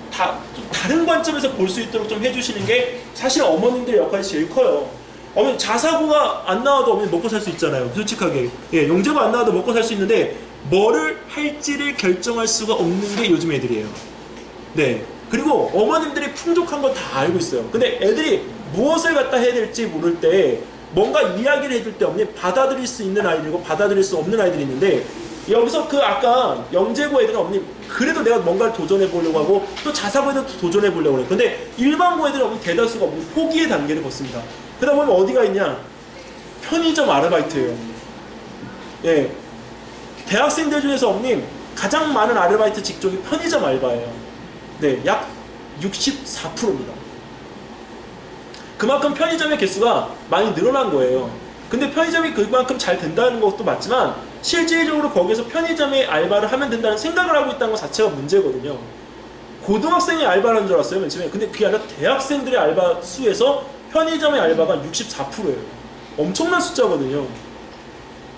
좀 다른 관점에서 볼 수 있도록 좀 해주시는 게 사실 어머님들의 역할이 제일 커요. 어머니 자사고가 안 나와도 어머니 먹고 살 수 있잖아요. 솔직하게. 예, 영재가 안 나와도 먹고 살 수 있는데 뭐를 할지를 결정할 수가 없는 게 요즘 애들이에요. 네. 그리고 어머님들이 풍족한 건 다 알고 있어요. 근데 애들이 무엇을 갖다 해야 될지 모를 때 뭔가 이야기를 해줄 때 어머니 받아들일 수 있는 아이들이고 받아들일 수 없는 아이들이 있는데, 여기서 그 아까 영재고 애들은 어머니 그래도 내가 뭔가를 도전해 보려고 하고 또 자사고 애들도 도전해 보려고 해요. 근데 일반고 애들은 어머니 대다수가 어머니 포기의 단계를 걷습니다. 그러다 보면 어디가 있냐? 편의점 아르바이트예요. 예. 대학생들 중에서 어머님 가장 많은 아르바이트 직종이 편의점 알바예요. 네, 약 64%입니다. 그만큼 편의점의 개수가 많이 늘어난 거예요. 근데 편의점이 그만큼 잘 된다는 것도 맞지만 실질적으로 거기서 편의점의 알바를 하면 된다는 생각을 하고 있다는 것 자체가 문제거든요. 고등학생이 알바를 하는 줄 알았어요, 맨 처음에. 근데 그게 아니라 대학생들의 알바 수에서 편의점의 알바가 64%예요. 엄청난 숫자거든요.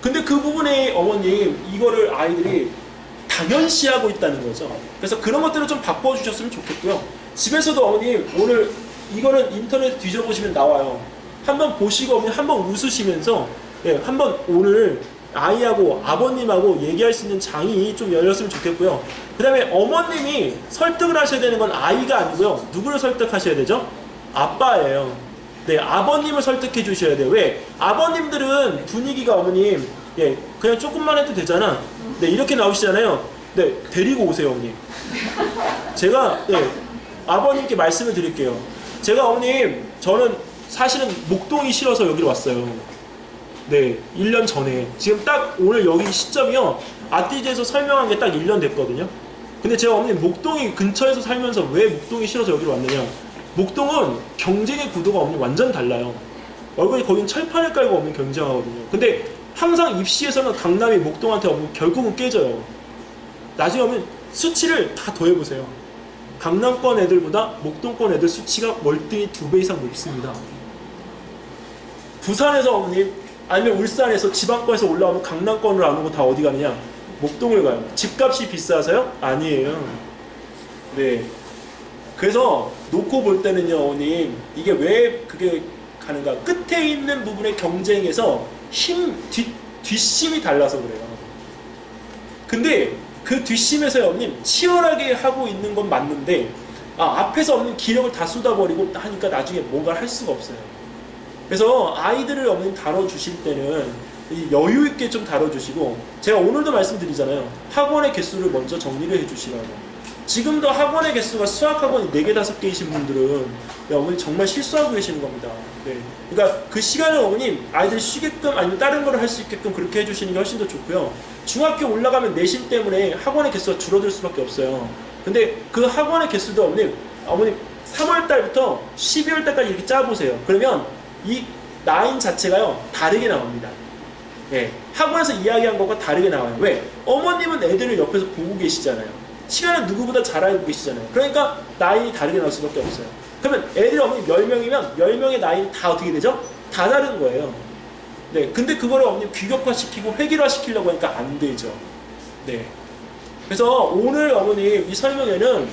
근데 그 부분에 어머님 이거를 아이들이 당연시하고 있다는 거죠. 그래서 그런 것들을 좀 바꿔주셨으면 좋겠고요. 집에서도 어머님 오늘 이거는 인터넷 뒤져보시면 나와요. 한번 보시고 어머니 한번 웃으시면서 예, 한번 오늘 아이하고 아버님하고 얘기할 수 있는 장이 좀 열렸으면 좋겠고요. 그 다음에 어머님이 설득을 하셔야 되는 건 아이가 아니고요. 누구를 설득하셔야 되죠? 아빠예요. 네, 아버님을 설득해 주셔야 돼요. 왜? 아버님들은 분위기가 어머님, 예, 그냥 조금만 해도 되잖아. 네, 이렇게 나오시잖아요. 네, 데리고 오세요, 어머님. 제가, 네, 아버님께 말씀을 드릴게요. 제가 어머님, 저는 사실은 목동이 싫어서 여기로 왔어요. 네, 1년 전에. 지금 딱 오늘 여기 시점이요. 아띠즈에서 설명한 게 딱 1년 됐거든요. 근데 제가 어머님 목동이 근처에서 살면서 왜 목동이 싫어서 여기로 왔느냐. 목동은 경쟁의 구도가 어머님 완전 달라요. 얼굴에 거긴 철판을 깔고 어머님 경쟁하거든요. 근데 항상 입시에서는 강남이 목동한테 어머님 결국은 깨져요. 나중에 어머님 수치를 다 더해보세요. 강남권 애들보다 목동권 애들 수치가 월등히 2배 이상 높습니다. 부산에서 어머님 아니면 울산에서 지방권에서 올라오면 강남권으로 안 오고 다 어디 가느냐? 목동을 가요. 집값이 비싸서요? 아니에요. 네. 그래서 놓고 볼 때는요, 어머님, 이게 왜 그게 가는가? 끝에 있는 부분의 경쟁에서 뒷심이 달라서 그래요. 근데 그 뒷심에서 어머님 치열하게 하고 있는 건 맞는데, 앞에서 어머님 기력을 다 쏟아버리고 하니까 나중에 뭔가를 할 수가 없어요. 그래서 아이들을 어머님 다뤄주실 때는 여유 있게 좀 다뤄주시고, 제가 오늘도 말씀드리잖아요. 학원의 개수를 먼저 정리를 해주시라고. 지금도 학원의 개수가 수학학원이 4개, 5개이신 분들은 어머니 정말 실수하고 계시는 겁니다. 네. 그러니까 그 시간을 어머님 아이들 쉬게끔 아니면 다른 걸 할 수 있게끔 그렇게 해주시는 게 훨씬 더 좋고요. 중학교 올라가면 내신 때문에 학원의 개수가 줄어들 수밖에 없어요. 근데 그 학원의 개수도 어머님 3월달부터 12월달까지 이렇게 짜보세요. 그러면 이 라인 자체가요 다르게 나옵니다. 네. 학원에서 이야기한 것과 다르게 나와요. 왜? 어머님은 애들을 옆에서 보고 계시잖아요. 시간을 누구보다 잘 알고 계시잖아요. 그러니까 라인이 다르게 나올 수밖에 없어요. 그러면 애들이 어머님 10명이면 10명의 라인이 다 어떻게 되죠? 다 다른 거예요. 네, 근데 그거를 어머님 규격화시키고 획일화시키려고 하니까 안 되죠. 네. 그래서 오늘 어머님 이 설명에는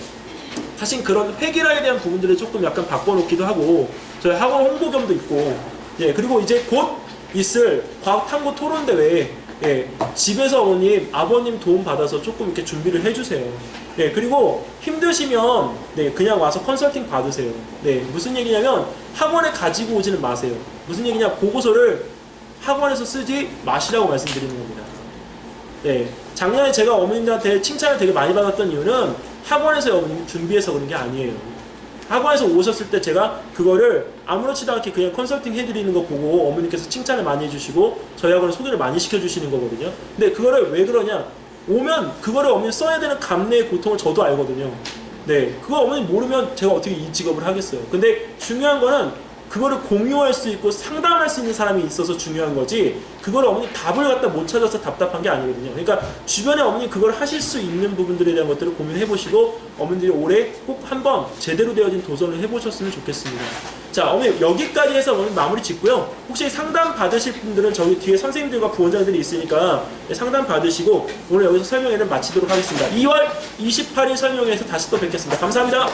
사실 그런 획일화에 대한 부분들을 조금 약간 바꿔놓기도 하고 저희 학원 홍보겸도 있고, 예, 그리고 이제 곧 있을 과학탐구 토론대회, 예, 집에서 어머님, 아버님 도움 받아서 조금 이렇게 준비를 해주세요. 네, 그리고 힘드시면 네, 그냥 와서 컨설팅 받으세요. 네, 무슨 얘기냐면 학원에 가지고 오지는 마세요. 무슨 얘기냐, 보고서를 학원에서 쓰지 마시라고 말씀드리는 겁니다. 네, 작년에 제가 어머님들한테 칭찬을 되게 많이 받았던 이유는 학원에서 어머님 준비해서 그런 게 아니에요. 학원에서 오셨을 때 제가 그거를 아무렇지도 않게 그냥 컨설팅 해드리는 거 보고 어머님께서 칭찬을 많이 해주시고 저희 학원을 소개를 많이 시켜주시는 거거든요. 근데 그거를 왜 그러냐, 오면 그거를 어머님 써야 되는 감내의 고통을 저도 알거든요. 네, 그거 어머님 모르면 제가 어떻게 이 직업을 하겠어요. 근데 중요한 거는 그거를 공유할 수 있고 상담할 수 있는 사람이 있어서 중요한 거지, 그걸 어머니 답을 갖다 못 찾아서 답답한 게 아니거든요. 그러니까 주변에 어머니 그걸 하실 수 있는 부분들에 대한 것들을 고민해 보시고 어머니들이 올해 꼭 한번 제대로 되어진 도전을 해보셨으면 좋겠습니다. 자, 어머니 여기까지 해서 어머니 마무리 짓고요. 혹시 상담 받으실 분들은 저기 뒤에 선생님들과 부원장들이 있으니까 상담 받으시고 오늘 여기서 설명회를 마치도록 하겠습니다. 2월 28일 설명회에서 다시 또 뵙겠습니다. 감사합니다.